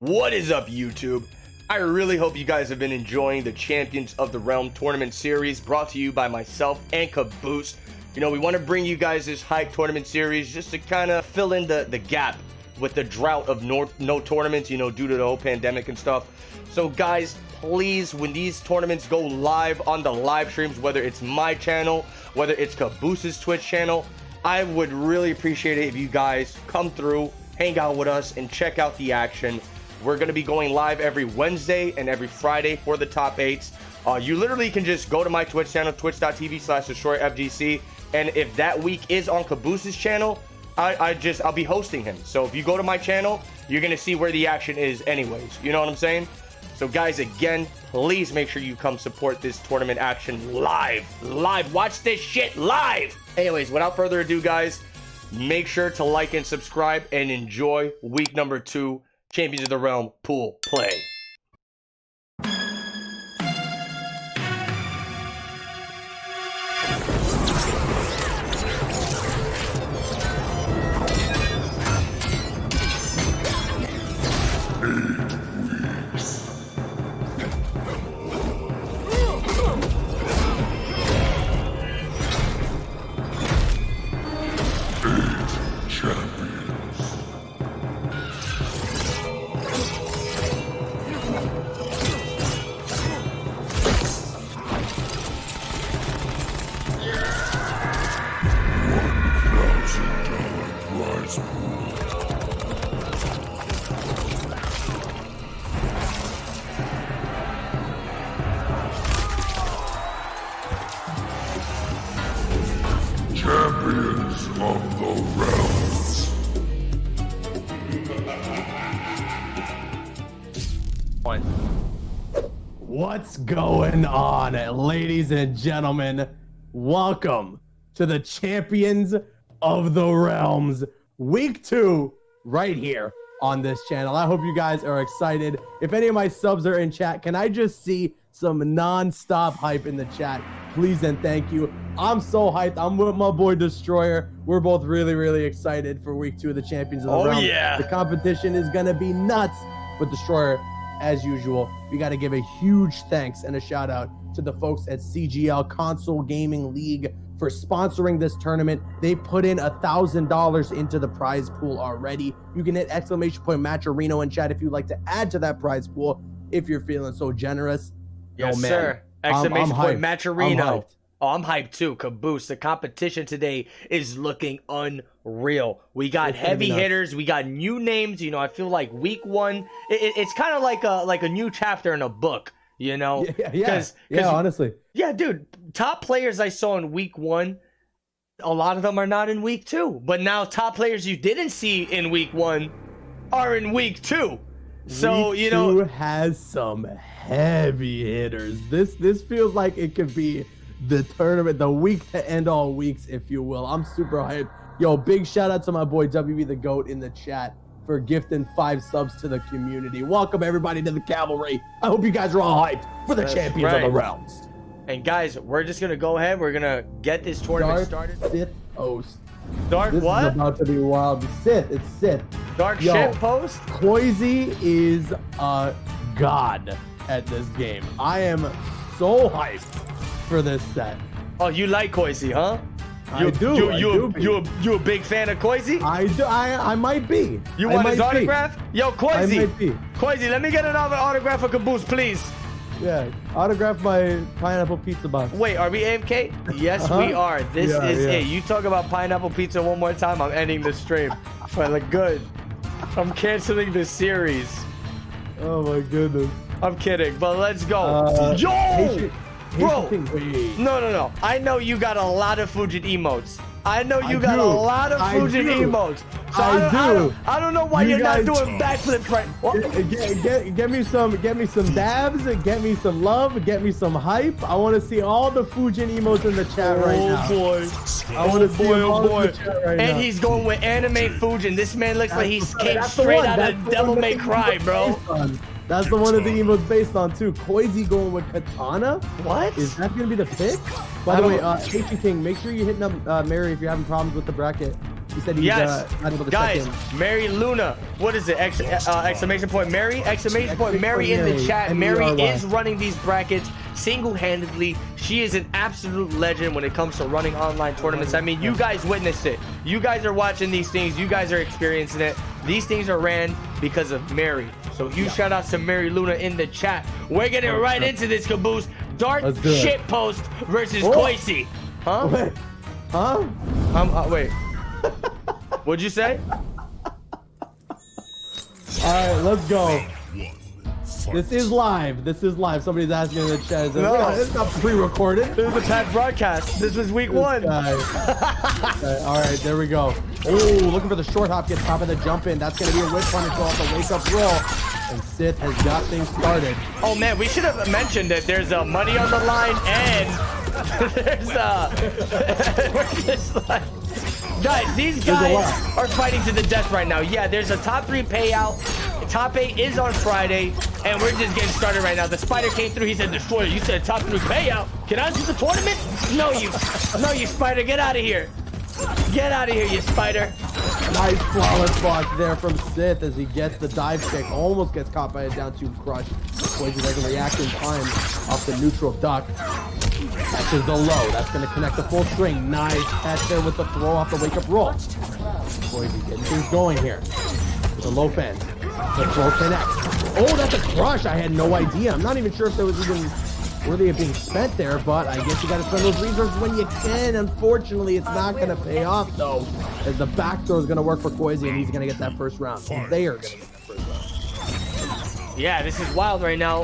What is up, YouTube? I really hope you guys have been enjoying the Champions of the Realm tournament series brought to you by myself and Caboose. You know, we want to bring you guys this hype tournament series just to kind of fill in the gap with the drought of no tournaments, you know, due to the whole pandemic and stuff. So guys, please, when these tournaments go live on the live streams, whether it's my channel, whether it's Caboose's Twitch channel, I would really appreciate it if you guys come through, hang out with us, and check out the action. We're going to be going live every Wednesday and every Friday for the top 8s. You literally can just go to my Twitch channel, twitch.tv/DestroyFGC, and if that week is on Caboose's channel, I'll be hosting him. So if you go to my channel, you're going to see where the action is anyways. You know what I'm saying? So guys, again, please make sure you come support this tournament action live. Watch this shit live. Anyways, without further ado, guys, make sure to like and subscribe and enjoy week number 2, Champions of the Realm pool play. Champions of the Realms. What's going on, ladies and gentlemen? Welcome to the Champions of the Realms week 2 right here on this channel. I hope you guys are excited. If any of my subs are in chat, can I just see some non-stop hype in the chat, please and thank you. I'm so hyped. I'm with my boy Destroyer. We're both really excited for week 2 of the Champions of the Realm. Yeah, the competition is gonna be nuts. But Destroyer, as usual, we got to give a huge thanks and a shout out to the folks at CGL Console Gaming League for sponsoring this tournament. They put in $1,000 into the prize pool already. You can hit !Matcherino in chat if you'd like to add to that prize pool if you're feeling so generous. Yes, man, sir. I'm Matcherino. hyped. Oh, I'm hyped too. Caboose, the competition today is looking unreal. We got heavy hitters. We got new names. You know, I feel like week 1, it's kind of like a new chapter in a book, you know? Yeah, honestly. Yeah, dude, top players I saw in week 1, a lot of them are not in week 2. But now top players you didn't see in week 1 are in week 2. So, week you know, 2 has some heavy hitters. This feels like it could be the tournament, the week to end all weeks, if you will. I'm super hyped. Yo, big shout out to my boy WB the GOAT in the chat for gifting 5 subs to the community. Welcome everybody to the cavalry. I hope you guys are all hyped for the Champions of the Realms. And guys, we're just gonna go ahead. We're gonna get this tournament started. Sith host. Dark This what? is about to be wild. Sith, it's Sith. Dark Yo, shit post? Koizi is a god at this game. I am so hyped for this set. Oh, you like Koizi, huh? I do. You a big fan of Koizi? I do. I might be. You want his autograph? Yo, Koizi. I might be. Koizi, let me get another autograph for Caboose, please. Yeah, autograph my pineapple pizza box. Wait, are we AFK? Yes, we are. This is it. You talk about pineapple pizza one more time, I'm ending the stream. For the good. I'm canceling this series. Oh my goodness. I'm kidding, but let's go. Yo! Bro, no. I know you got a lot of Fujin emotes. I know you got a lot of Fujin emotes. So I don't know why you're not doing backflips right. Get me some dabs, get me some love, get me some hype. I want to see all the Fujin emotes in the chat right now. Boy. I want to see all in the chat right now. And he's going with anime Fujin. This man looks like he came straight out of Devil May Cry, bro. That's the one of the emotes based on too. Koizi going with Katana. What? Is that gonna be the pick? By the way, Asian King, make sure you hit up Mary if you're having problems with the bracket. He said he's Yes, not able to guys, check in. Mary Luna. What is it? Exclamation point Mary? Exclamation point Mary in the chat. Mary M-E-R-Y. is running these brackets single-handedly. She is an absolute legend when it comes to running online tournaments. I mean, you guys witnessed it. You guys are watching these things. You guys are experiencing it. These things are ran because of Mary. So huge shout out to Mary Luna in the chat. We're getting right into this, Caboose. Dart shitpost versus Koisi. Huh? Wait. Huh? Wait. What'd you say? All right, let's go. This is live. This is live. Somebody's asking in the chat. No. It's not pre-recorded. This is a past broadcast. This was week one. Okay, all right, there we go. Oh, looking for the short hop, gets top of the jump in. That's going to be a whip punish off the wake up roll. And Sith has got things started. Oh man, we should have mentioned that there's money on the line and there's we're just like, guys, these guys are fighting to the death right now. Yeah, there's a top 3 payout. Top 8 is on Friday, and we're just getting started right now. The Spider came through. He said, "Destroyer, you said top 3 payout. Can I do the tournament?" No, you Spider, get out of here. Get out of here, you Spider. Nice flawless block there from Sith as he gets the dive kick. Almost gets caught by a down 2 crush. Koisi doesn't react in time off the neutral duck. Catches the low. That's going to connect the full string. Nice catch there with the throw off the wake up roll. Koisi getting things going here. With the low fan. The throw connects. Oh, that's a crush. I had no idea. I'm not even sure if there was even worthy of being spent there, but I guess you got to spend those resources when you can. Unfortunately, it's not going to pay off, though, as the back throw is going to work for Koisi, and he's going to get that first round. And they are going to get that first round. Yeah, this is wild right now.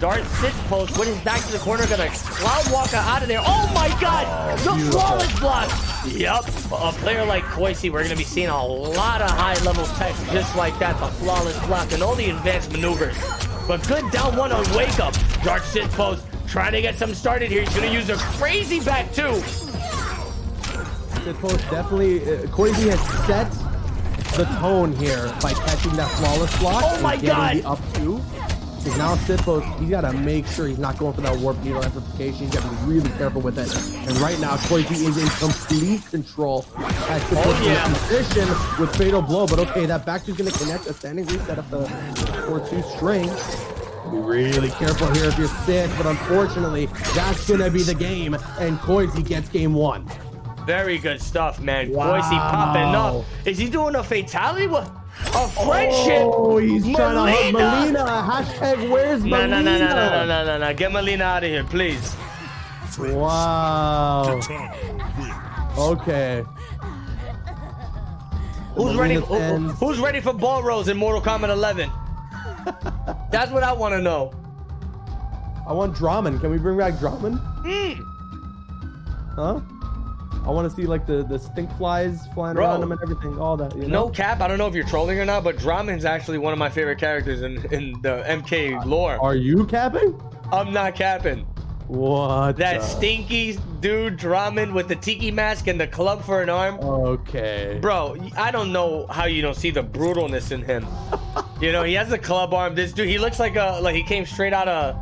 Dart sits post, with his back to the corner, gonna cloud walker out of there. Oh my god! The flawless block! Yup, a player like Koisi, we're gonna be seeing a lot of high-level tech just like that. The flawless block and all the advanced maneuvers. But good down one on wake up. Dart sits post, trying to get some started here. He's gonna use a crazy back two. Sith post definitely, Koisi has set the tone here by catching that flawless block. Oh my god! The up two. Because now Sith post, he's got to make sure he's not going for that warp needle amplification. He's got to be really careful with it. And right now, Koisi is in complete control. Has Sith post in position with fatal blow. But okay, that back two's going to connect. A standing reset up the 4-2 string. Be really careful here if you're Sith, but unfortunately, that's going to be the game. And Koisi gets game 1. Very good stuff, man. Wow. Koisi popping up. Is he doing a fatality? What? A friendship? Oh, he's trying to hug Melina. Melina. Hashtag where's Melina? No. Get Melina out of here, please. Wow. Okay. Who's ready for ball rolls in Mortal Kombat 11? That's what I want to know. I want Draman. Can we bring back Draman? Huh? I want to see like the stink flies flying around him and everything, all that. You know? No cap. I don't know if you're trolling or not, but Draman's actually one of my favorite characters in the MK lore. Are you capping? I'm not capping. What? That stinky dude Draman with the tiki mask and the club for an arm. Okay. Bro, I don't know how you don't see the brutalness in him. You know, he has a club arm. This dude, he looks like he came straight out of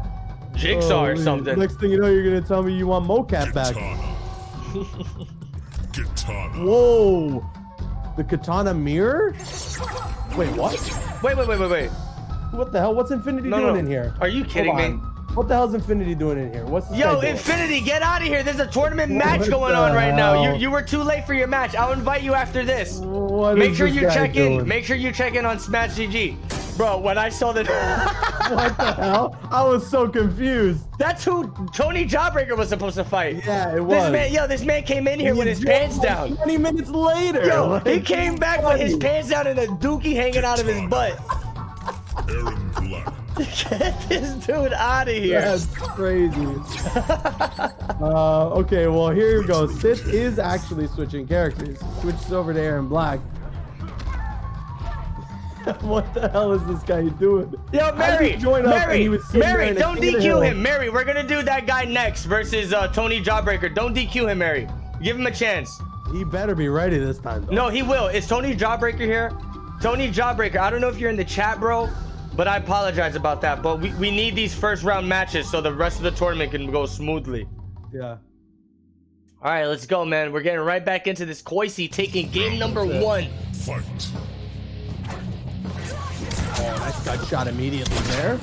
Jigsaw or something. Next thing you know, you're gonna tell me you want mocap back. Katana. Whoa! The katana mirror? Wait, what? Wait. What the hell? What's Infinity doing in here? Are you kidding me? What the hell's Infinity doing in here? What's this Yo, guy doing? Infinity, get out of here. There's a tournament match going on right now. You were too late for your match. I'll invite you after this. Make sure you check in. Make sure you check in on Smash GG. Bro, when I saw that... What the hell? I was so confused. That's who Tony Jawbreaker was supposed to fight. Yeah, it was. This man came in here with his pants down. 20 minutes later. Yo, he came back with his pants down and a dookie hanging out of his butt. Aaron Black. Get this dude out of here. That's crazy. Okay, well, here we go. Sith is actually switching characters. Switches over to Aaron Black. What the hell is this guy doing? Yo, Mary, don't DQ him. him. Mary, we're gonna do that guy next versus Tony Jawbreaker. Don't DQ him, Mary. Give him a chance. He better be ready this time, though. No, he will. Is Tony Jawbreaker here? Tony Jawbreaker, I don't know if you're in the chat, bro, but I apologize about that. But we need these first round matches so the rest of the tournament can go smoothly. Yeah. All right, let's go, man. We're getting right back into this. Koisi taking game number 1. Fight. Oh, nice gut shot immediately there.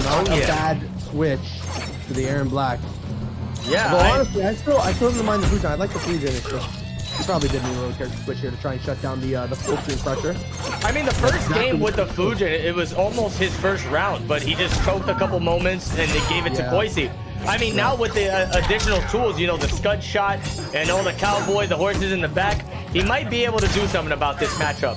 Not a bad switch to the Aaron Black. Yeah. But honestly, I still don't mind the Fusion. I like the Fusion. It's just he probably did need a little character switch here to try and shut down the full screen pressure. I mean, the first game with the Fujin, it was almost his first round, but he just choked a couple moments and they gave it to Koisi. I mean, now with the additional tools, you know, the scud shot and all the cowboy, the horses in the back, he might be able to do something about this matchup.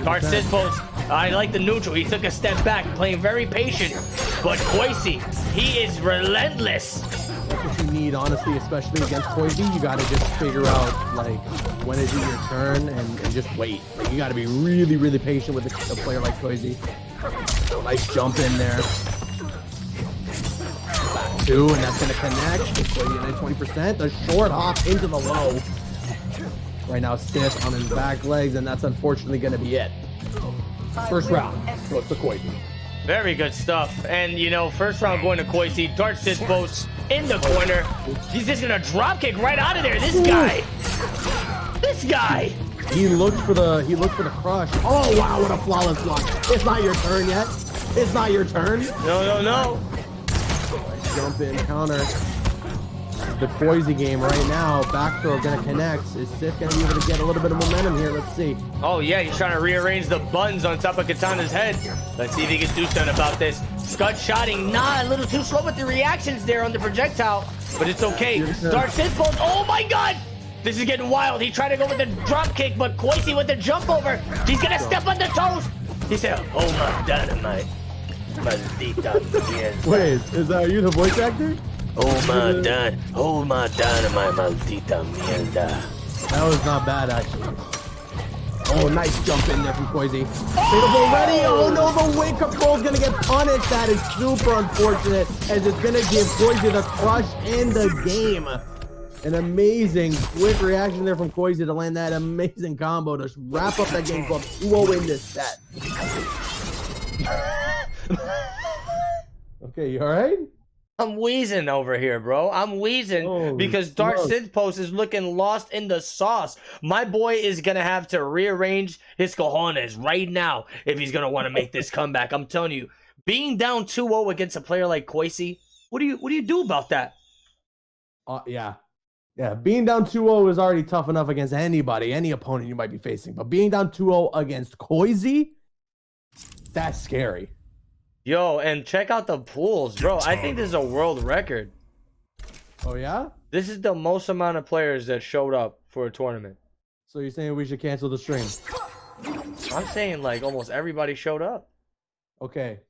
Dark Sithpos, I like the neutral. He took a step back, playing very patient, but Koisi, he is relentless. That's what you need, honestly, especially against Koisi. You got to just figure out, like, when is it your turn and just wait. Like, you got to be really, really patient with a player like Koisi. Nice jump in there. Back 2, and that's going to connect. It's going to get 20%. The short hop into the low. Right now, Sith on his back legs, and that's unfortunately going to be it. First round goes to Koisi. Very good stuff. And, you know, first round going to Koisi. Dark Sithpos in the corner. He's just going to drop kick right out of there. This guy. This guy. He looked for the crush. Oh, wow, what a flawless block. It's not your turn yet. It's not your turn. No. Jump in, counter. The Koisi game right now. Back throw going to connect. Is Sith going to be able to get a little bit of momentum here? Let's see. Oh, yeah, he's trying to rearrange the buns on top of Katana's head. Let's see if he can do something about this. Scud shotting. Nah, a little too slow with the reactions there on the projectile, but it's okay. Dark Sithpos. Oh, my God. This is getting wild. He tried to go with the drop kick, but Koisi with the jump over. He's going to step on the toes. He said, oh, my dynamite. Maldita mierda. Wait, is that you, the voice actor? Oh my dynamite, maldita mierda. That was not bad, actually. Oh, nice jump in there from Koisi. Fatal ready. Oh no, the wake up roll is gonna get punished. That is super unfortunate, as it's gonna give Koisi the crush in the game. An amazing quick reaction there from Koisi to land that amazing combo to wrap up that game club 2-0 in this set. Okay, you all right? I'm wheezing over here, bro. I'm wheezing because Dark Sithpos is looking lost in the sauce. My boy is going to have to rearrange his cojones right now if he's going to want to make this comeback. I'm telling you, being down 2-0 against a player like Koisi, what do you do about that? Yeah, being down 2-0 is already tough enough against anybody, any opponent you might be facing. But being down 2-0 against Koisi, that's scary. Yo, and check out the pools, bro. I think this is a world record. Oh, yeah? This is the most amount of players that showed up for a tournament. So you're saying we should cancel the stream? I'm saying, like, almost everybody showed up. Okay.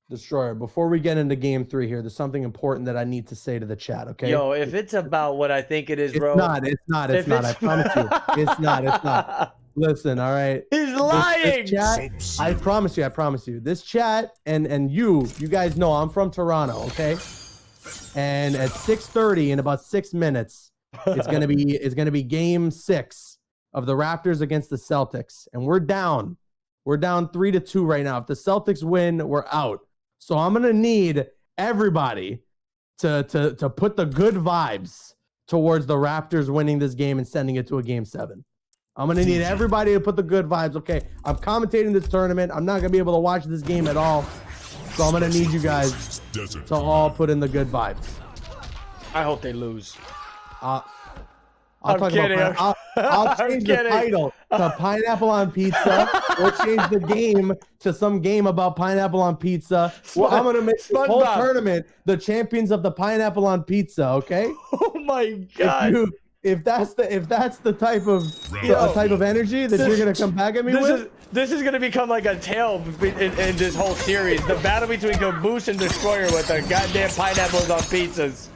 Destroyer, before we get into game 3 here, there's something important that I need to say to the chat, okay? Yo, if it's about what I think it is, bro. It's not. I promise you. It's not. Listen, all right. He's lying. This chat, I promise you. This chat and you guys know I'm from Toronto, okay? And at 6:30 in about 6 minutes, it's gonna be game 6 of the Raptors against the Celtics, and we're down 3-2 right now. If the Celtics win, we're out. So I'm gonna need everybody to put the good vibes towards the Raptors winning this game and sending it to a game 7. I'm going to need everybody to put the good vibes. Okay, I'm commentating this tournament. I'm not going to be able to watch this game at all. So I'm going to need you guys to all put in the good vibes. I hope they lose. I'll change the title to Pineapple on Pizza. We'll change the game to some game about pineapple on pizza. Well, I'm going to make the whole tournament the champions of the pineapple on pizza, okay? Oh my God. If that's the type of energy that you're gonna come back at me with, this is gonna become like a tale in this whole series. The battle between Caboose and Destroyer with the goddamn pineapples on pizzas.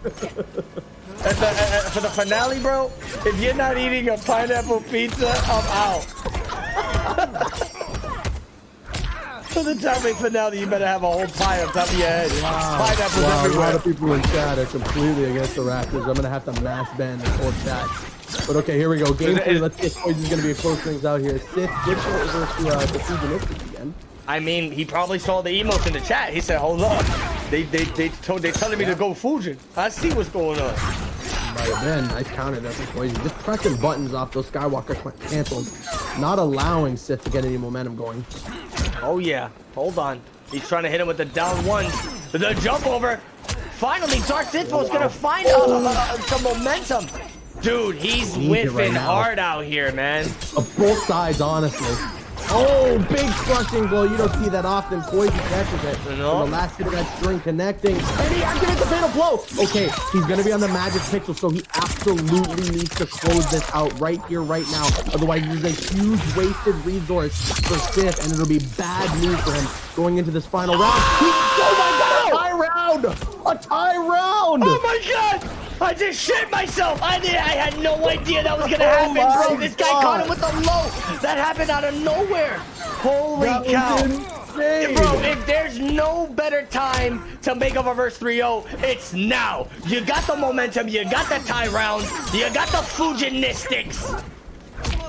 For the finale, bro, if you're not eating a pineapple pizza, I'm out. For the topic finale, you better have a whole pie on top of your head. Pineapples everywhere. A lot of people in chat are completely against the Raptors. I'm gonna have to mass ban this whole chat. But okay, here we go. Game 3. Let's see if Koisi's gonna be a close things out here. Sith switching over to the Fusionistic again. I mean, he probably saw the emotes in the chat. He said, "Hold up, they telling me to go Fujin. I see what's going on." might have been. Nice counter there from Poison. Just pressing buttons off those Skywalker cancels, not allowing Sith to get any momentum going. Oh yeah, hold on. He's trying to hit him with the down one. The jump over. Finally, Dark Sithpo's gonna find some momentum. Dude, he's whiffing hard out here, man. Of both sides, honestly. Oh, big crushing blow. You don't see that often. Poison catches it. No. And the last hit of that string connecting. And he activates the fatal blow. Okay, he's going to be on the magic pixel, so he absolutely needs to close this out right here, right now. Otherwise, there's a huge wasted resource for Sith, and it'll be bad news for him going into this final round. Oh my God, a tie round! A tie round! Oh my God! I just shit myself. I had no idea that was gonna happen, bro. This guy caught him with a low. That happened out of nowhere. Holy cow. Insane. Bro, if there's no better time to make up a verse 3-0, it's now. You got the momentum, you got the tie round, you got the Fujinistics.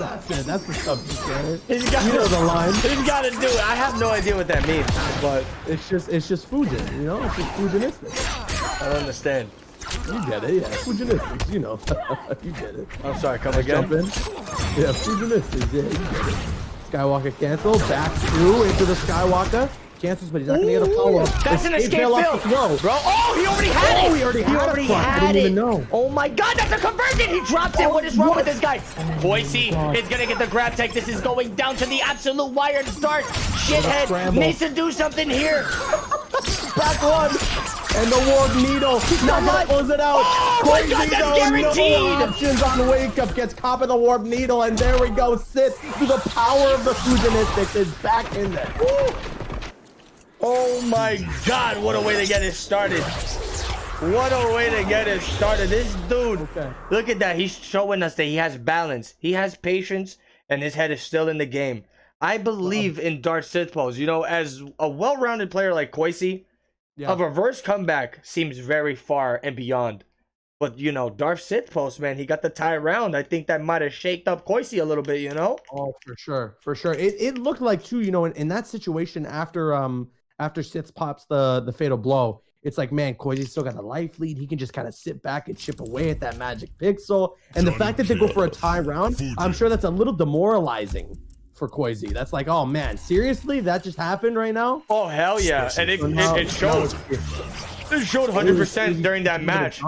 That's it. That's the subject. He's got, you know the line. He's got to do it. I have no idea what that means, but it's just Fujin, you know? It's just Fujinistic. I don't understand. You get it, yeah. Fujinistics, you know. You get it. I'm sorry, come again? Jump in. Yeah, Fujinistics, yeah, you get it. Skywalker cancel, back through into the Skywalker. Cancels, but he's not going to get a follow-up. That's an escape fail. Bro, oh, he already had it. He already had it. I didn't even know. Oh my God, that's a conversion. He drops it. What is wrong with this guy? Boise is going to get the grab tech. This is going down to the absolute wire to start. Shithead needs to do something here. Back one. And the warp needle. Not going to close it out. Oh my God, that's guaranteed. No options on wake up. Gets caught in the warp needle. And there we go. Sith through the power of the Fujinistics is back in there. Woo. Oh my God, what a way to get it started. What a way to get it started. This dude, look at that. He's showing us that he has balance. He has patience, and his head is still in the game. I believe in Darth Sithpos. You know, as a well-rounded player like Koisi, a reverse comeback seems very far and beyond. But, you know, Darth Sithpos, man, he got the tie round. I think that might have shaked up Koisi a little bit, you know? Oh, for sure. For sure. It looked like, too, you know, in that situation after Sith pops the fatal blow, it's like, man, Koisi's still got a life lead. He can just kind of sit back and chip away at that magic pixel. And the fact that they go for a tie round, I'm sure that's a little demoralizing for Koisi. That's like, oh man, seriously? That just happened right now? Oh, hell yeah. And it showed. It showed 100% during that match.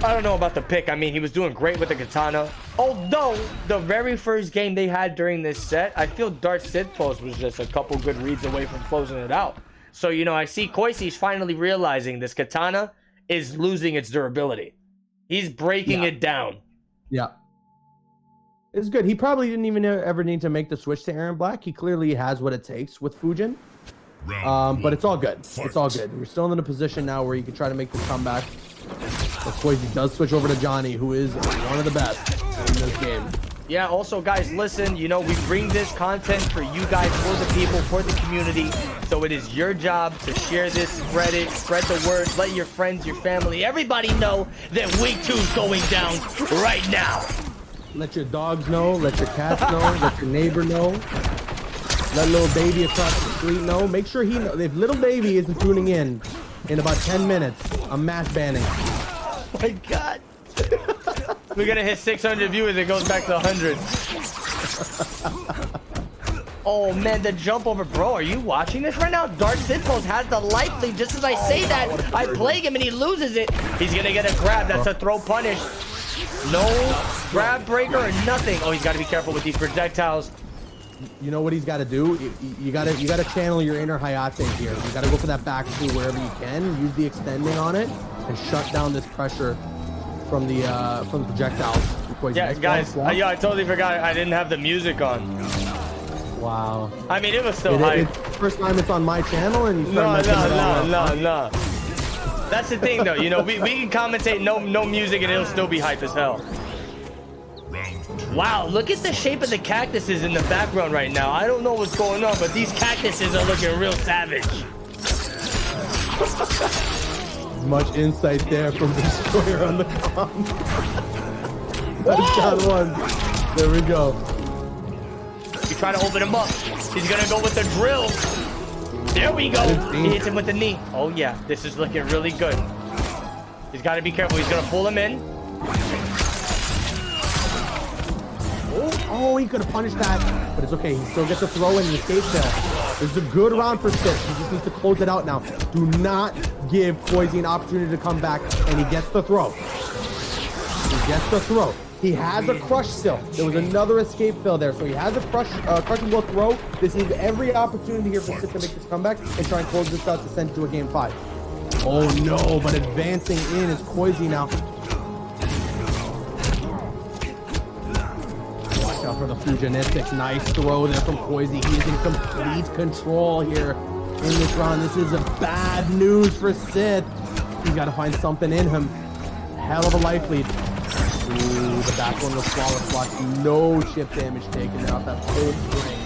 I don't know about the pick. I mean, he was doing great with the katana. Although, the very first game they had during this set, I feel Darth Sithpos was just a couple good reads away from closing it out. So, you know, I see Koisi's finally realizing this katana is losing its durability. He's breaking it down. Yeah. It's good. He probably didn't even ever need to make the switch to Aaron Black. He clearly has what it takes with Fujin. But it's all good. It's all good. We're still in a position now where you can try to make the comeback. But Koisi does switch over to Johnny, who is one of the best in this game. Yeah, also, guys, listen, you know, we bring this content for you guys, for the people, for the community. So it is your job to share this, spread it, spread the word, let your friends, your family, everybody know that week 2 is going down right now. Let your dogs know, let your cats know, let your neighbor know. Let little baby across the street know. Make sure he knows. If little baby isn't tuning in about 10 minutes, I'm mass banning. Oh my God. We're gonna hit 600 viewers. It goes back to 100. Oh man, the jump over, bro. Are you watching this right now? Darth Sithpos has the life lead. Just as I say that, I plague him and he loses it. He's gonna get a grab. That's a throw punish. No grab breaker or nothing. Oh, he's got to be careful with these projectiles. You know what he's got to do? You gotta channel your inner Hayate here. You gotta go for that back two wherever you can. Use the extending on it and shut down this pressure from the projectiles. Yeah, guys. I totally forgot I didn't have the music on. Wow. I mean, it was still hype. First time it's on my channel, and you no. That's the thing, though. You know, we can commentate no music, and it'll still be hype as hell. Wow, look at the shape of the cactuses in the background right now. I don't know what's going on, but these cactuses are looking real savage. Much insight there from Destroyer on the comm. That's got one. There we go. You try to open him up. He's gonna go with the drill. There we go. He hits him with the knee. Oh yeah, this is looking really good. He's got to be careful. He's gonna pull him in. Oh, he could have punished that, but it's okay. He still gets a throw in and escape there. This is a good round for Sith. He just needs to close it out now. Do not give Poisey an opportunity to come back, and he gets the throw. He gets the throw. He has a crush still. There was another escape fail there, so he has a crushing blow throw. This is every opportunity here for Sith to make this comeback and try and close this out to send to a game 5. Oh no, but advancing in is Poisey now. Watch out for the Fujinistics. Nice throw there from Poisey. He is in complete control here in this round. This is a bad news for Sith. He's got to find something in him. Hell of a life lead. Ooh, the back one was flawless block. No chip damage taken there off that full string.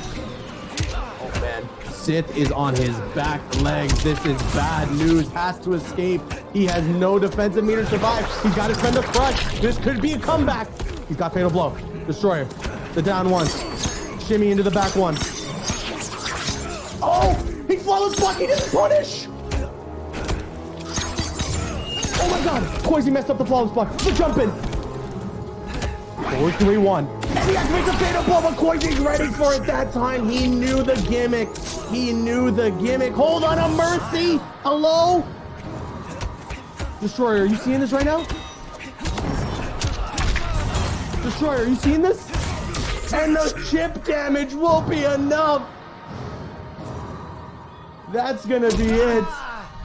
Oh man. Sith is on his back legs. This is bad news. Has to escape. He has no defensive meter to survive. He's got to spend a crush. This could be a comeback. He's got fatal blow. Destroyer. The down one. Shimmy into the back one. Oh! He flawless block. He didn't punish. Oh my god. Poisey messed up the flawless block. The jump in. 4-3-1. And he activates a fatal blow, but Poisey's ready for it that time. He knew the gimmick. He knew the gimmick. Hold on, a mercy. Hello? Destroyer, are you seeing this right now? Destroyer, are you seeing this? And the chip damage will be enough. That's gonna be it.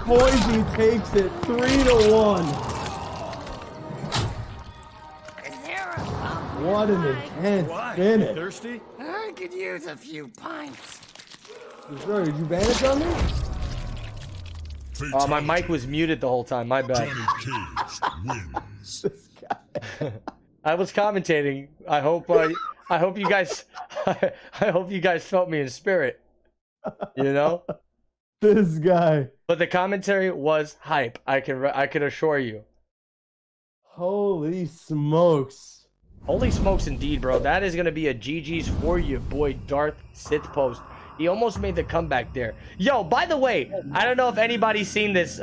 Poisey takes it 3-1. What an intense finish. Thirsty? I could use a few pints. Destroyer, did you vanish on me? My mic was muted the whole time. My bad. Johnny Cage wins. This guy. I was commentating. I hope you guys I hope you guys felt me in spirit. You know? This guy. But the commentary was hype. I can assure you. Holy smokes. Holy smokes indeed, bro. That is going to be a GG's for you, boy, Darth Sith Post. He almost made the comeback there. Yo, by the way, I don't know if anybody's seen this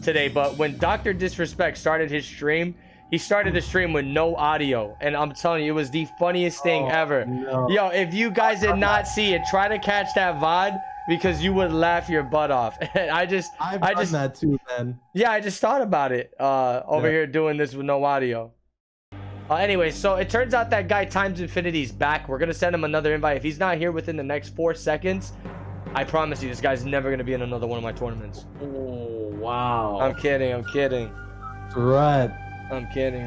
today, but when Dr. Disrespect started his stream, he started the stream with no audio. And I'm telling you, it was the funniest thing ever. No. Yo, if you guys did not see it, try to catch that VOD because you would laugh your butt off. I've done that too, man. Yeah, I just thought about it over here doing this with no audio. Anyway, so it turns out that guy Times Infinity's back. We're going to send him another invite. If he's not here within the next 4 seconds, I promise you this guy's never going to be in another one of my tournaments. Oh, wow. I'm kidding. Threat. I'm kidding.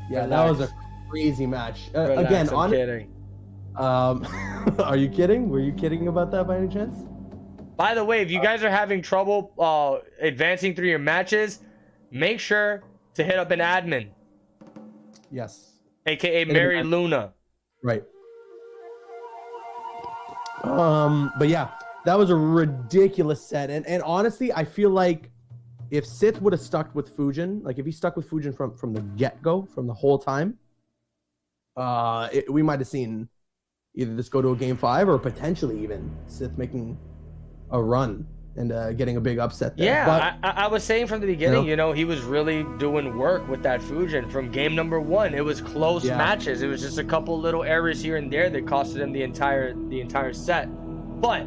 Yeah, Relax. that was a crazy match. Relax, Again, I'm kidding. Are you kidding? Were you kidding about that by any chance? By the way, if you guys are having trouble advancing through your matches, make sure to hit up an admin. Yes. AKA Mary Luna. Right. But yeah, that was a ridiculous set. And honestly, I feel like if Sith would have stuck with Fujin, like if he stuck with Fujin from the get-go, from the whole time, we might have seen either this go to a game 5 or potentially even Sith making a run and getting a big upset there. Yeah, but, I was saying from the beginning, you know, he was really doing work with that Fujin from game number 1. It was close matches. It was just a couple little errors here and there that costed him the entire set. But,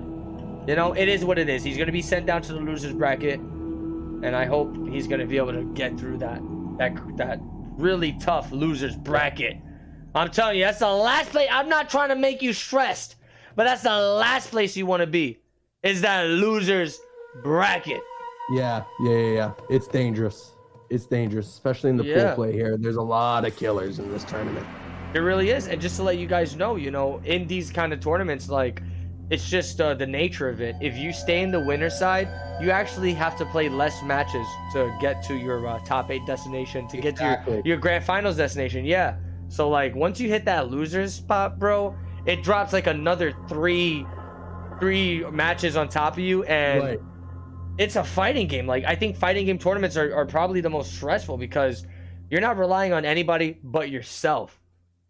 you know, it is what it is. He's going to be sent down to the losers bracket, and I hope he's going to be able to get through that really tough losers bracket. I'm telling you, that's the last place. I'm not trying to make you stressed, but that's the last place you want to be. Is that losers bracket. Yeah. It's dangerous. Especially in the pool play here. There's a lot of killers in this tournament. It really is. And just to let you guys know, you know, in these kind of tournaments, like, it's just the nature of it. If you stay in the winner side, you actually have to play less matches to get to your top 8 destination, to get to your grand finals destination. Yeah. So, like, once you hit that losers spot, bro, it drops like another three matches on top of you, and it's a fighting game. Like, I think fighting game tournaments are probably the most stressful because you're not relying on anybody but yourself.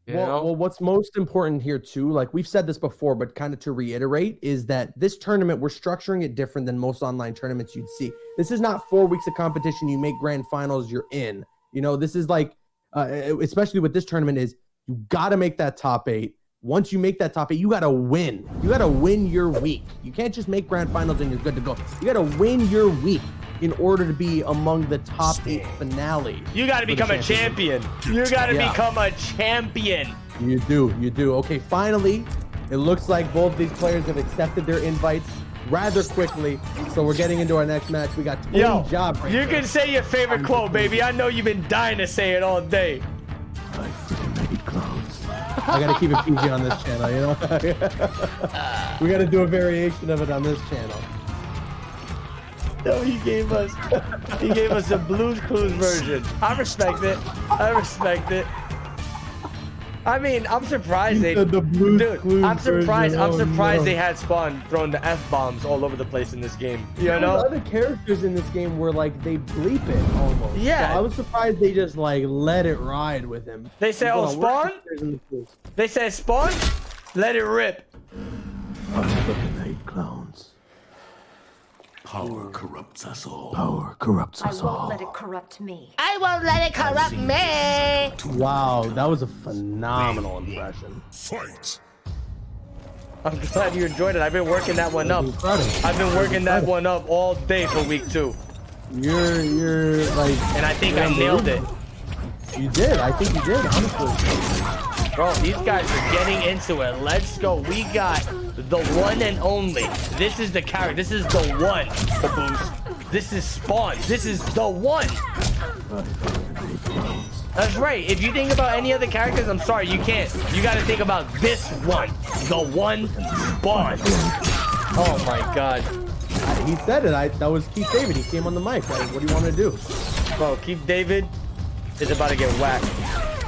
Well, what's most important here too, like we've said this before, but kind of to reiterate, is that this tournament, we're structuring it different than most online tournaments you'd see. This is not 4 weeks of competition. You make grand finals, you're in. You know, this is like, especially with this tournament, is you got to make that top 8. Once you make that top 8, you got to win. You got to win your week. You can't just make grand finals and you're good to go. You got to win your week in order to be among the top 8 finale. You got to become a champion. You got to become a champion. You do. Okay, finally, it looks like both of these players have accepted their invites rather quickly. So we're getting into our next match. We got Tony Jawbreaker. You can say your favorite quote, baby. I know you've been dying to say it all day. I freaking hate clowns. I gotta keep it PG on this channel, you know? We gotta do a variation of it on this channel. No, he gave us a Blue's Clues version. I respect it. I mean, I'm surprised they. I'm surprised they had Spawn throwing the F-bombs all over the place in this game. You know? Other characters in this game were like they bleep it almost. Yeah. So I was surprised they just like let it ride with him. They say, "Oh, Spawn." They say, "Spawn, let it rip." I fucking hate clowns. Power corrupts us all. Power corrupts I us all. won't let it corrupt me. I won't let it corrupt me. Wow, that was a phenomenal impression. Fight. I'm glad you enjoyed it. I've been working that one up. I've been working that one up all day for week 2. You're like, and I think I nailed it. You did. I think you did, honestly. Bro, these guys are getting into it. Let's go. We got the one and only. This is the character. This is the one. Caboose. This is Spawn. This is the one. That's right. If you think about any other characters, I'm sorry, you can't. You got to think about this one. The one Spawn. Oh my God. He said it. That was Keith David. He came on the mic. What do you want to do? Bro, Keith David is about to get whacked.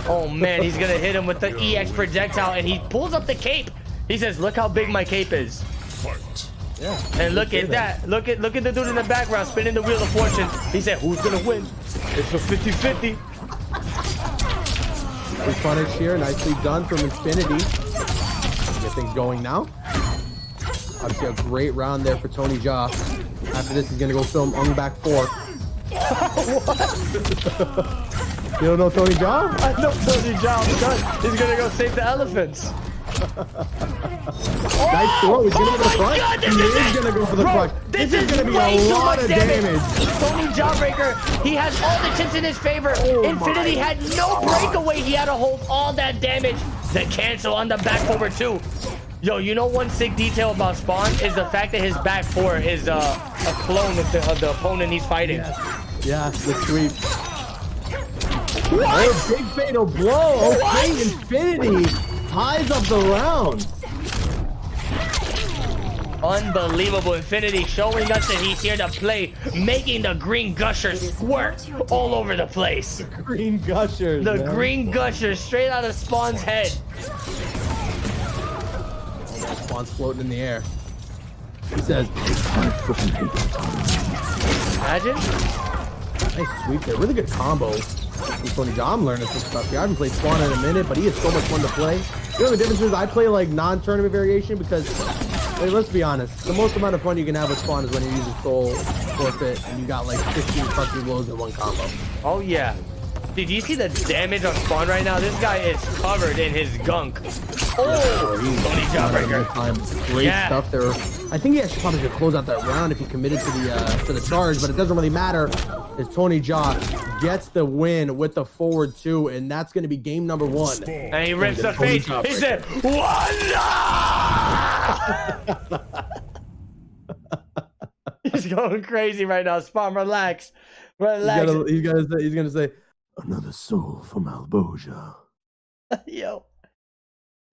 Oh man, he's gonna hit him with the EX projectile, and he pulls up the cape. He says, "Look how big my cape is." Fight. Yeah. And look at that. Look at the dude in the background spinning the wheel of fortune. He said, "Who's gonna win?" It's a 50-50. Good punish here, nicely done from Infinity. Get things going now. Obviously a great round there for Tony Jaa. After this, he's gonna go film Ung back 4. You don't know Tony Jaa? I know Tony Jaa. He's gonna go save the elephants. Nice throw. He's gonna go for the front. God, He is gonna go for the front. This is gonna be way a too lot much of damage. Tony Jawbreaker, he has all the chips in his favor. Infinity had no breakaway. He had to hold all that damage to cancel on the back forward too. Yo, you know one sick detail about Spawn is the fact that his back 4 is a clone of the opponent he's fighting. Yeah, the sweep. What? Oh, big fatal blow. Okay, What? Infinity ties up the round. Unbelievable. Infinity showing us that he's here to play, making the green gushers squirt all over the place. Green gushers. The man. green gushers straight out of Spawn's head. Spawn's floating in the air. He says, I freaking hate that. Imagine. Nice sweep there. Really good combo. Tony Jaa, I'm learning some stuff here. I haven't played Spawn in a minute, but he is so much fun to play. You know the difference is I play like non-tournament variation because, like, let's be honest, the most amount of fun you can have with Spawn is when you're using Soul Forfeit and you got like 15 crushing blows in one combo. Oh yeah. Did you see the damage on Spawn right now? This guy is covered in his gunk. Oh, Tony Jawbreaker. Great stuff there. I think he actually probably should close out that round if he committed to the charge, but it doesn't really matter. As Tony Jaa gets the win with the forward 2, and that's going to be game number 1. And he rips the face. He said, "Wanda!" He's going crazy right now. Spawn, relax. Relax. He's gonna say, another soul from Albosia. Yo,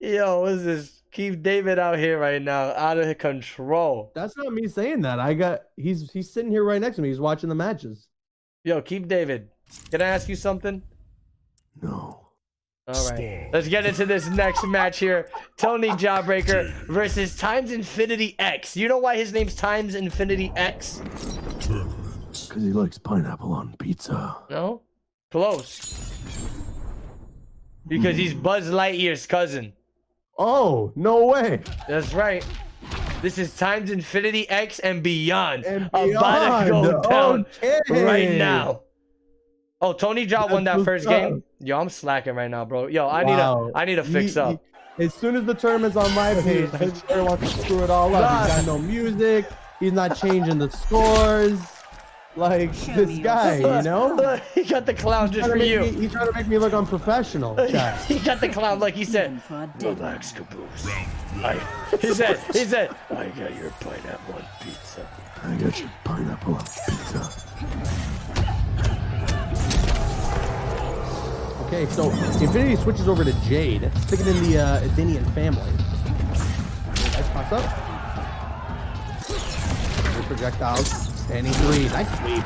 what is this? Keith David out here right now, out of control. That's not me saying that. He's sitting here right next to me. He's watching the matches. Yo, Keith David, can I ask you something? No. All right, let's get into this next match here. Tony Jawbreaker versus Times Infinity X. You know why his name's Times Infinity X? Because he likes pineapple on pizza. No? Close. Because he's Buzz Lightyear's cousin. Oh, no way. That's right. This is times Infinity X and beyond. And About to go down okay. right now. Oh, Tony Jaa won that That's first what's game. Yo, I'm slacking right now, bro. Yo, I need to fix up. As soon as the tournament's on my page, Headshot wants to screw it all up. He's got no music. He's not changing the scores. Like this guy, you know? He got the clown just for you. He's trying to make me look unprofessional. Chat. He got the clown like he said. Relax, Caboose. He said, I got your pineapple on pizza. I got your pineapple on pizza. Okay, so Infinity switches over to Jade, sticking in the Athenian family. Nice pass up. Good projectiles. Standing 3. Nice sweep.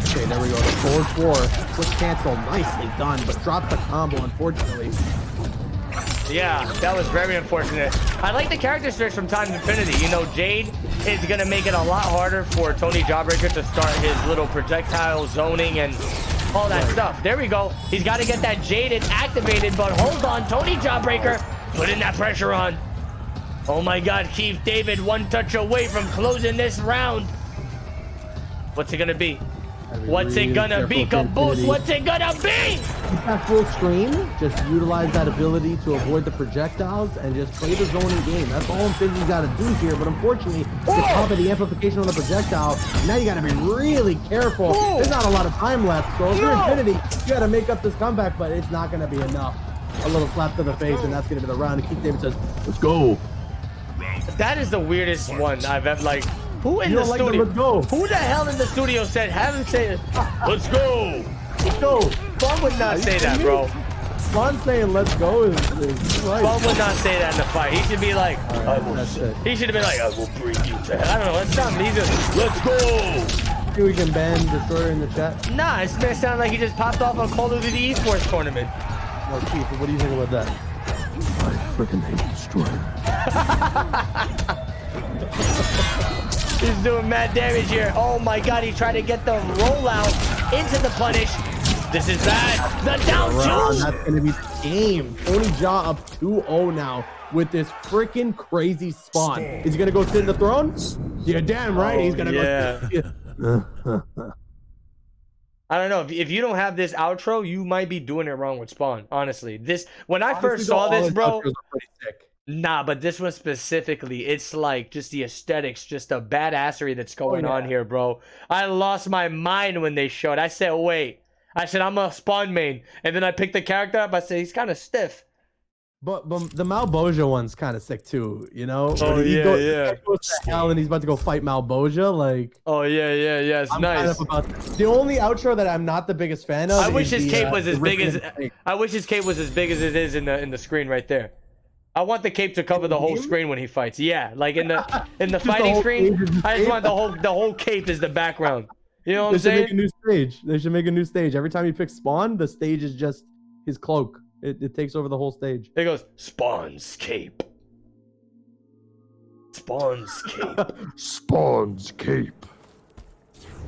Okay, there we go. The forward 4. Quick cancel. Nicely done, but drops the combo, unfortunately. Yeah, that was very unfortunate. I like the character switch from Times Infinity. You know, Jade is going to make it a lot harder for Tony Jawbreaker to start his little projectile zoning and all that stuff. There we go. He's got to get that Jade activated, but hold on. Tony Jawbreaker putting that pressure on. Oh my God, Keith David one touch away from closing this round. What's it going to be? What's it gonna be, Caboose? What's it gonna be? Keep that full screen. Just utilize that ability to avoid the projectiles and just play the zoning game. That's all Infinity's got to do here. But unfortunately, the top of the amplification on the projectile. Now you got to be really careful. There's not a lot of time left. So if you're Infinity, you got to make up this comeback, but it's not gonna be enough. A little slap to the face, and that's gonna be the round. And Keith David says, "Let's go." That is the weirdest one I've ever like. Who in the studio? Let's go. Who the hell in the studio said, have him say, let's go? Let's go. Spawn would not say that, bro. Spawn saying let's go is right. Spawn would not say that in the fight. He should be like, That's it. he should have been like, I will bring you to hell. I don't know. Let's stop him. He's just, let's go. See we can ban Destroyer in the chat. Nah, it's gonna sound like he just popped off a Call of Duty esports tournament. No, Chief, what do you think about that? I freaking hate Destroyer. He's doing mad damage here. Oh my God, he tried to get the rollout into the punish. This is bad. The down two. That's going to be the game. Tony Jaa up 2-0 now with this freaking crazy spawn. Is he going to go sit in the throne? Yeah, damn right. He's going to go. I don't know. If you don't have this outro, you might be doing it wrong with Spawn. Honestly, when I first saw this, bro. Nah, but this one specifically, it's like just the aesthetics, just the badassery that's going on here, bro. I lost my mind when they showed. I said, wait. I said, I'm a Spawn main. And then I picked the character up. I said, he's kind of stiff. But the Malboja one's kind of sick too, you know? Oh, He yeah. goes to hell and he's about to go fight Malboja. Like, Oh, yeah. It's I'm nice. kind of about the only outro that I'm not the biggest fan of. I wish is his cape was as big as Rippin' I wish his cape was as big as it is in the screen right there. I want the cape to cover the whole screen when he fights. Yeah, like in the fighting screen. I just want the whole cape is the background. You know what I'm saying? They should make a new stage. They should make a new stage. Every time you pick Spawn, the stage is just his cloak. It takes over the whole stage. It goes Spawn's cape. Spawn's cape. Spawn's cape.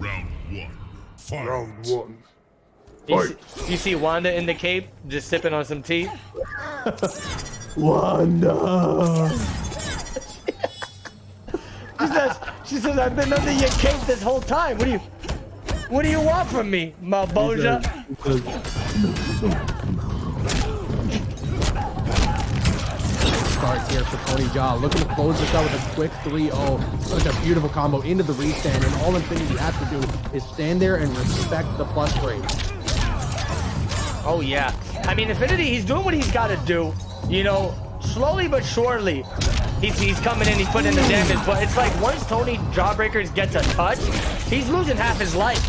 Round 1. Fight. Round 1. You see Wanda in the cape, just sipping on some tea. Wanda. She says, I've been under your cape this whole time. What do you want from me, Malboja? Start here for Tony Jaa. Looking to close this out with a quick 3-0. Such a beautiful combo into the restand, and all Infinity has to do is stand there and respect the plus rate. Oh, yeah. I mean, Infinity, he's doing what he's got to do. You know, slowly but surely, he's coming in, he's putting in the damage. But it's like once Tony Jawbreakers gets a touch, he's losing half his life.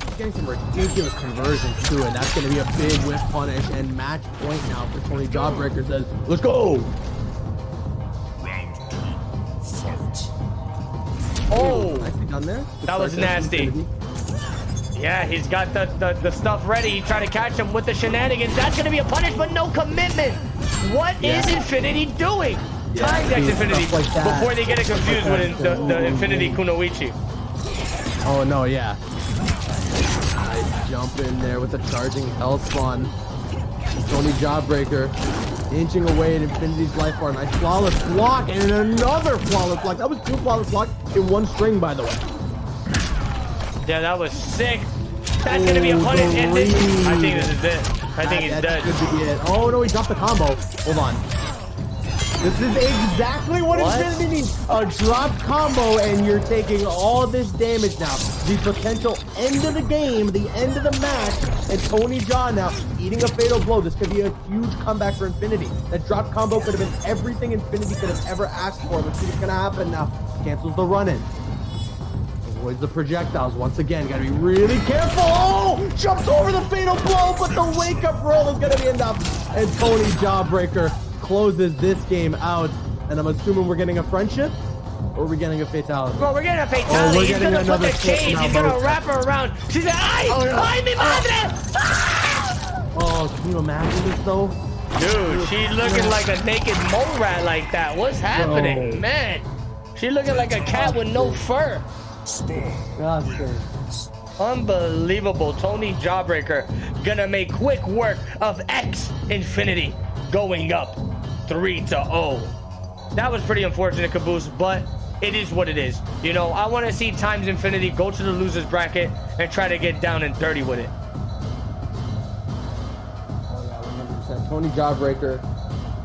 He's getting some ridiculous conversions too, and that's going to be a big whip punish and match point now for Tony Jawbreaker. Says, let's go. Round 2. Fight. Oh, Nicely done there. that was nasty. Yeah, he's got the stuff ready. He tried to catch him with the shenanigans. That's going to be a punish, but no commitment. What is Infinity doing? Time next Infinity before they get it confused with the Infinity Kunoichi. Oh, no, yeah. Nice jump in there with the charging Hell Spawn. Tony Jawbreaker inching away at Infinity's life bar. Nice flawless block and another flawless block. That was 2 flawless blocks in 1 string, by the way. Yeah, that was sick. That's gonna be a punish. And this, I think this is it. I think he's dead. Could be it. Oh no, he dropped the combo. Hold on. This is exactly what Infinity needs. A drop combo, and you're taking all this damage now. The potential end of the game, the end of the match, and Tony Jaa now eating a fatal blow. This could be a huge comeback for Infinity. That drop combo could have been everything Infinity could have ever asked for. Let's see what's gonna happen now. Cancels the run-in. Avoids the projectiles once again. Gotta be really careful. Oh! Jumps over the fatal blow, but the wake-up roll is gonna be enough. And Tony Jawbreaker closes this game out. And I'm assuming we're getting a friendship? Or are we getting a fatality? Well, we're getting a fatality. We're He's getting gonna put the another chains. He's gonna wrap her around. She's like, ay, ay, mi madre! Ah! Oh, can you imagine this though? Dude, she looking like a naked mole rat like that. What's happening, man? She looking like a cat with no fur. God, sir. Unbelievable. Tony Jawbreaker gonna make quick work of X Infinity going up 3-0. That was pretty unfortunate, Caboose, but it is what it is. You know, I want to see Times Infinity go to the losers bracket and try to get down and dirty with it. Oh yeah, 100%. Tony Jawbreaker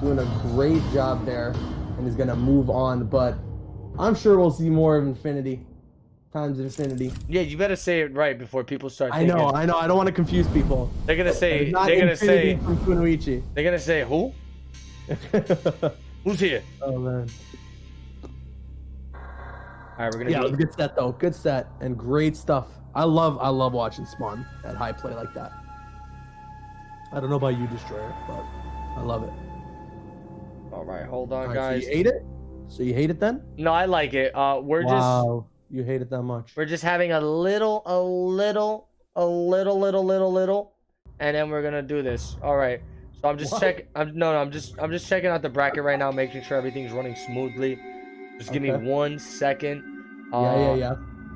doing a great job there and is gonna move on, but I'm sure we'll see more of Infinity. Times Infinity. Yeah, you better say it right before people start thinking. I know. I don't want to confuse people. They're gonna say. Not They're gonna Infinity say. from Kunoichi. They're gonna say who? Who's here? Oh man. All right, we're gonna. Yeah, it do was a good set though. Good set and great stuff. I love watching Spawn at high play like that. I don't know about you, Destroyer, but I love it. All right, hold on, All right, guys. So you hate it? So you hate it then? No, I like it. We're Wow. You hate it that much? We're just having a little, and then we're gonna do this. All right. So I'm just checking. I'm just checking out the bracket right now, making sure everything's running smoothly. Just give me 1 second.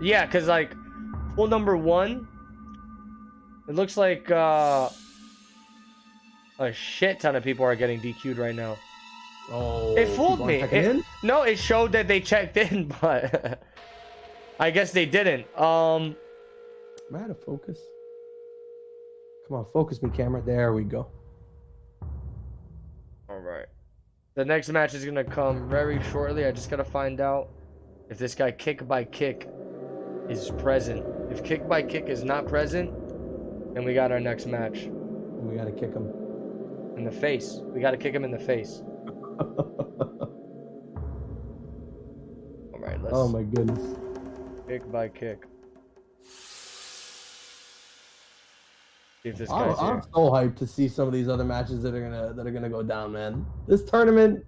Yeah, cause like pool number 1, it looks like a shit ton of people are getting DQ'd right now. Oh, It fooled me. No, it showed that they checked in, but I guess they didn't. Am I out of focus? Come on, focus me, camera. There we go. All right. The next match is gonna come very shortly. I just gotta find out if this guy Kick by Kick is present. If Kick by Kick is not present, then we got our next match. We gotta kick him in the face. We gotta kick him in the face. All right. Let's. Oh my goodness. Kick by Kick. See if this guy's here. I'm so hyped to see some of these other matches that are gonna go down, man. This tournament,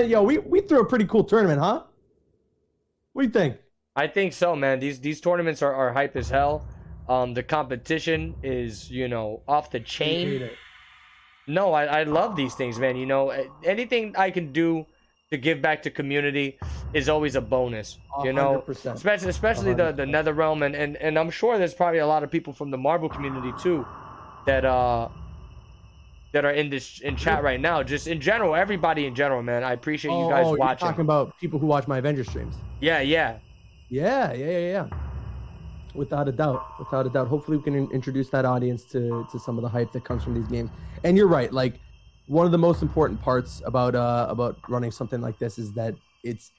yo, we threw a pretty cool tournament, huh? What do you think? I think so, man. These tournaments are hype as hell. The competition is, you know, off the chain. No, I love these things, man. You know, anything I can do to give back to community is always a bonus. You know, 100%. especially the NetherRealm, and I'm sure there's probably a lot of people from the Marvel community too that are in chat right now. Just in general, everybody in general, man. I appreciate you guys watching. You're talking about people who watch my Avengers streams. Yeah. Without a doubt. Hopefully we can introduce that audience to some of the hype that comes from these games. And you're right, like one of the most important parts about running something like this is that it's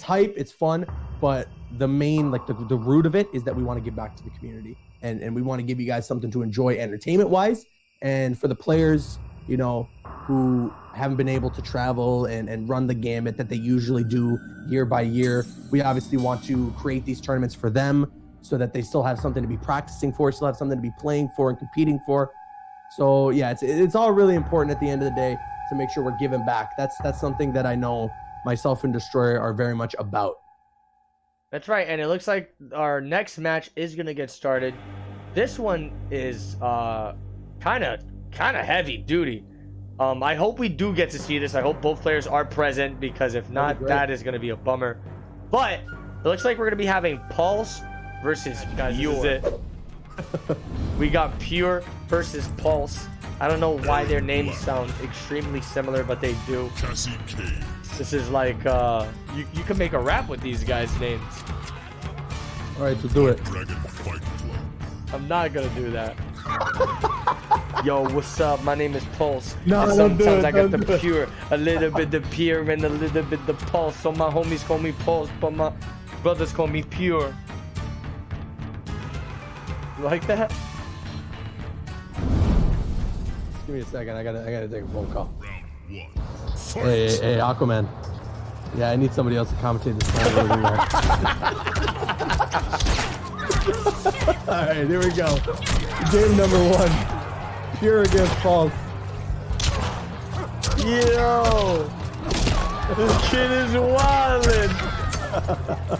hype, it's fun, but the main, like the root of it is that we want to give back to the community and we want to give you guys something to enjoy entertainment wise. And for the players, you know, who haven't been able to travel and run the gamut that they usually do year by year, we obviously want to create these tournaments for them so that they still have something to be practicing for, still have something to be playing for and competing for. So yeah, it's all really important at the end of the day to make sure we're giving back. That's something that I know myself and Destroyer are very much about. That's right, and it looks like our next match is gonna get started. This one is kind of heavy duty. I hope we do get to see this. I hope both players are present, because if not, that is gonna be a bummer. But it looks like we're gonna be having Pulse versus Pure. We got Pure versus Pulse. I don't know why their names sound extremely similar, but they do. Cassie Cage. This is like, you can make a rap with these guys' names. All right, so do it. Dragon Fight Club. I'm not gonna do that. Yo, what's up? My name is Pulse. No, and don't do sometimes it, I got don't the do it. pure, a little bit the pure, and a little bit the pulse. So my homies call me Pulse, but my brothers call me Pure. You like that? Give me a second. I gotta take a phone call. Round 1. Fight. Hey, Aquaman. Yeah, I need somebody else to commentate this time. All right, here we go. Game number 1. Pure against Pulse. Yo, this kid is wildin'.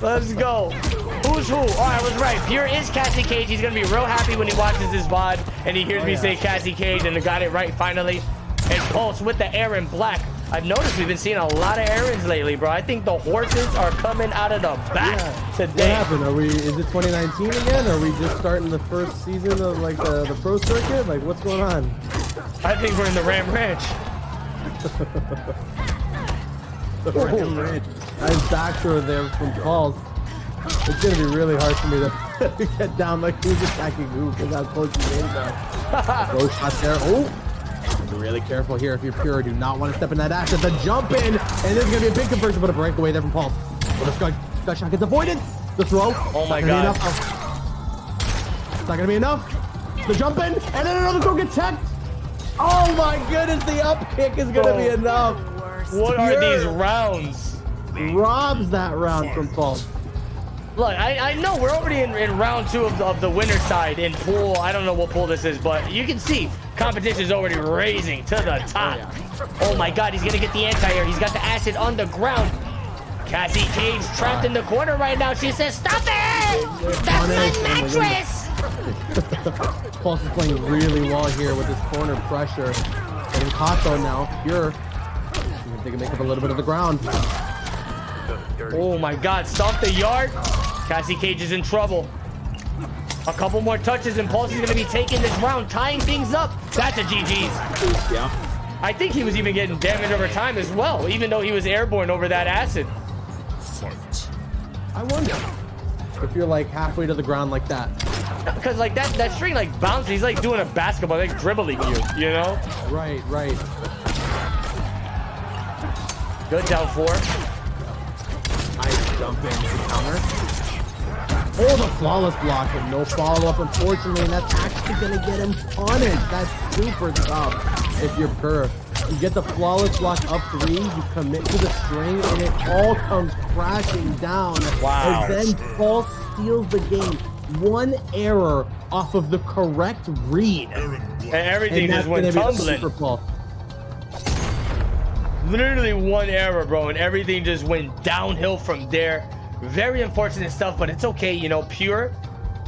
Let's go. Who's who? Oh, I was right. Pure is Cassie Cage. He's gonna be real happy when he watches this VOD and he hears me say Cassie Cage, and I got it right finally. And Pulse with the Aaron Black. I've noticed we've been seeing a lot of Aarons lately, bro. I think the horses are coming out of the back today. What happened? Is it 2019 again? Are we just starting the first season of like the pro circuit? Like, what's going on? I think we're in the Ram Ranch. The Ram Ranch. Nice back throw there from Pulse. It's gonna be really hard for me to get down like who's attacking who because how close he is now. Throw shot there. Oh! Be really careful here if you're Pure. Do not want to step in that asset. The jump in, and this is gonna be a big conversion, but a breakaway there from Pulse. But the Scott shot gets avoided. The throw. Oh my god. It's not gonna be enough. The jump in, and then another throw gets checked. Oh my goodness, the up kick is gonna be enough. What are these rounds? Robs that round from Pulse. Look, I know we're already in round 2 of the winner side in pool. I don't know what pool this is, but you can see competition is already raising to the top. Oh my god, he's gonna get the anti-air. He's got the acid on the ground. Cassie Cage trapped in the corner right now. She says, "Stop it! That's my mattress!" Pulse is playing really well here with this corner pressure. Getting caught though now. Pure. They can make up a little bit of the ground. Oh my god, stomp the yard. Cassie Cage is in trouble. A couple more touches and Pulse is going to be taking this round, tying things up. That's a GG's. Yeah. I think he was even getting damage over time as well, even though he was airborne over that acid. Fight. I wonder if you're like halfway to the ground like that. Because like that string like bounces. He's like doing a basketball, like dribbling you know? Right. Good down 4. Nice jump in to counter. Oh, the flawless block, but no follow-up, unfortunately, and that's actually going to get him punished. That's super tough if you're Pure. You get the flawless block up 3, you commit to the string, and it all comes crashing down. Wow. And then Pulse steals the game. One error off of the correct read. And everything And just that's went going to be tumbling. super Pulse. Literally one error, bro, and everything just went downhill from there. Very unfortunate stuff, but it's okay. You know, Pure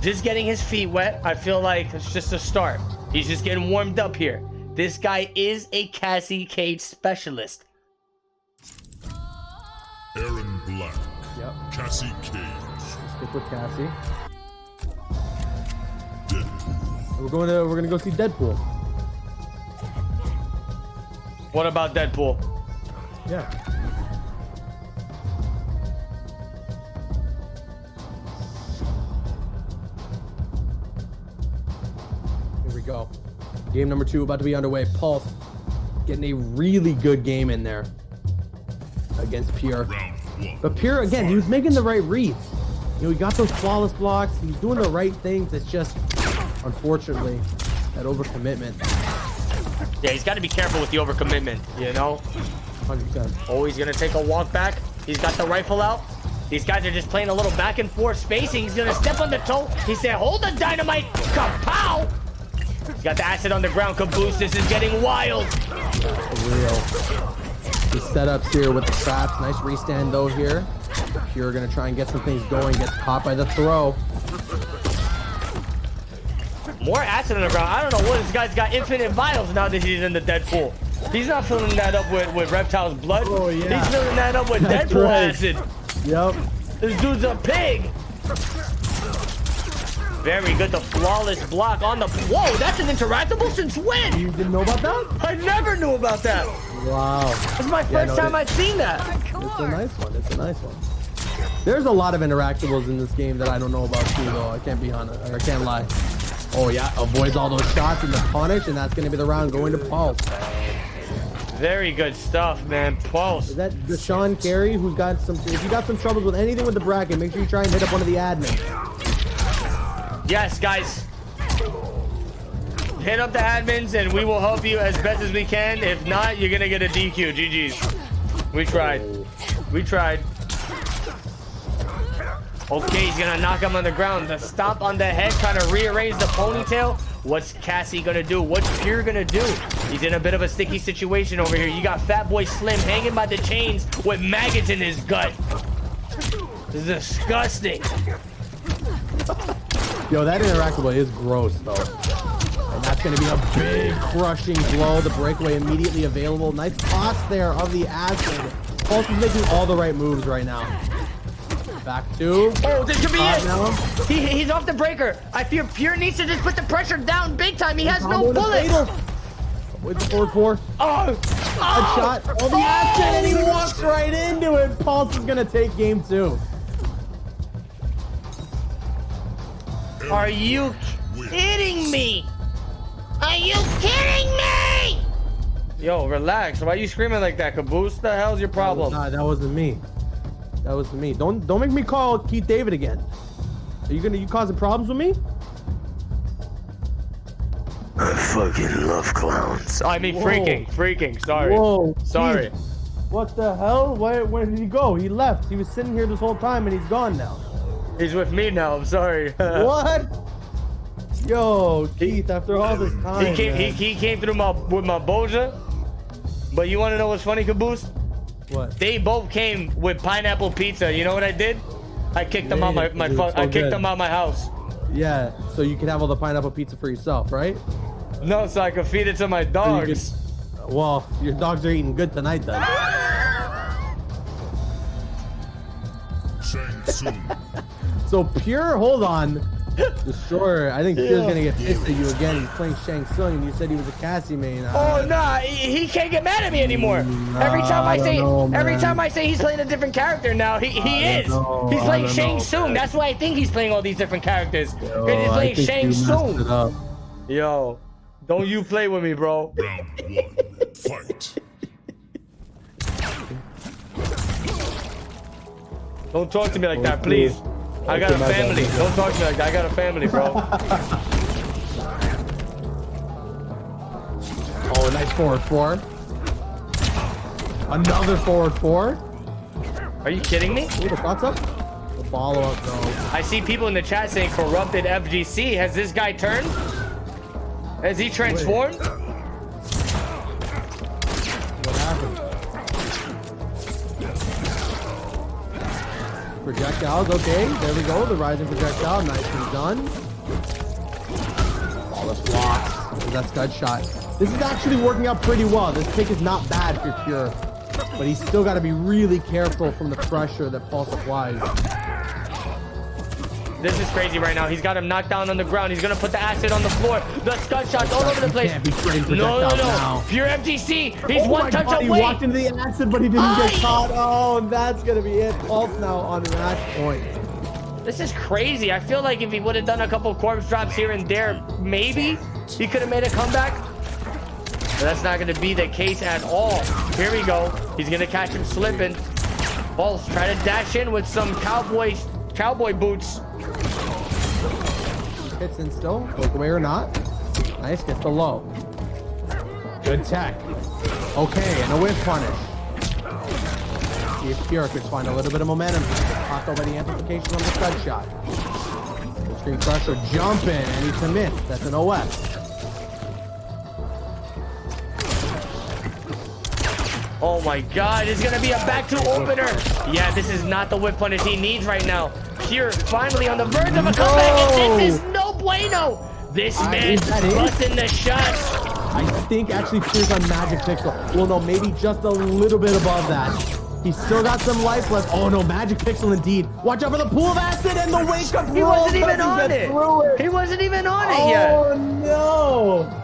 just getting his feet wet. I feel like it's just a start. He's just getting warmed up here. This guy is a Cassie Cage specialist. Aaron Black. Yep. Cassie Cage. Stick with Cassie. Deadpool. We're gonna go see Deadpool. What about Deadpool? Yeah. Here we go. Game number 2 about to be underway. Pulse getting a really good game in there against Pure. Round 1. But Pure, again, he was making the right reads. You know, he got those flawless blocks. He's doing the right things. It's just, unfortunately, that overcommitment. Yeah, he's got to be careful with the overcommitment, you know? 100%. Oh, he's going to take a walk back. He's got the rifle out. These guys are just playing a little back and forth spacing. He's going to step on the toe. He said, hold the dynamite. Kapow! He's got the acid on the ground. Caboose, this is getting wild. For real. The setups here with the traps. Nice restand though here. Pure gonna try and get some things going. Gets caught by the throw. More acid on the ground. I don't know what this guy's got. Infinite vials now that he's in the Deadpool. He's not filling that up with Reptile's blood. Oh, yeah. He's filling that up with That's Deadpool right. acid. Yep. This dude's a pig. Very good. The flawless block on the... Whoa, that's an interactable since when? You didn't know about that? I never knew about that. Wow. This is my first time I've seen that. It's a nice one. It's a nice one. There's a lot of interactables in this game that I don't know about too, though. I can't be honest, or I can't lie. Oh yeah, avoids all those shots and the punish, and that's gonna be the round going to Pulse. Very good stuff, man. Pulse. Is that Deshaun Carey who's got some? If you got some troubles with anything with the bracket, make sure you try and hit up one of the admins. Yes, guys. Hit up the admins, and we will help you as best as we can. If not, you're gonna get a DQ. GG's. We tried. We tried. Okay, he's gonna knock him on the ground. The stomp on the head, trying to rearrange the ponytail. What's Cassie gonna do? What's Pure gonna do? He's in a bit of a sticky situation over here. You got Fat Boy Slim hanging by the chains with maggots in his gut. This is disgusting. Yo, that interactable is gross, though. And that's going to be a big crushing blow. The breakaway immediately available. Nice toss there of the acid. Pulse is making all the right moves right now. Back to... Oh, this could be it. Now. He's off the breaker. I fear Pure needs to just put the pressure down big time. He has no bullets. With the forward four. Oh! A shot. Oh, the acid, and he walks right into it. Pulse is going to take game 2. Are you kidding me? Are you kidding me? Yo, relax. Why are you screaming like that, Caboose? The hell's your problem? Nah, that wasn't me. That wasn't me. Don't make me call Keith David again. Are you causing problems with me? I fucking love clowns. I mean, Whoa. freaking. Sorry. Whoa. Sorry. Keith, what the hell? Where did he go? He left. He was sitting here this whole time and he's gone now. He's with me now. I'm sorry. What? Yo, Keith, after all this time, He came through with my Boja. But you want to know what's funny, Caboose? What? They both came with pineapple pizza. You know what I did? I kicked them out I kicked them out my house. Yeah, so you can have all the pineapple pizza for yourself, right? No, so I could feed it to my dogs. Well, your dogs are eating good tonight then. Shang Tsung. So Pure, hold on. Destroyer, I think Pure's gonna get pissed at you again. He's playing Shang Tsung, and you said he was a Cassie main. Oh nah, he can't get mad at me anymore. Every time I say he's playing a different character now, he is. He's playing Shang Tsung. That's why I think he's playing all these different characters. Because he's playing Shang Tsung. Yo, don't you play with me, bro. Round 1. Fight. Don't talk to me like that, please. I got a family. Don't talk to me like that. I got a family, bro. Oh, nice forward 4. Another forward 4. Are you kidding me? Ooh, the thoughts up. The follow up though. I see people in the chat saying corrupted FGC. Has this guy turned? Has he transformed? What happened? Projectiles, okay. There we go. The rising projectile, nicely done. Flawless blocks. That scud shot. This is actually working out pretty well. This pick is not bad for Pure, but he's still got to be really careful from the pressure that Pulse applies. This is crazy right now. He's got him knocked down on the ground. He's gonna put the acid on the floor. The scud shots all over the place. Can't be trading No. now. Pure FGC. He's Oh one my touch God, away. He walked into the acid, but he didn't get caught. Oh, and that's gonna be it. Pulse now on match point. This is crazy. I feel like if he would have done a couple corpse drops here and there, maybe he could have made a comeback. But that's not going to be the case at all. Here we go. He's going to catch him slipping. Pulse try to dash in with some cowboy boots. Hits in still, look away or not. Nice, gets the low. Good tech. Okay, and a whiff punish. See if Pure could find a little bit of momentum. Popped over the amplification on the scud shot. Full screen pressure jumping, and he commits. That's an OS. Oh my God, it's gonna be a back two opener. Yeah, this is not the whip punish he needs right now. Pure finally on the verge of a comeback, and this is no bueno. This man's busting the shots. I think actually Pure's on Magic Pixel. Well, no, maybe just a little bit above that. He's still got some life left. Oh no, magic pixel indeed. Watch out for the pool of acid and the wake up. He wasn't even on it. He wasn't even on it yet. Oh no.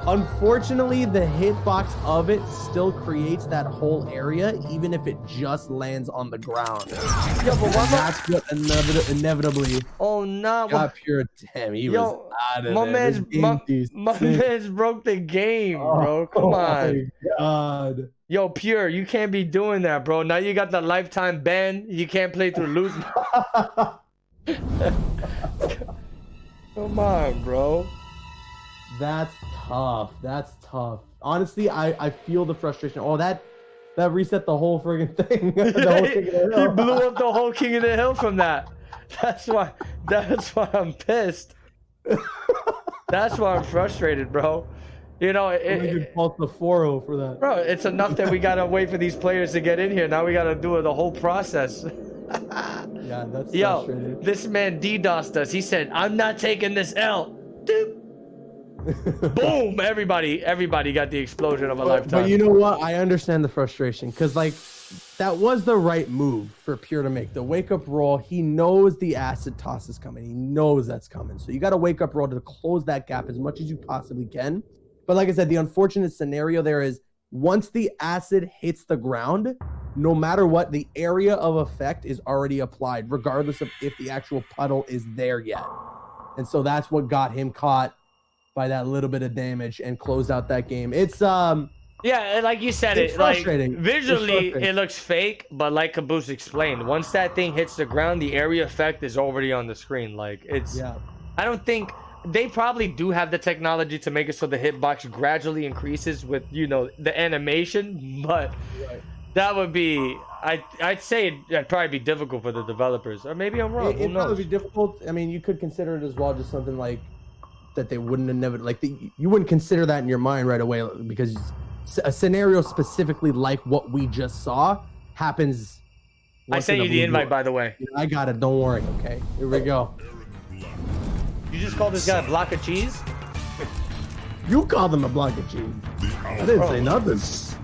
Unfortunately, the hitbox of it still creates that whole area, even if it just lands on the ground. Yo, but that's what inevitably oh no, got pure. Damn, he was out of my there. My man's broke the game, bro. Come on. My God. Yo, Pure, you can't be doing that, bro. Now you got the lifetime ban. You can't play through lose. Come on, bro. That's tough. That's tough. Honestly, I feel the frustration. Oh, that reset the whole friggin' thing. The whole King of the Hill. He blew up the whole King of the Hill from that. That's why I'm pissed. That's why I'm frustrated, bro. You know, it pulse the 4-0 for that. Bro, it's enough that we gotta wait for these players to get in here. Now we gotta do the whole process. Yeah, that's frustrating. Yo, this man DDoSed us. He said, "I'm not taking this L." Dude. Boom! Everybody got the explosion of a lifetime. But you know what? I understand the frustration because, like, that was the right move for Pure to make. The wake up roll. He knows the acid toss is coming. He knows that's coming. So you got to wake up roll to close that gap as much as you possibly can. But like I said, the unfortunate scenario there is once the acid hits the ground, no matter what, the area of effect is already applied, regardless of if the actual puddle is there yet. And so that's what got him caught by that little bit of damage and close out that game. It's yeah, like you said, it's frustrating. Like visually it looks fake, but like Caboose explained, once that thing hits the ground, the area effect is already on the screen. Like it's I don't think they probably do have the technology to make it so the hitbox gradually increases with, you know, the animation, but that would be I'd say it'd probably be difficult for the developers. Or maybe I'm wrong. It'd probably be difficult. I mean, you could consider it as well just something like that they wouldn't have never you wouldn't consider that in your mind right away because a scenario specifically like what we just saw happens. I sent you the invite, by the way. I got it. Don't worry. Okay, here we go. You just called this guy a block of cheese? You called him a block of cheese. I didn't say nothing.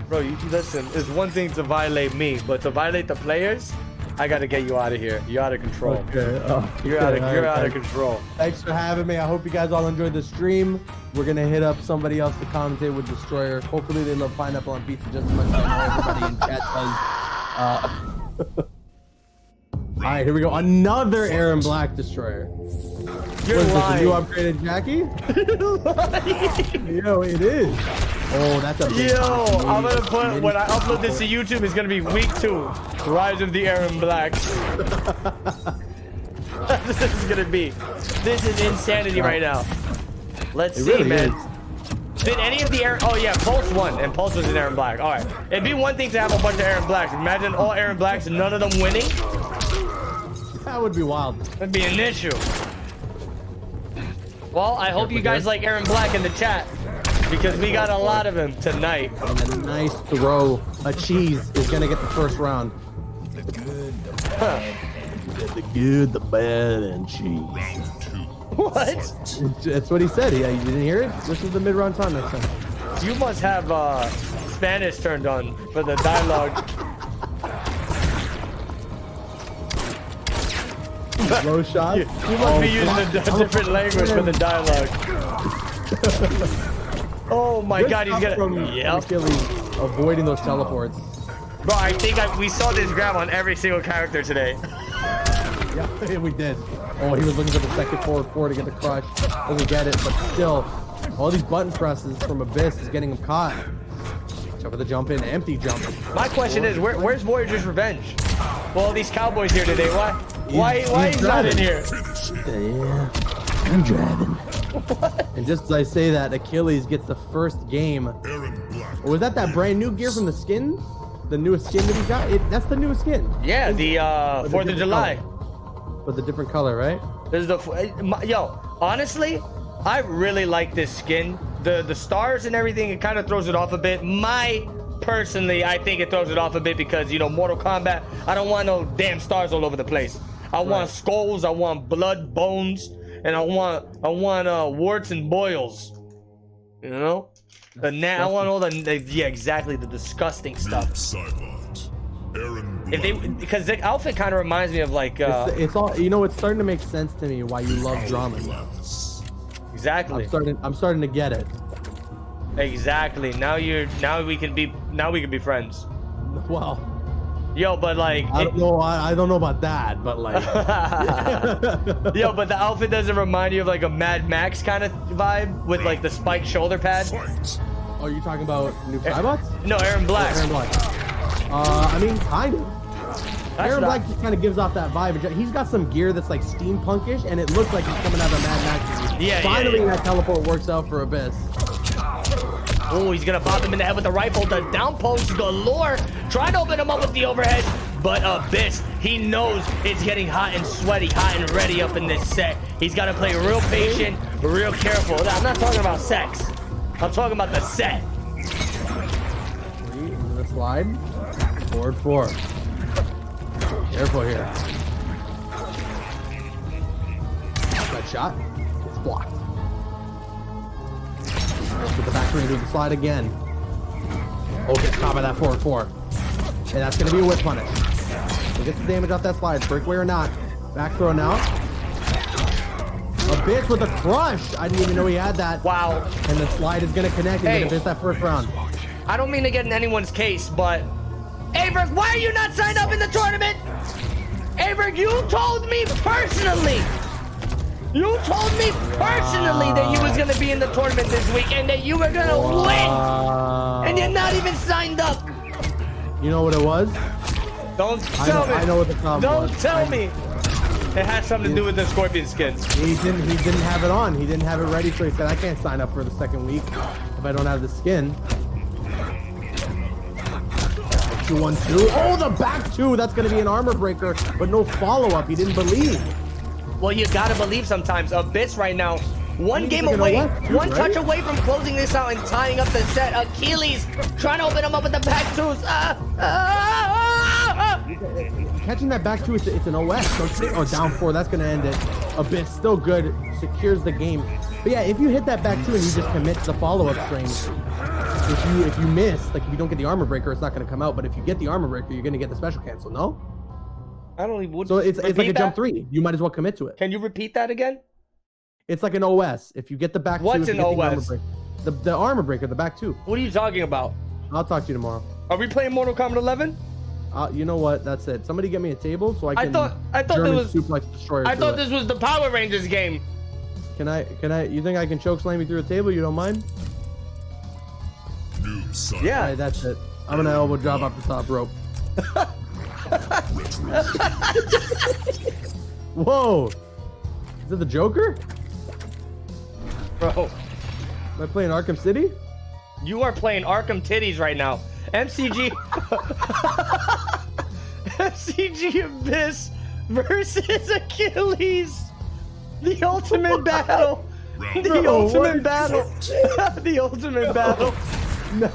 Bro, you listen. It's one thing to violate me, but to violate the players, I gotta get you out of here. You're out of control. Okay. You're out of control. Thanks for having me. I hope you guys all enjoyed the stream. We're gonna hit up somebody else to commentate with Destroyer. Hopefully they love pineapple on pizza just as much as I know everybody in chat does. All right, here we go. Another Aaron Black Destroyer. You're lying. This, a new upgraded Jackie? Yo, it is. Oh, that's a big I'm gonna put when I upload this to YouTube, it's gonna be week 2. Rise of the Aaron Blacks. This is gonna be. This is insanity right now. Let's see, really man. Is. Did any of the Aaron? Oh yeah, Pulse won, and Pulse was an Aaron Black. All right, it'd be one thing to have a bunch of Aaron Blacks. Imagine all Aaron Blacks, and none of them winning. That would be wild. That'd be an issue. Well, I hope you guys like Aaron Black in the chat because we got a lot of him tonight. And a nice throw. A cheese is gonna get the first round. The good, the The good, the bad, and cheese. What? That's what he said. You didn't hear it? This is the mid-round time next time. You must have Spanish turned on for the dialogue. Low shot. You must be using a different language for the dialogue. Oh my God, he's gonna. Yep. Achilles avoiding those teleports. Bro, I think we saw this grab on every single character today. Yeah, we did. Oh, he was looking for the second forward 4 to get the crush. Doesn't get it, but still, all these button presses from Abyss is getting him caught. Jump for the jump in, empty jump. My question is, where's Voyager's revenge? Well, all these cowboys here today. Why he's not in here? Yeah, I'm driving. And just as I say that, Achilles gets the first game. Or was that brand new gear from the skin? The newest skin that he got? That's the newest skin. Yeah, the 4th of July. Color. But the different color, right? This is yo, honestly, I really like this skin. The stars and everything, it kind of throws it off a bit. Personally, I think it throws it off a bit because, you know, Mortal Kombat, I don't want no damn stars all over the place. I want skulls, I want blood, bones, and I want warts and boils. You know? I want all the yeah, exactly, the disgusting stuff. If they, because the outfit kind of reminds me of like. It's all, you know, it's starting to make sense to me why you love drama now. Exactly. I'm starting to get it. Exactly. Now we can be friends. Well, yo, but like I don't know about that, but like yo, but the outfit doesn't remind you of like a Mad Max kind of vibe with like the spiked shoulder pad? Fight. Oh, you talking about New Skybots? No, Aaron Black. Aaron Black. I mean, kind of. That's Aaron not- Black just kind of gives off that vibe. He's got some gear that's like steampunkish, and it looks like he's coming out of a Mad Max movie. Yeah, Finally, yeah. that teleport works out for Abyss. Oh, he's gonna bop him in the head with the rifle. The down post galore. Trying to open him up with the overhead, but Abyss, he knows it's getting hot and sweaty, hot and ready up in this set. He's got to play real patient, real careful. I'm not talking about sex. I'm talking about the set. 3 into the slide. Forward 4. Careful here. That shot. It's blocked. With the back three to the slide again. Oh, gets caught by that forward 4. And that's going to be a whip punish. He gets the damage off that slide, breakaway or not. Back throw now. Abyss with a crush. I didn't even know he had that. Wow. And the slide is going to connect and Hey. Abyss that first round. I don't mean to get in anyone's case, but Averick, why are you not signed up in the tournament? Averick, you told me personally. You told me personally that you was gonna be in the tournament this week and that you were gonna win, and you're not even signed up. You know what it was? Don't tell me. I know what the problem Don't was. tell me. It has something to do with the scorpion skin. He didn't have it on. He didn't have it ready, so he said, I can't sign up for the second week if I don't have the skin. 2-1-2. Oh, the back 2. That's going to be an armor breaker, but no follow-up. He didn't believe. Well, you gotta believe sometimes. Abyss right now, one He's game looking away, at what? one Right? touch away from closing this out and tying up the set. Achilles trying to open him up with the back twos. Catching that back 2, it's an OS. Oh, down 4. That's going to end it. Abyss still good. Secures the game. But yeah, if you hit that back 2 and you just commit to the follow-up string, if you miss, like if you don't get the armor breaker, it's not going to come out. But if you get the armor breaker, you're going to get the special cancel, no? I don't even. So it's like a repeat jump that? 3. You might as well commit to it. Can you repeat that again? It's like an OS. If you get the back 2, What's if you an get the armor OS? breaker, the armor breaker, the back 2. What are you talking about? I'll talk to you tomorrow. Are we playing Mortal Kombat 11? You know what? That's it. Somebody get me a table so I can. I thought German there was. suplex destroyer. I through thought it. this was the Power Rangers game. Can I? You think I can choke slam you through a table? You don't mind? Noob side. Yeah. All right, that's it. I'm gonna elbow drop off the top rope. Whoa! Is it the Joker? Bro, Am I playing Arkham City? you are playing Arkham Titties right now. MCG. MCG Abyss versus Achilles. The ultimate battle. The ultimate battle. The ultimate battle. No.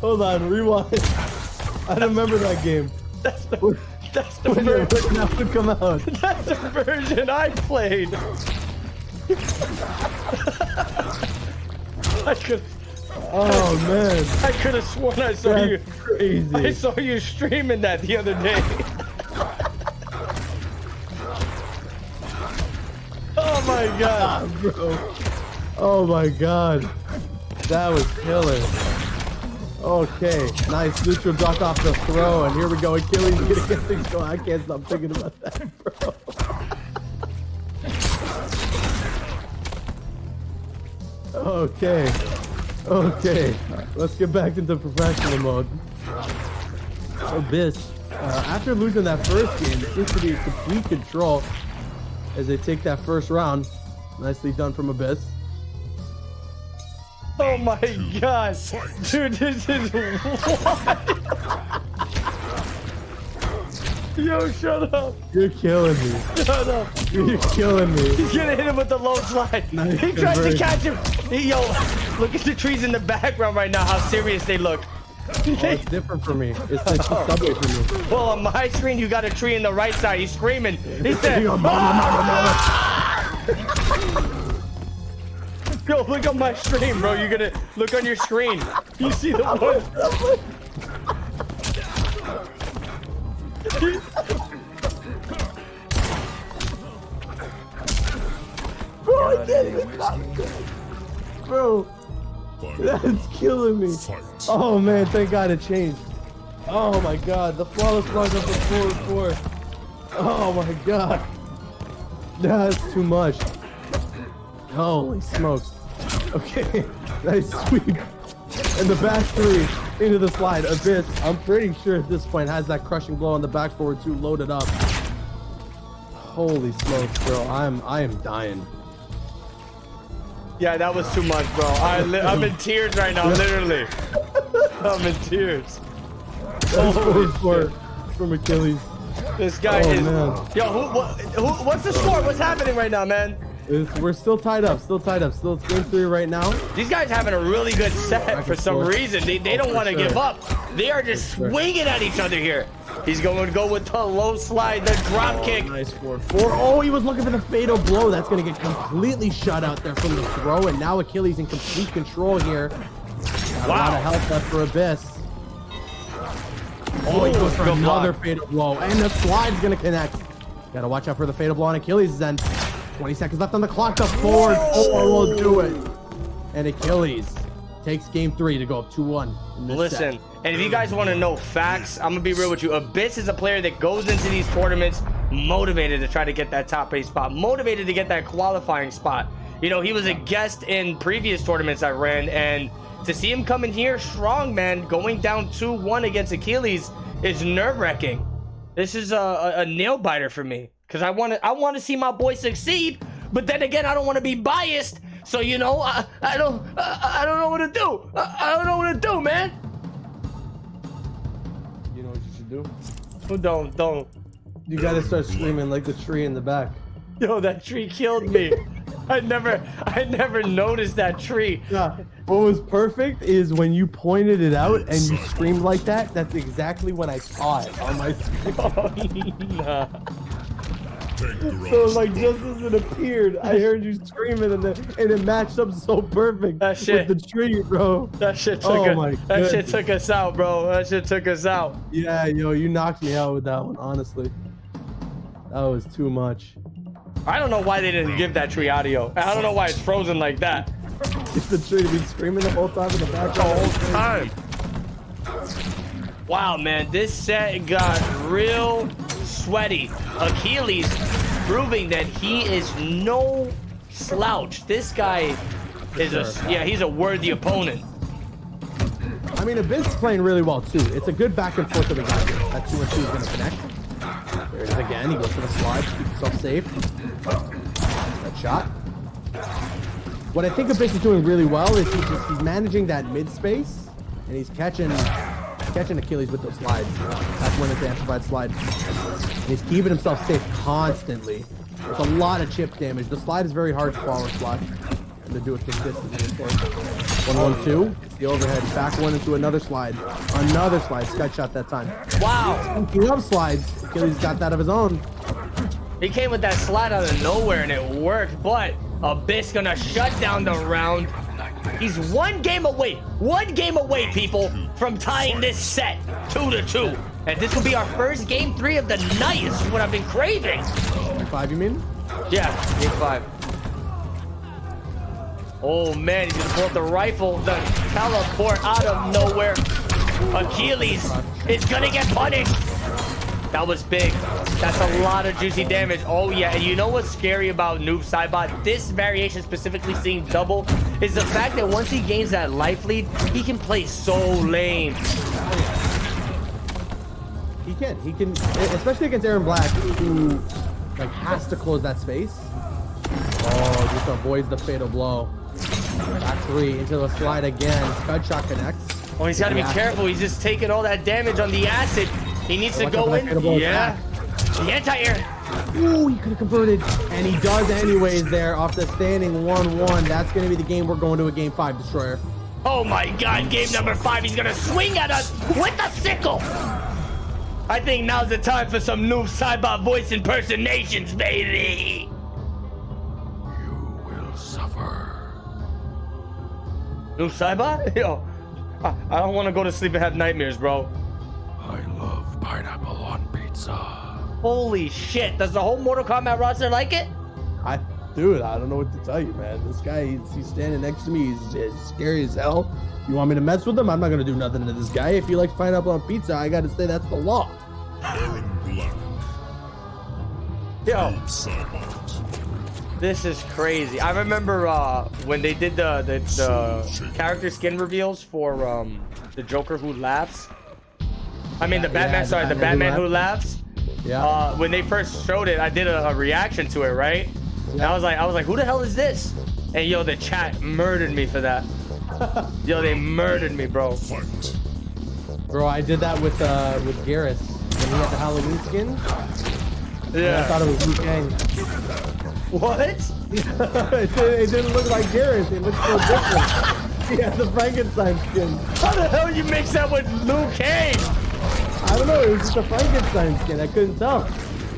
Hold on, rewind. I don't remember that game. That's the When that would come out. That's the version I played. Oh man, I could have sworn I saw you. that's crazy. I saw you streaming that the other day. Oh my god. Bro. Oh my god. That was killer. Okay, nice. Neutral dropped off the throw, and here we go. Achilles gonna get things going. I can't stop thinking about that, bro. Okay. Okay. Let's get back into professional mode. Abyss, after losing that first game, seems to be in complete control as they take that first round. Nicely done from Abyss. Oh my god. Dude, this is what? Yo, shut up. You're killing me. Shut up. You're killing me. He's gonna hit him with the low slide. Nice He tries to conversion. catch him. Yo, look at the trees in the background right now, how serious they look. Oh, it's different for me. It's the subway for me. Well, on my screen, you got a tree in the right side. He's screaming. He said, Yo, look on my screen, bro. You're gonna look on your screen. You see the one. Bro, I can't even concentrate. Bro, that's killing me. Fight. Oh man, thank God it changed. Oh my God, the flawless block up for 4-4. Oh my God. That's too much. Holy smokes. Okay, nice sweep. And the back three into the slide. Abyss, I'm pretty sure at this point has that crushing blow on the back forward two loaded up. Holy smokes, bro. I am dying. Yeah, that was too much, bro. I'm in tears right now, literally. I'm in tears. That's Holy 4-4 from Achilles. This guy Oh, is. man. Yo, what's the score? What's happening right now, man? We're still tied up. Still it's game 3 right now. These guys having a really good set for some reason. They don't want to give up. They are just swinging at each other here. He's going to go with the low slide, the drop kick. Nice 4-4. Oh, he was looking for the fatal blow. That's going to get completely shut out there from the throw. And now Achilles in complete control here. Got a lot of help left for Abyss. Oh, he goes for another fatal blow. And the slide's going to connect. Got to watch out for the fatal blow on Achilles' end. 20 seconds left on the clock. The forward 4 will do it. And Achilles takes game 3 to go up 2-1. Listen, and if you guys want to know facts, I'm gonna be real with you. Abyss is a player that goes into these tournaments motivated to try to get that top 8 spot, motivated to get that qualifying spot. You know, he was a guest in previous tournaments I ran, and to see him come in here strong, man, going down 2-1 against Achilles is nerve-wracking. This is a nail biter for me, because I want to see my boy succeed, but then again, I don't want to be biased. So, you know, I don't know what to do. I don't know what to do, man. You know what you should do? Oh, don't. You got to start screaming like the tree in the back. Yo, that tree killed me. I never noticed that tree. Yeah. What was perfect is when you pointed it out and you screamed like that. That's exactly when I saw it on my screen. Oh, nah. So like just as it appeared, I heard you screaming and it matched up so perfect That shit. with the tree, bro. That shit took that shit took us out, bro. That shit took us out. Yeah, yo, you knocked me out with that one, honestly. That was too much. I don't know why they didn't give that tree audio. I don't know why it's frozen like that. It's the tree to be screaming the whole time in the background. The whole time. Wow, man, this set got real sweaty. Achilles proving that he is no slouch. This guy is he's a worthy opponent. I mean, Abyss is playing really well too. It's a good back and forth that we got here. That 2-2 is going to connect. There it is again. He goes for the slide to keep himself safe. That shot. What I think Abyss is doing really well is he's managing that mid space and he's catching Achilles with those slides. That's when it's the amplified slide. And he's keeping himself safe constantly. There's a lot of chip damage. The slide is very hard to forward slide and to do it consistently, of course. 1-1-2. It's the overhead. Back one into another slide. Another slide. Sky shot that time. Wow. Speaking of slides, Achilles got that of his own. He came with that slide out of nowhere and it worked, but Abyss gonna shut down the round. He's one game away, people, from tying this set 2-2. And this will be our first game 3 of the night. This is what I've been craving. Game 5, you mean? Yeah, game 5. Oh man, he's gonna pull up the rifle, the teleport out of nowhere. Achilles is gonna get punished. That was big. That's a lot of juicy damage. Oh yeah, and you know what's scary about Noob Saibot? This variation specifically seeing double is the fact that once he gains that life lead, he can play so lame. He can, especially against Aaron Black, who like has to close that space. Oh, just avoids the fatal blow. Back 3 into the slide again. Scud shot connects. Oh, he's got to be careful. He's just taking all that damage on the acid. He needs to go in. Yeah. The anti-air. Ooh, he could have converted. And he does anyways there off the standing 1-1. That's going to be the game we're going to a game 5 Destroyer. Oh my God, game number 5. He's going to swing at us with the sickle. I think now's the time for some Noob Saibot voice impersonations, baby. You will suffer. Noob Saibot? Yo, I don't want to go to sleep and have nightmares, bro. I love pineapple on pizza. pizza. Holy shit. Does the whole Mortal Kombat roster like it? Dude, I don't know what to tell you, man. This guy, he's standing next to me. He's scary as hell. You want me to mess with him? I'm not gonna do nothing to this guy. If he likes pineapple on pizza, I gotta say that's the law. Aaron Black. Yo, Gabe Silent. this is crazy. I remember when they did the character skin reveals for the Joker who laughs. I mean, the Batman, sorry, the Batman who laughs. Yeah. When they first showed it, I did a reaction to it, right? And I was like, who the hell is this? And yo, the chat murdered me for that. Yo, they murdered me, bro. Fight. Bro, I did that with Garrus when he had the Halloween skin. Yeah. I thought it was Liu Kang. What? it didn't look like Garrus. It looked so different. He had the Frankenstein skin. How the hell you mix that with Liu Kang? I don't know. It was just a Frankenstein skin. I couldn't tell.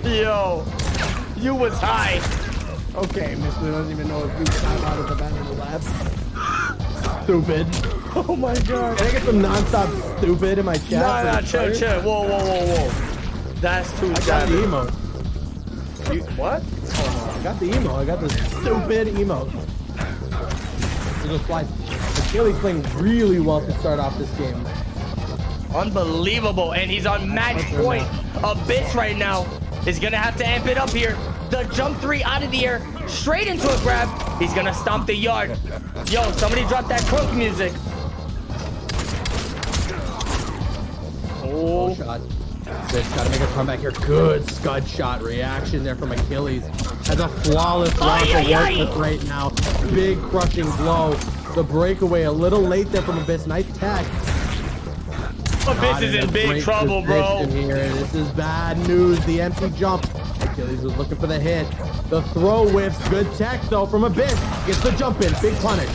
Yo, you was high. Okay, Mr. doesn't even know if we time out of the Batman in the lab. Stupid. Oh my god. Can I get some non-stop stupid in my chat? Nah, chill. Whoa. That's too I got the savage. emote. You, what? I got the emote. I got the stupid emote. There's a slide. Achilles playing really well to start off this game. Unbelievable. And he's on match point. Abyss right now is gonna have to amp it up here. The jump 3 out of the air, straight into a grab. He's gonna stomp the yard. Yo, somebody drop that croak music. Oh, Shot. Just gotta make a comeback here. Good scud shot reaction there from Achilles. Has a flawless round to work with right now. Big crushing blow. The breakaway a little late there from Abyss. Nice tag. Abyss is in big trouble, bro. Here. This is bad news. The empty jump. Achilles was looking for the hit. The throw whiffs. Good tech though from Abyss. Gets the jump in. Big punish.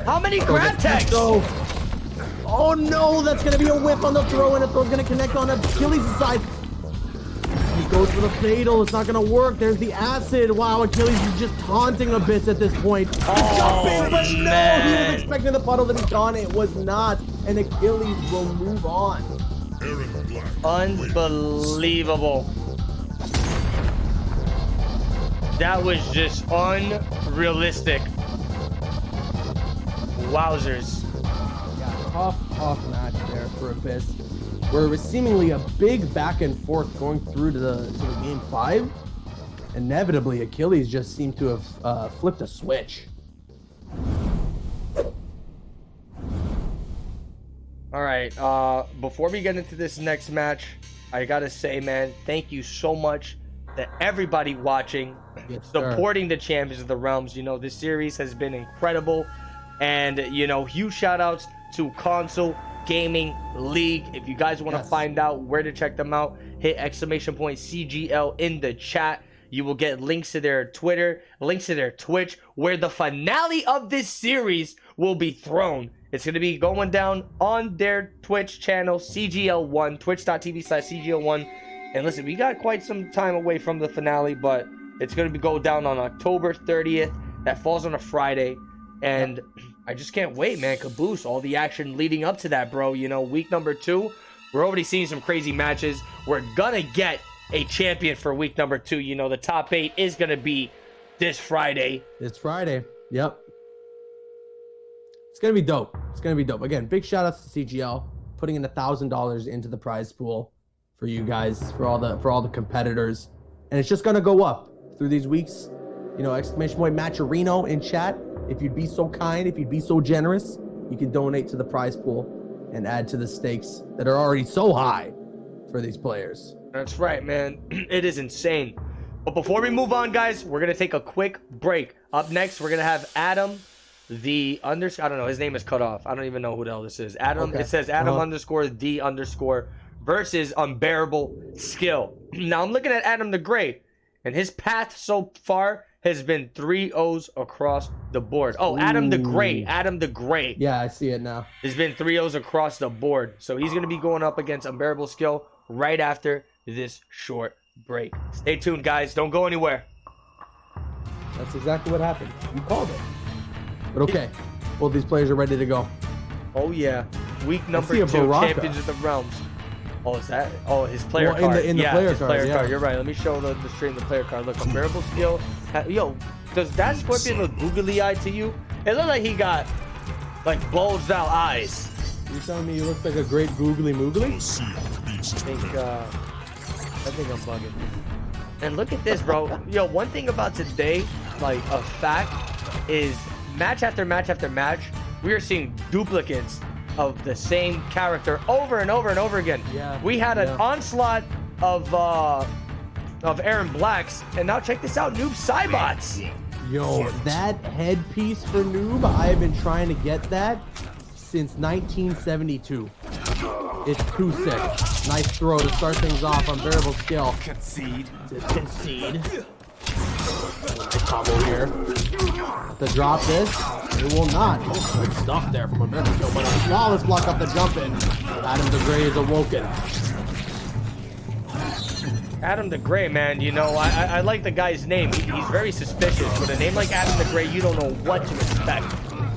How many grab tags? Oh no, that's gonna be a whip on the throw, and the throw's gonna connect on Achilles' side. He goes for the fatal. It's not gonna work. There's the acid. Wow, Achilles is just taunting Abyss at this point. Oh, but no, man. he was expecting the puddle to be gone. It was not, and Achilles will move on. Aaron Black. Unbelievable. That was just unrealistic. Wowzers. Yeah, tough match there for Abyss, where it was seemingly a big back and forth going through to the game 5. Inevitably, Achilles just seemed to have flipped a switch. All right, before we get into this next match, I gotta say, man, thank you so much to everybody watching, Yes, sir. supporting the Champions of the Realms. You know, this series has been incredible, and you know, huge shout outs to Console Gaming League. If you guys want to find out where to check them out, hit !CGL in the chat. You will get links to their Twitter, links to their Twitch, where the finale of this series will be thrown. It's going to be going down on their Twitch channel, CGL1, twitch.tv/CGL1. And listen, we got quite some time away from the finale, but it's going to go down on October 30th. That falls on a Friday. And I just can't wait, man. Caboose, all the action leading up to that, bro. You know, week number 2, we're already seeing some crazy matches. We're going to get a champion for week number 2. You know, the top 8 is going to be this Friday. It's Friday. Yep. It's going to be dope. It's going to be dope. Again, big shout outs to CGL putting in $1,000 into the prize pool for you guys, for all the competitors. And it's just going to go up through these weeks. You know, !Matcherino in chat. If you'd be so kind, if you'd be so generous, you can donate to the prize pool and add to the stakes that are already so high for these players. That's right, man. It is insane. But before we move on, guys, we're going to take a quick break. Up next, we're going to have Adam, I don't know, his name is cut off. I don't even know who the hell this is. Adam, okay. It says Adam _D_ versus Unbearable Skill. Now, I'm looking at Adam the Great, and his path so far has been 3 O's across the board. Oh, Adam the Great. Adam the Great. Yeah, I see it now. There's been 3 O's across the board. So he's going to be going up against Unbearable Skill right after this short break. Stay tuned, guys. Don't go anywhere. That's exactly what happened. You called it. But okay, both these players are ready to go. Oh, yeah. Week number 2, Champions of the Realms. Oh, is that? Oh, his player Well, card. in the yeah, player his card, player yeah. card. You're right. Let me show the stream the player card. Look, unbearable skill. Yo, does that Scorpion look googly eyed to you? It looked like he got like bulged out eyes. You're telling me he looks like a great googly moogly? I think I'm bugging. And look at this, bro. Yo, one thing about today, like a fact, is match after match after match, we are seeing duplicates of the same character over and over and over again. Yeah. We had an onslaught of Aaron Blacks, and now check this out, Noob Cybots. Yo, that headpiece for Noob, I have been trying to get that since 1972. It's too sick. Nice throw to start things off. Unbearable skill. Concede. Combo here. To drop this, it will not. Oh, good stuff there from Unbearable skill, but a flawless block up the jump in. Adam the Gray is awoken. Adam the Gray, man, you know, I like the guy's name. He's very suspicious. With a name like Adam the Gray, you don't know what to expect.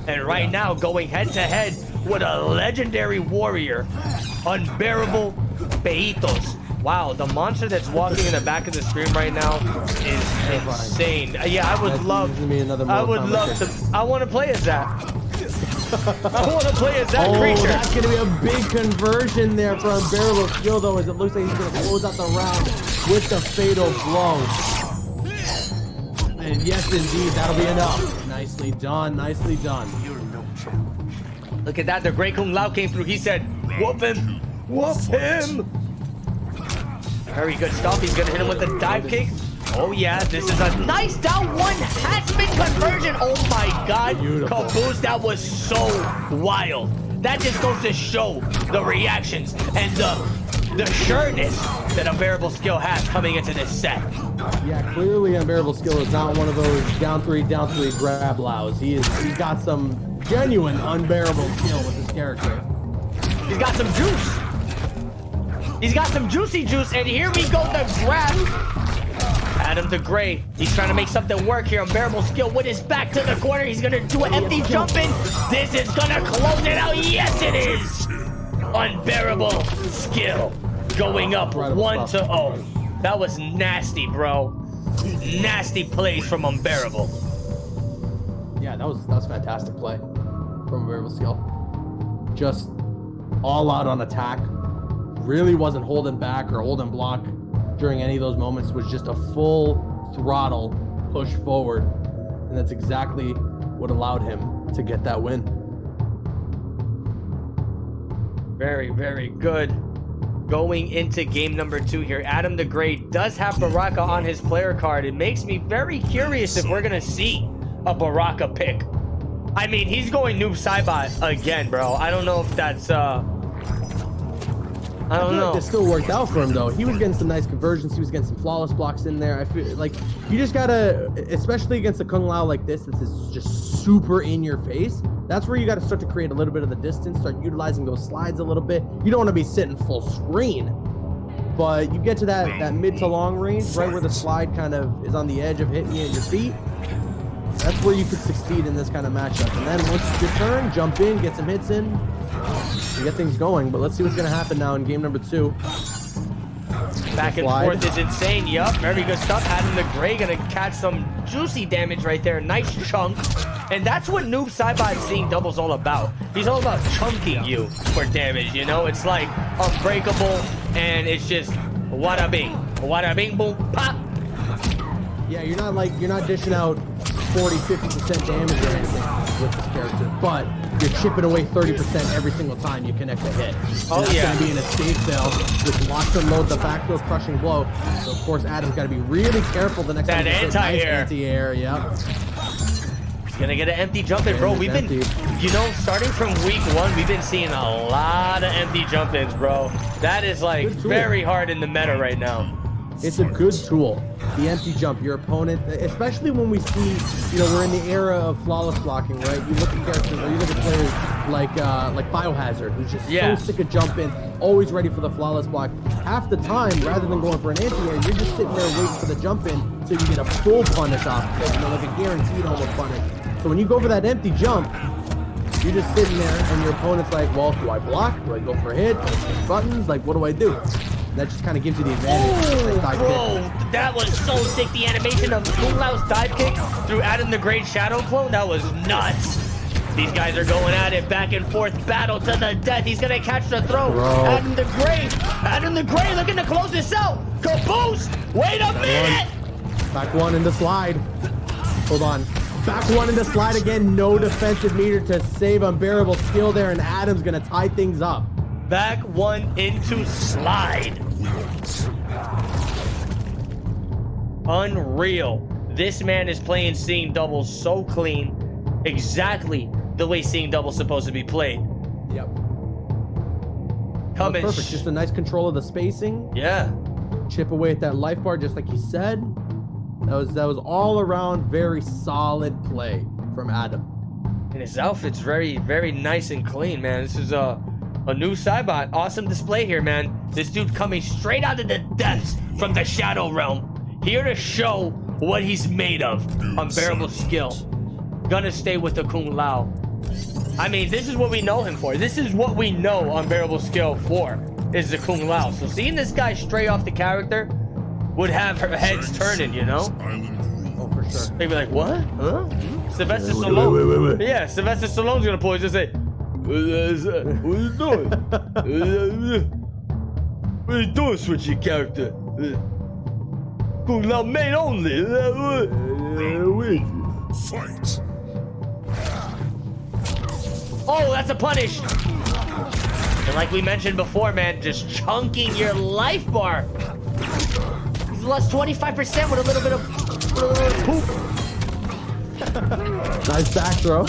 And right now, going head-to-head with a legendary warrior, Unbearable Peitos. Wow, the monster that's walking in the back of the screen right now is insane. Yeah, I would love to. I want to play as that. I want to play as that creature. That's going to be a big conversion there for Unbearable skill, though, as it looks like he's going to close out the round with the fatal blow. And yes, indeed, that'll be enough. Nicely done, nicely done. Look at that, the Great Kung Lao came through. He said, whoop him, whoop him. Very good stuff. He's gonna hit him with the dive kick. Oh yeah, this is a nice down one hat-spin conversion. Oh my God, Caboose, that was so wild. That just goes to show the reactions and the sureness that Unbearable skill has coming into this set. Yeah, clearly Unbearable skill is not one of those down three grab lows. He's got some genuine unbearable skill with his character. He's got some juice. He's got some juicy juice, and here we go, the grab. Adam the Gray, he's trying to make something work here. Unbearable skill with his back to the corner. He's gonna do an empty jump in. This is gonna close it out. Yes, it is. Unbearable skill going up 1-0. That was nasty, bro. Nasty plays from Unbearable. Yeah, that was fantastic play from Unbearable skill. Just all out on attack. Really wasn't holding back or holding block during any of those moments. It was just a full throttle push forward, and that's exactly what allowed him to get that win. Very, very good. Going into game number 2 here, Adam the Gray does have Baraka on his player card. It makes me very curious if we're gonna see a Baraka pick. I mean, he's going Noob Saibot again, bro. I don't know if that's I don't know. Like this still worked out for him, though. He was getting some nice conversions. He was getting some flawless blocks in there. I feel like you just gotta, especially against a Kung Lao like this is just super in your face. That's where you got to start to create a little bit of the distance, start utilizing those slides a little bit. You don't want to be sitting full screen, but you get to that mid to long range, right where the slide kind of is on the edge of hitting you at your feet. That's where you could succeed in this kind of matchup. And then once it's your turn, jump in, get some hits in, and get things going. But let's see what's going to happen now in game number 2. Back and forth is insane. Yup, very good stuff. Adam the Gray gonna catch some juicy damage right there. Nice chunk. And that's what Noob Saibot seeing double's all about. He's all about chunking you for damage, you know? It's like unbreakable, and it's just wada bing, boom, pop. Yeah, you're not dishing out 40-50% damage or anything with this character, but you're chipping away 30% every single time you connect a hit. Oh, that's yeah. going to be an escape fail, which locks and load the backdoor crushing blow. So, of course, Adam's got to be really careful the next time. That anti-air. Nice anti-air, yeah. He's gonna get an empty jump in, bro. We've been, you know, starting from week 1, we've been seeing a lot of empty jump ins, bro. That is like very hard in the meta right now. It's a good tool. The empty jump, your opponent, especially when we see, you know, we're in the era of flawless blocking, right? You look at characters, or you look at players like Biohazard, who's just so sick of jumping, always ready for the flawless block. Half the time, rather than going for an anti-air, you're just sitting there waiting for the jump in so you can get a full punish off, you know, like a guaranteed almost punish. So when you go for that empty jump, You're just sitting there, and your opponent's like, well, do I block? Do I go for a hit? Push buttons? Like, what do I do? That just kind of gives you the advantage. Nice dive Bro, that was so sick. The animation of Kung Lao's dive kick through Adam the Great Shadow Clone, that was nuts. These guys are going at it, back and forth, battle to the death. He's gonna catch the throw. Bro. Adam the Great looking to close this out. Caboose, wait a minute. Back one in the slide. Hold on. Back one in the slide again. No defensive meter to save Unbearable Skill there, and Adam's gonna tie things up. Back one into slide. Unreal. This man is playing Seeing Double so clean. Exactly the way Seeing Double's supposed to be played. Yep. Coming. Perfect. Just a nice control of the spacing. Yeah. Chip away at that life bar, just like you said. That was all around very solid play from Adam. And his outfit's very, very nice and clean, man. This is a new Cybot. Awesome display here, man. This dude coming straight out of the depths from the Shadow Realm. Here to show what he's made of. Unbearable Skill. Gonna stay with the Kung Lao. I mean, this is what we know him for. This is what we know Unbearable Skill for, is the Kung Lao. So seeing this guy stray off the character would have her heads turning, you know? Oh, for sure. They'd be like, what? Huh? Sylvester Stallone. Wait. Yeah, Sylvester Stallone's gonna pull. He's just say, what are you doing? What are you doing, switching character? Kung Lao main only. Fight. Oh, that's a punish. And like we mentioned before, man, just chunking your life bar. He's lost 25% with a little bit of poop. Nice back throw.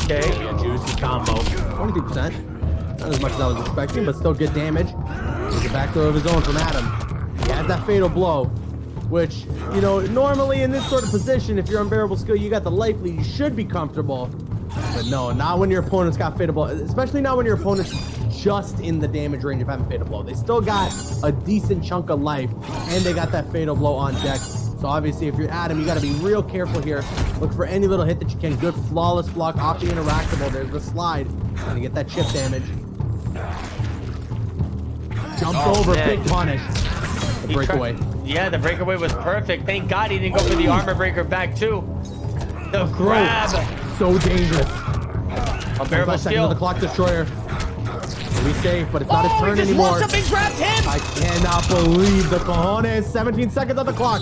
Okay. Juicy combo. 22%. Not as much as I was expecting, but still good damage. There's a back throw of his own from Adam. He has that fatal blow, which, you know, normally in this sort of position, if you're Unbearable Skill, you got the life lead, you should be comfortable. But no, not when your opponent's got fatal blow, especially not when your opponent's just in the damage range of having fatal blow. They still got a decent chunk of life, and they got that fatal blow on deck. So obviously, if you're Adam, you got to be real careful here. Look for any little hit that you can. Good flawless block off the interactable. There's the slide. Trying to get that chip damage. Jumps over, man. big punish. The breakaway. Yeah, the breakaway was perfect. Thank God he didn't go for the armor breaker back too. The grab. So dangerous. Unbearable Second of Skill. the clock destroyer. He'll be safe, but it's not his Oh, turn he just anymore. walked up and grabbed him. I cannot believe the cojones. 17 seconds on the clock.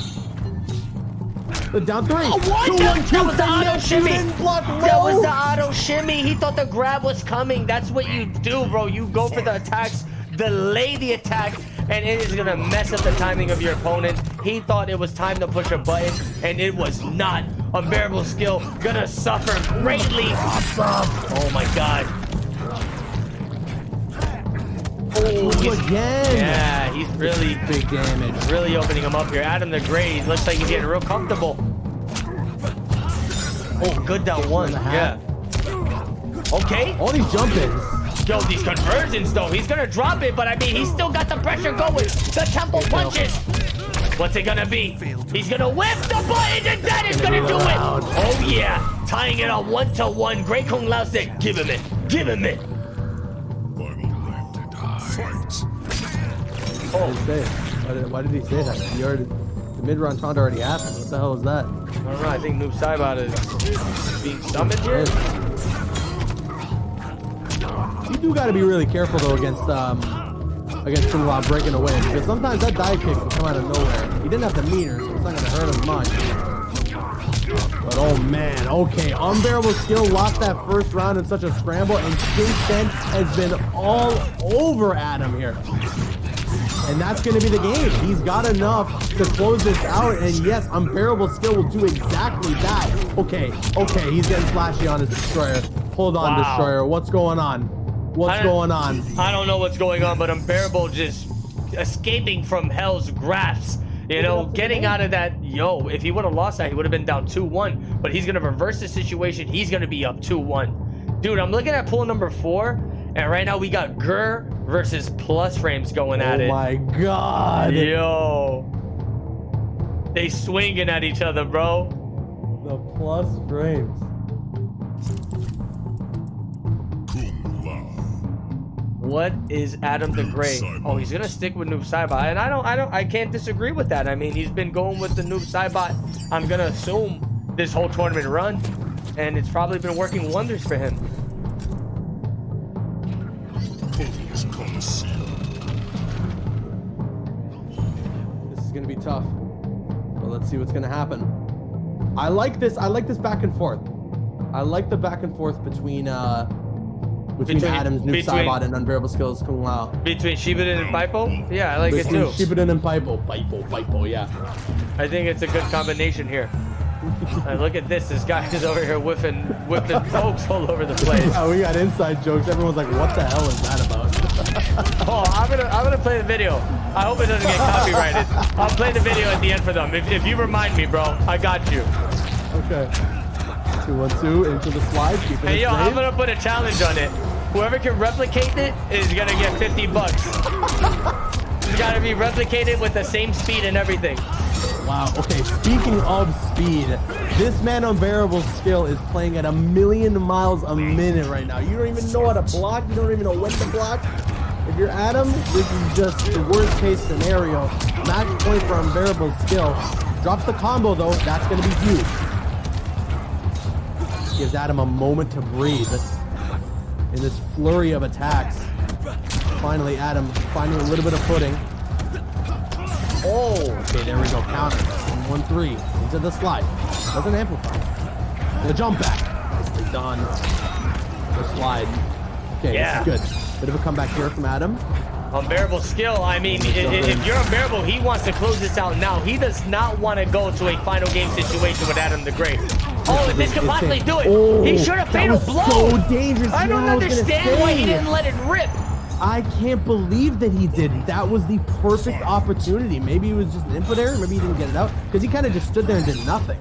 Down three. Oh, what? 2, 1, 2. That was the auto Connect, shimmy. shoot, block, That was roll. the auto shimmy. He thought the grab was coming. That's what you do, bro. You go for the attacks, delay the attack, and it is gonna mess up the timing of your opponent. He thought it was time to push a button, and it was not. Unbearable Skill gonna suffer greatly. Oh my God. Oh, Again. yeah, he's really Big damage. really opening him up here. Adam the Great looks like he's getting real comfortable. Oh, good that one. Yeah. Okay. All these jump ins. Yo, these conversions though. He's gonna drop it, but I mean, he's still got the pressure going. The tempo punches. What's it gonna be? He's gonna whip the button, and that is gonna do it. Oh yeah, tying it on 1-to-1. Great Kung Lao said, "Give him it, give him it." Final round. Fight. What did he say? Why did he say that? He already, the mid-round round already happened. What the hell was that? I don't know. I think Noob Saibot is being summoned here. You do got to be really careful though against Kung Lao breaking away, because sometimes that dive kick will come out of nowhere. He didn't have the meter, so it's not gonna hurt him much. But oh man, okay, Unbearable Skill lost that first round in such a scramble, and King Sense has been all over Adam here. And that's going to be the game. He's got enough to close this out, and yes, Unbearable Skill will do exactly that. Okay, he's getting flashy on his Destroyer. Hold on, Wow. Destroyer. What's going on? What's going on? I don't know what's going on, but Unbearable just escaping from hell's grasp. You know, getting out of that. Yo, if he would have lost that, he would have been down 2-1. But he's going to reverse the situation. He's going to be up 2-1. Dude, I'm looking at pool number 4. And right now we got Gur versus Plus Frames going at it. Oh my God. Yo. They swinging at each other, bro. The plus frames. Kung Lao. What is Adam the Great? Oh, he's gonna stick with Noob Saibot, and I can't disagree with that. I mean, he's been going with the Noob Saibot. I'm gonna assume this whole tournament run, and it's probably been working wonders for him. Is concealed. This is gonna be tough, but let's see what's gonna happen. I like this back and forth. I like the back and forth between Adam's Noob Saibot and Unbearable Skills Kung Lao. Between Shibuden and Pipo? Yeah, I like it too. Shibuden and Pipo. Pipo, yeah. I think it's a good combination here. Look at this. This guy is over here whipping pokes all over the place. Yeah, we got inside jokes. Everyone's like, what the hell is that about? Oh, I'm gonna play the video. I hope it doesn't get copyrighted. I'll play the video at the end for them. If you remind me, bro, I got you. Okay. 2-1-2 into the slide. Keeping Hey, it yo, safe. I'm gonna put a challenge on it. Whoever can replicate it is gonna get 50 bucks. It's gotta be replicated with the same speed and everything. Wow. Okay. Speaking of speed, this man Unbearable Skill is playing at 1,000,000 miles a minute right now. You don't even know how to block. You don't even know when to block. If you're Adam, this is just the worst case scenario. Match point for Unbearable Skill. Drops the combo though. That's gonna be huge. Gives Adam a moment to breathe in this flurry of attacks. Finally, Adam finding a little bit of footing. Oh, okay, there we go. Counter. 1-1-3 into the slide. Doesn't amplify. The jump back. Nicely done. The slide. Okay, Yeah. This is good. Bit of a comeback here from Adam. Unbearable Skill. I mean, if you're Unbearable, he wants to close this out now. He does not want to go to a final game situation with Adam the Great. Oh, this could possibly do it. Oh, He should have fatal that was blow. so dangerous. I don't Yeah, was gonna understand why he say. didn't let it rip. I can't believe that he did. That was the perfect opportunity. Maybe it was just an input error. Maybe he didn't get it out because he kind of just stood there and did nothing.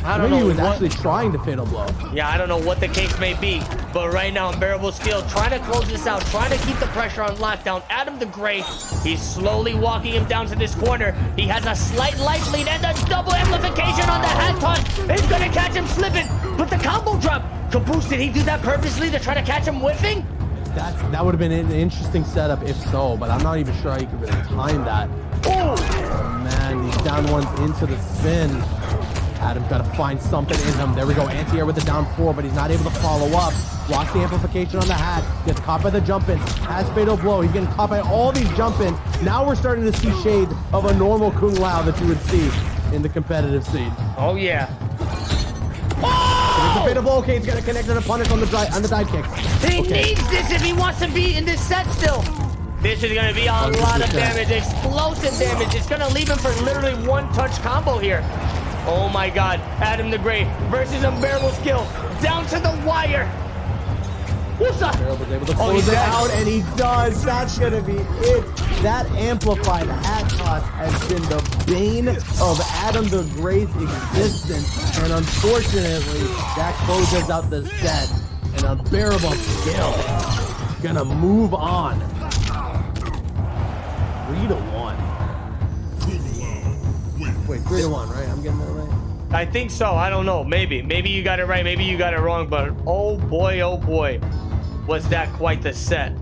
I don't Maybe know he was what- actually trying to fatal blow. Yeah, I don't know what the case may be, but right now, Unbearable Skill trying to close this out, trying to keep the pressure on lockdown. Adam the Great, he's slowly walking him down to this corner. He has a slight life lead and a double amplification on the hat toss. It's gonna catch him slipping, but the combo drop. Caboose, did he do that purposely to try to catch him whiffing? That would have been an interesting setup if so, but I'm not even sure how you could really time that. Oh, Oh man, these down ones into the spin. Adam's got to find something in him. There we go, anti-air with the down 4, but he's not able to follow up. Blocks the amplification on the hat. Gets caught by the jump-in. Has fatal blow. He's getting caught by all these jump-ins. Now we're starting to see shades of a normal Kung Lao that you would see in the competitive scene. oh yeah. It's a fatal blow. Okay, he's got to connect and a punish on the dive kick. He Okay. needs this if he wants to be in this set still. This is going to be a lot of 100%. damage, explosive damage. It's going to leave him for literally one-touch combo here. Oh my God, Adam the Great versus Unbearable Skill, down to the wire. What's up? Was able to Oh, close he's it dead. out, and he does. That's gonna be it. That amplified hat toss has been the bane of Adam the Great's existence, and unfortunately, that closes out the set. An Unbearable Skill gonna move on. 3-1. Kung Lao win. Wait, 3-1, right? I'm getting that right. I think so. I don't know. Maybe you got it right. Maybe you got it wrong. But oh boy, was that quite the set.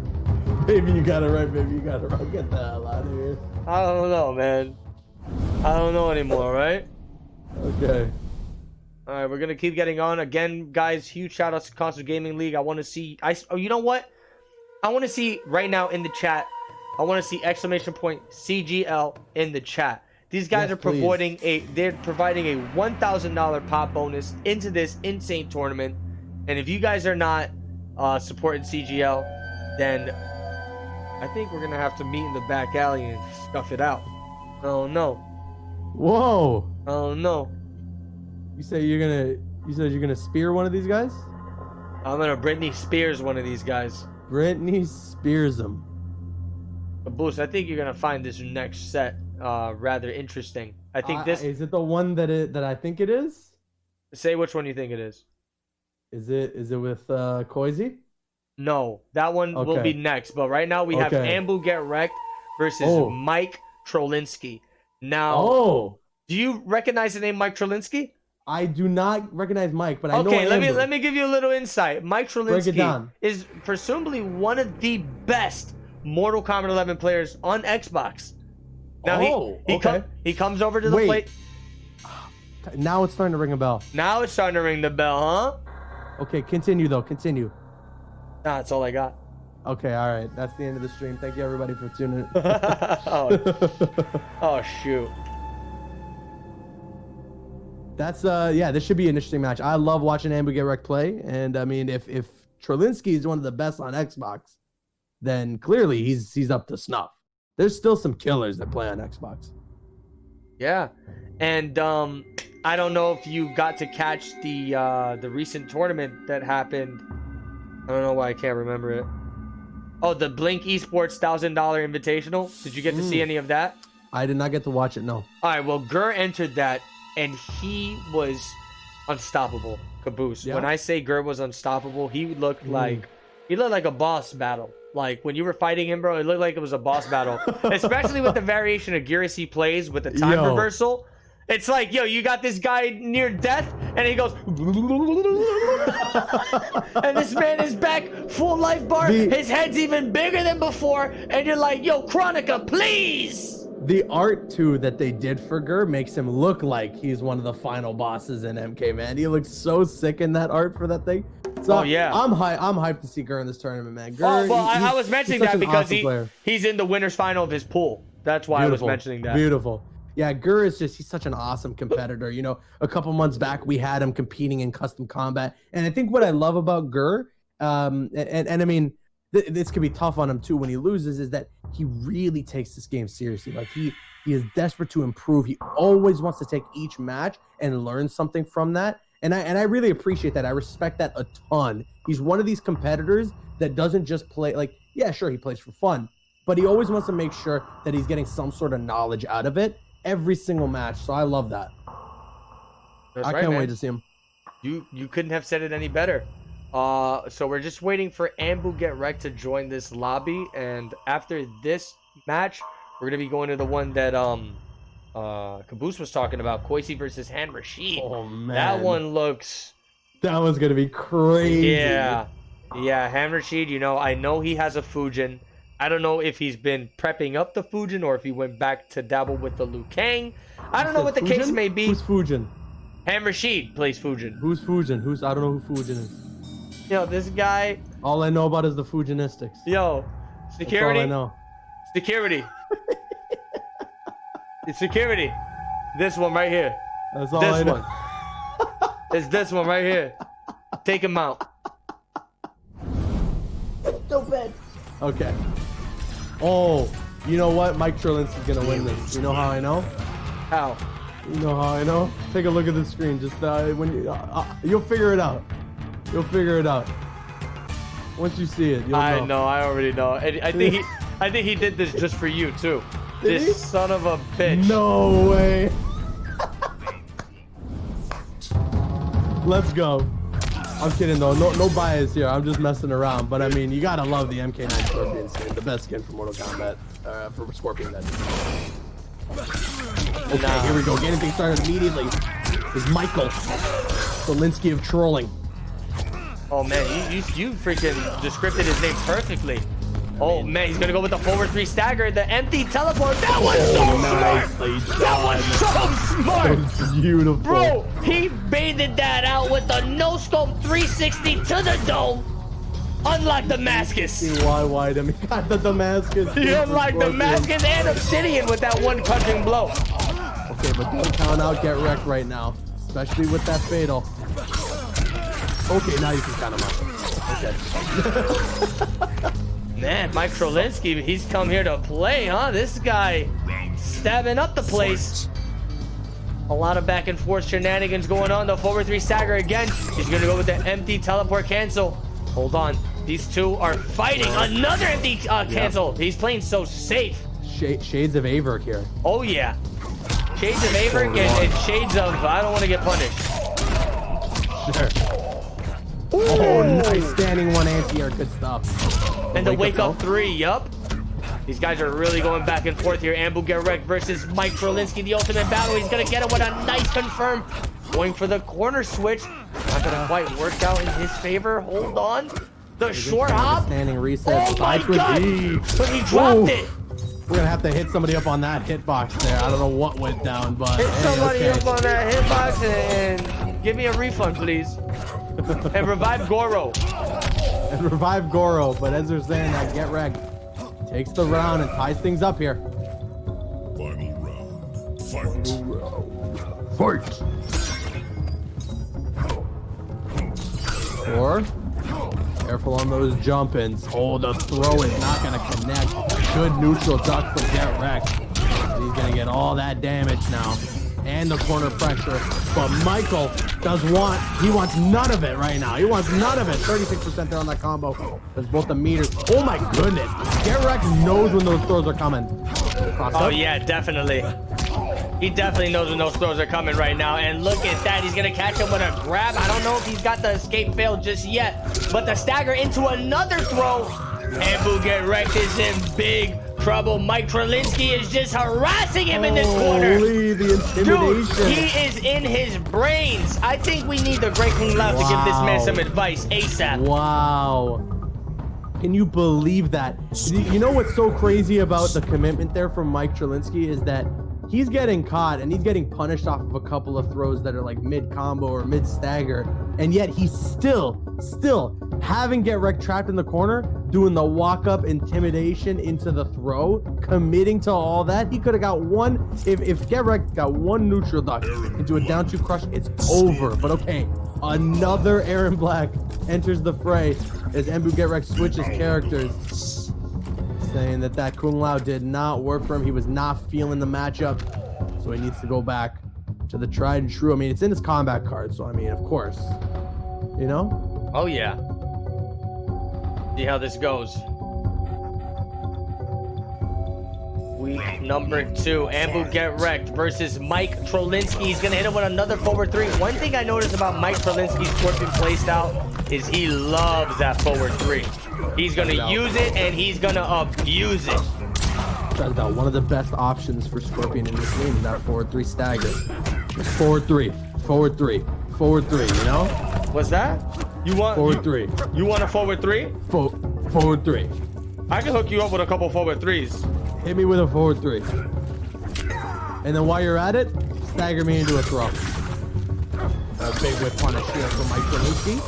Maybe you got it right. Maybe you got it wrong. Get the hell out of here. I don't know, man. I don't know anymore, right? Okay. All right, we're gonna keep getting on again, guys. Huge shout outs to Console Gaming League. I want to see. Oh, you know what? I want to see right now in the chat. I want to see exclamation point CGL in the chat. These guys Yes, are please. they're providing a $1,000 pop bonus into this insane tournament. And if you guys are not supporting CGL, then I think we're gonna have to meet in the back alley and scuff it out. Oh no. Whoa. Oh no. You said you're gonna spear one of these guys? I'm gonna Britney Spears one of these guys. Britney spears him. Boost, I think you're gonna find this next set rather interesting. I think this. Is it the one that I think it is? Say which one you think it is. Is it with Koizi? No, that one will Okay. be next. But right now we have Okay. Ambu Get Wrecked versus Oh. Mike Trolinsky. Now, Oh, do you recognize the name Mike Trolinsky? I do not recognize Mike, but I know Okay, Amber. let me give you a little insight. Mike Break it down. Trelinsky is presumably one of the best Mortal Kombat 11 players on Xbox. Now he comes over to the plate. Now it's starting to ring a bell. Now it's starting to ring the bell, huh? Okay, continue though. Continue. Nah, that's all I got. Okay, all right. That's the end of the stream. Thank you everybody for tuning in. Oh shoot. That's yeah, this should be an interesting match. I love watching Ambu get wrecked play, and I mean if Trelinsky is one of the best on Xbox, then clearly he's up to snuff. There's still some killers that play on Xbox. Yeah. And I don't know if you got to catch the recent tournament that happened. I don't know why I can't remember it. Oh, the Blink Esports $1,000 Invitational. Did you get to see any of that? I did not get to watch it, no. All right, well, Gur entered that, and he was unstoppable. Caboose. Yeah. When I say Gur was unstoppable, he looked like a boss battle. Like when you were fighting him, bro, it looked like it was a boss battle. Especially with the variation of Geras he plays with the time reversal. It's like, yo, you got this guy near death, and he goes, and this man is back, full life bar. His head's even bigger than before, and you're like, yo, Chronica, please. The art too that they did for Gur makes him look like he's one of the final bosses in MK, man. He looks so sick in that art for that thing. So yeah, I'm hyped to see Gur in this tournament, man. Gur, I was mentioning that because awesome he's in the winner's final of his pool. That's why I was mentioning that. Beautiful. Yeah, Gur is he's such an awesome competitor. You know, a couple months back, we had him competing in custom combat. And I think what I love about Gur, and I mean, this could be tough on him too when he loses, is that he really takes this game seriously. Like he is desperate to improve. He always wants to take each match and learn something from that. And I really appreciate that. I respect that a ton. He's one of these competitors that doesn't just play, like, yeah, sure, he plays for fun, but he always wants to make sure that he's getting some sort of knowledge out of it every single match. So I love that. I can't wait to see him. You couldn't have said it any better. So we're just waiting for Ambu Get Wrecked to join this lobby, and after this match, we're gonna be going to the one that Caboose was talking about, Koisi versus Han Rashid. Oh man, that one looks. That one's gonna be crazy. Yeah, Han Rashid. You know, I know he has a Fujin. I don't know if he's been prepping up the Fujin or if he went back to dabble with the Liu Kang. I don't know what the case may be. Who's Fujin? Han Rashid plays Fujin. Who's Fujin? I don't know who Fujin is. Yo, this guy. All I know about is the Fujinistics. Yo, security. That's all I know. Security. It's security. This one right here. That's all I know. It's this one right here. Take him out. Stupid. Okay. Oh, you know what? Mike Trelinsky is gonna win this. You know how I know? How? You know how I know? Take a look at the screen. Just when you'll figure it out. You'll figure it out. Once you see it, you'll know. I know. I already know. And I think he did this just for you too. Did he? This son of a bitch. No way. Let's go. I'm kidding though. No bias here. I'm just messing around. But I mean, you gotta love the MK9 Scorpion skin, the best skin for Mortal Kombat, for Scorpion. That is. Okay, here we go. Getting things started immediately. Is Michael Trelinsky of trolling. Oh man, you freaking descripted his name perfectly. Oh man, he's gonna go with the forward 3 stagger, the empty teleport. That was so smart. That was so smart. That was beautiful. Bro, he baited that out with the no scope 360 to the dome. Unlock Damascus. Why him? He got the Damascus. He unlocked Damascus and Obsidian with that one crushing blow. Okay, but don't count out Get Wrecked right now, especially with that fatal. Okay, now you can count him out. Okay. Man, Mike Trelinsky, he's come here to play, huh? This guy stabbing up the place. A lot of back and forth shenanigans going on. The forward 3 stagger again. He's gonna go with the empty teleport cancel. Hold on. These two are fighting. Another empty cancel. Yep. He's playing so safe. Shades of Averk here. Oh, yeah. Shades of Averk and shades of I don't want to get punished. Sure. Oh, nice. Standing 1 anti-air. Good stuff. And the wake up 3. Yup. These guys are really going back and forth here. Ambu Get Wrecked versus Mike Trelinsky. The ultimate battle. He's going to get him with a nice confirm Going for the corner switch. Not gonna quite work out in his favor. Hold on. The short hop. Standing reset. Oh my Side switch god! E. But he dropped Ooh. it. We're gonna have to hit somebody up on that hitbox there. I don't know what went down, but Hit hey, somebody okay. up on that hitbox and give me a refund, please. And revive Goro. And revive Goro, but as they're saying that, Get Wrecked takes the round and ties things up here. Final round. Fight. Fight! Or careful on those jump-ins. Oh, the throw is not gonna connect. Good neutral duck from Get Wrecked. He's gonna get all that damage now. And the corner pressure. But Michael he wants none of it right now. He wants none of it. 36% there on that combo. There's both the meters. Oh my goodness. Get Wrecked knows when those throws are coming. Cross Oh up. yeah, definitely. He definitely knows when those throws are coming right now. And look at that. He's going to catch him with a grab. I don't know if he's got the escape fail just yet. But the stagger into another throw. And Get Wrecked is in big trouble. Mike Trelinsky is just harassing him in this corner. Holy, the intimidation. Dude, he is in his brains. I think we need the Great Kung Lao to give this man some advice ASAP. Wow. Can you believe that? You know what's so crazy about the commitment there from Mike Trelinsky is that he's getting caught and he's getting punished off of a couple of throws that are like mid combo or mid stagger, and yet he's still having Get Wrecked trapped in the corner, doing the walk up intimidation into the throw, committing to all that. He could have got one. If Get Wrecked got one neutral duck into a down two crush, it's over. But okay, another Aaron Black enters the fray as Get Wrecked switches characters, saying that Kung Lao did not work for him. He was not feeling the matchup, so he needs to go back to the tried and true. I mean, it's in his combat card, so I mean, of course, you know. Oh yeah. See how this goes. Week number 2, Ambu Get Wrecked versus Mike Trelinsky. He's gonna hit him with another forward 3. One thing I noticed about Mike Trelinsky's Scorpion playstyle is he loves that forward 3. He's gonna use it and he's gonna abuse it. That's about one of the best options for Scorpion in this game is that forward 3 stagger. Forward 3, forward 3, forward 3. You know? What's that? You want forward 3? You want a forward 3? Forward 3. I can hook you up with a couple forward 3s. Hit me with a forward 3. And then while you're at it, stagger me into a throw. A big whip punish here from Mike Trelinsky.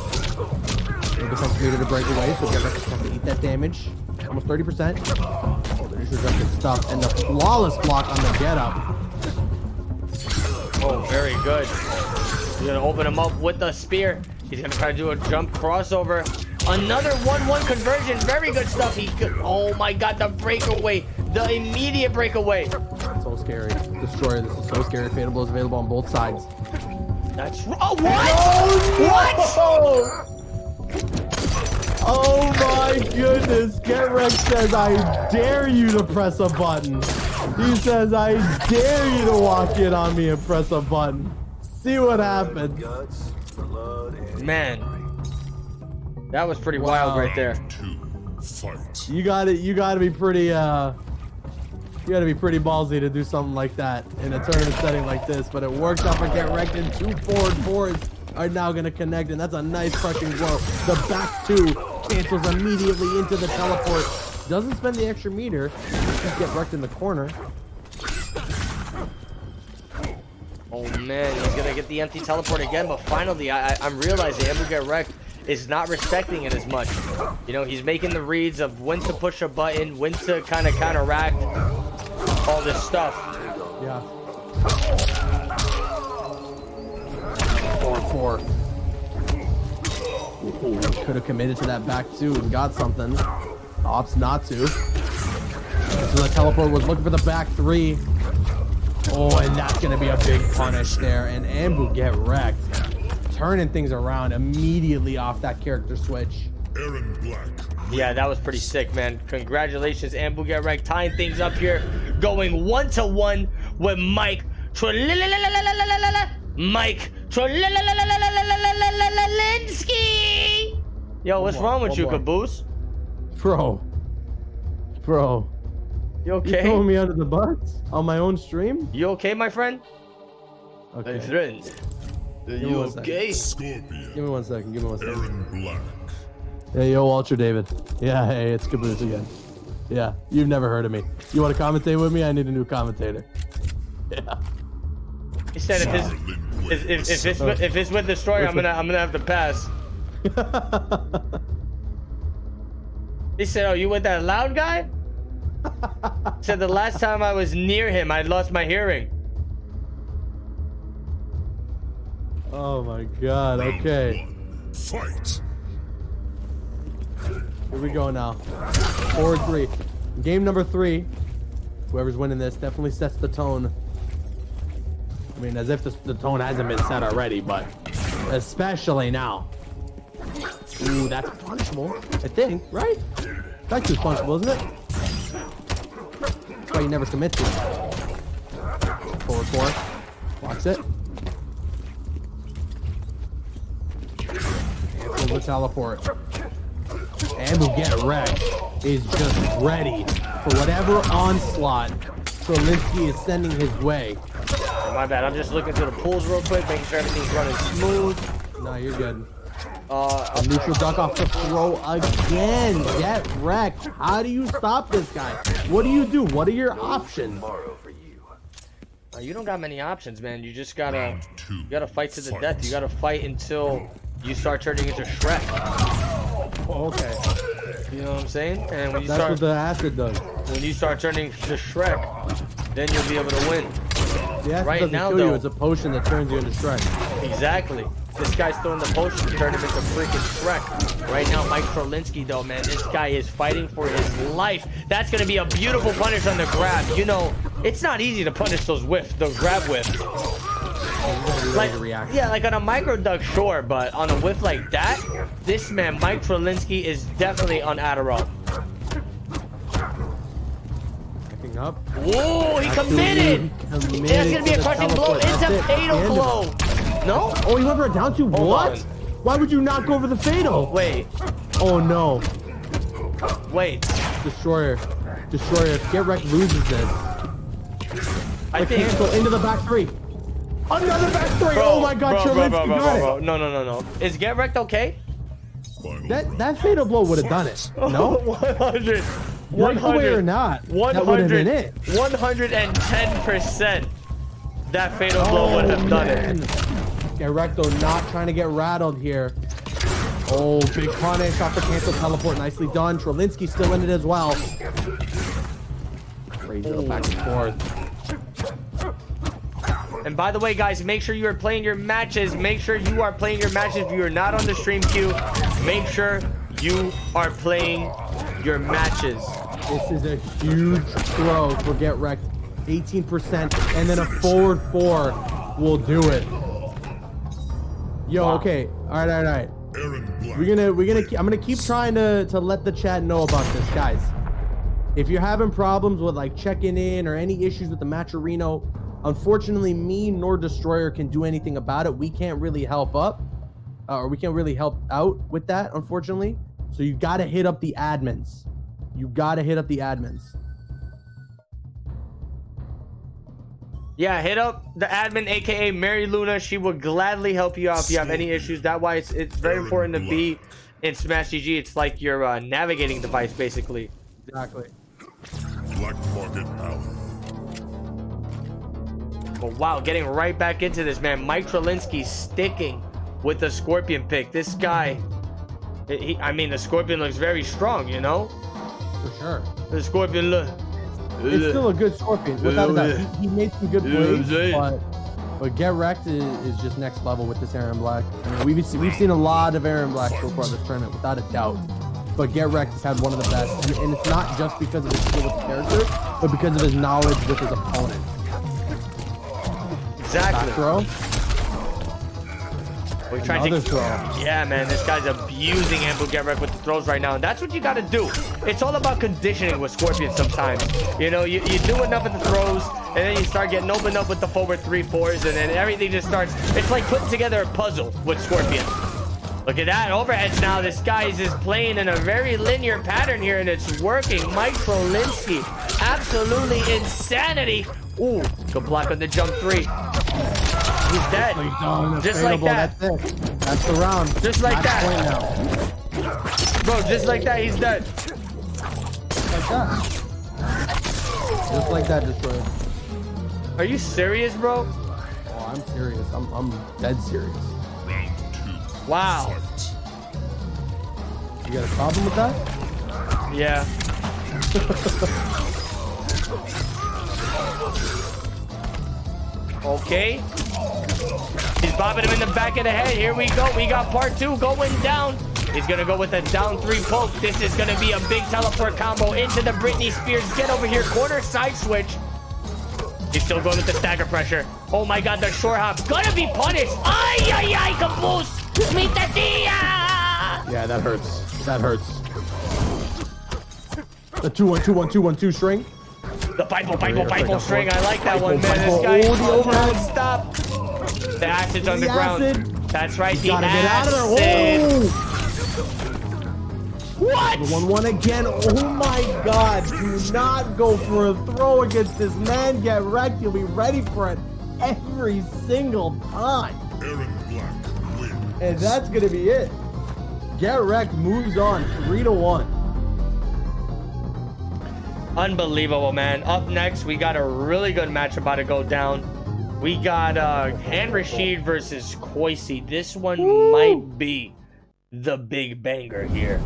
No defense meter to break away, so Get Wrecked has to eat that damage. Almost 30%. Oh, the neutral duck good stuff. And the flawless block on the get up. Oh, very good. He's gonna open him up with the spear. He's gonna try to do a jump crossover. Another 1-1 conversion. Very good stuff. Oh my god, the breakaway. The immediate breakaway. So scary. Destroyer, this is so scary. Fatal Blow is available on both sides. That's oh what? Oh my goodness. Get Wrecked says, I dare you to press a button. He says, I dare you to walk in on me and press a button. See what happens. Man, that was pretty wild right there. 2. Fight. You gotta be pretty ballsy to do something like that in a tournament setting like this, but it worked out for Get Wrecked, and 2 forward 4s are now gonna connect, and that's a nice crushing blow. The back 2 cancels immediately into the teleport. Doesn't spend the extra meter. Just Get Wrecked in the corner. Oh man, he's gonna get the empty teleport again, but finally I'm realizing Ambu Get Wrecked is not respecting it as much. You know, he's making the reads of when to push a button, when to kind of counteract all this stuff. Yeah. 4-4. Could have committed to that back 2 and got something. Opts not to. So the teleport was looking for the back 3. Oh, and that's going to be a big punish there. And Ambu Get Wrecked. Turning things around immediately off that character switch. Aaron Black. Yeah, that was pretty sick, man. Congratulations, Ambu Get Wrecked, tying things up here. Going 1-1 with Mike Trelinsky. Yo, what's wrong with you, Caboose? Bro. You You okay? throwing me under the bus on my own stream? You okay, my friend? Okay. My friend. Give me one second. Okay? Scorpion. Give me 1 second. Give me 1 second. Aaron Black. Hey, yo, Ultra David. Yeah, hey, it's Caboose again. Yeah, you've never heard of me. You want to commentate with me? I need a new commentator. Yeah. He said if it's with Destroyer, I'm gonna have to pass. He said, "Oh, you with that loud guy?" He said the last time I was near him, I lost my hearing. Oh my God. Okay. Fight. Here we go now. 4-3. Game number 3. Whoever's winning this definitely sets the tone. I mean, as if the tone hasn't been set already, but especially now. Ooh, that's punishable. I think, right? That's just punishable, isn't it? That's why you never commit to it. Forward 4. Blocks it. Cancel the teleport. And we'll get wrecked. Is just ready for whatever onslaught Trolinsky is sending his way. Oh, my bad. I'm just looking through the pools real quick, making sure everything's running smooth. No, you're good. A neutral duck off the throw again. Get wrecked. How do you stop this guy? What do you do? What are your options? You don't got many options, man. You just gotta fight to the death. You gotta fight until you start turning into Shrek. Oh, okay. You know what I'm saying? And when you That's what the acid does. when you start turning to Shrek, then you'll be able to win. The acid Right doesn't now, kill though. you. It's a potion that turns you into Shrek. Exactly. This guy's throwing the potion to turn him into freaking Shrek. Right now, Mike Trolinsky, though, man, this guy is fighting for his life. That's gonna be a beautiful punish on the grab. You know, it's not easy to punish those grab whiffs. Like, yeah, like on a micro duck, sure, but on a whiff like that, this man, Mike Trolinsky, is definitely on Adderall. Backing up. Whoa, he committed! That's gonna be a crushing blow. It's a fatal blow. No? Oh, he went for a down 2. What? on. Why would you not go for the fatal? Wait, Oh no. wait. Destroyer. Get wrecked loses this. I think. Cancel into the back 3. Another back 3. Oh my God, Trolinsky got it. No. Is get wrecked okay? That fatal blow would have done it. No? 100. Breakaway or not? That would have been it. 110%. That fatal blow would have done it. Get wrecked though, not trying to get rattled here. Oh, big punish off the cancel teleport. Nicely done. Trolinsky still in it as well. Crazy little back and forth. And by the way, guys, make sure you are playing your matches. Make sure you are playing your matches. If you are not on the stream queue, make sure you are playing your matches. This is a huge throw for get wrecked. 18%, and then a forward 4 will do it. Yo, Wow. okay. All right. Aaron Black. I'm gonna keep trying to let the chat know about this, guys. If you're having problems with like checking in or any issues with the Matcherino, unfortunately, me nor Destroyer can do anything about it. We can't really help up, or we can't really help out with that, unfortunately. So you gotta hit up the admins. Yeah, hit up the admin, aka Mary Luna. She will gladly help you out if you have any issues. That's why it's very important to be in Smash GG. It's like your navigating device, basically. Exactly. Black Market Alley. But wow, getting right back into this, man. Mike Trolinsky sticking with the Scorpion pick. This guy, I mean, the Scorpion looks very strong, you know? For sure. The Scorpion look. It's still a good Scorpion, without a doubt. He made some good plays, but get wrecked is just next level with this Aaron Black. I mean, we've seen a lot of Aaron Black so far this tournament, without a doubt. But get wrecked has had one of the best, and it's not just because of his skill with the character, but because of his knowledge with his opponent. Exactly. Back throw. We're trying Another to, throw. yeah, man, this guy's abusing Ambu Get Wrecked with the throws right now, and that's what you got to do. It's all about conditioning with Scorpion sometimes. You know, you do enough of the throws, and then you start getting opened up with the forward 3-4s, and then everything just starts. It's like putting together a puzzle with Scorpion. Look at that overheads now. This guy is just playing in a very linear pattern here, and it's working. Mike Trolinsky, absolutely insanity. Ooh, good block on the jump 3. He's dead. Just like that. That's it. That's the round. Just like Match that. point now. Bro, just like that, he's dead. Like that. Just like that, destroyed. Are you serious, bro? Oh, I'm serious. I'm dead serious. Round 2. Wow. Fight. You got a problem with that? Yeah. Okay. He's bobbing him in the back of the head. Here we go. We got part 2 going down. He's going to go with a down 3 poke. This is going to be a big teleport combo into the Britney Spears. Get over here. Corner side switch. He's still going with the stagger pressure. Oh my God, the short hop. Gonna be punished. Ay, ay, ay, caboose. Mi tía. Yeah, that hurts. That hurts. The 2-1-2-1-2-1-2 string. The pipe string. I like that one, man. Pipe-o. This guy Oh, is the overhead. stop. The acid's on the ground. acid. That's right, the Gotta get out of acid. there. Oh! What? The 1-1 again. Oh my God. Do not go for a throw against this man. Get wrecked. You'll be ready for it every single time. Aaron Black wins. And that's going to be it. Get wrecked moves on 3-1. Unbelievable, man. Up next, we got a really good match about to go down. We got Han Rashid versus Koisi. This one might be the big banger here.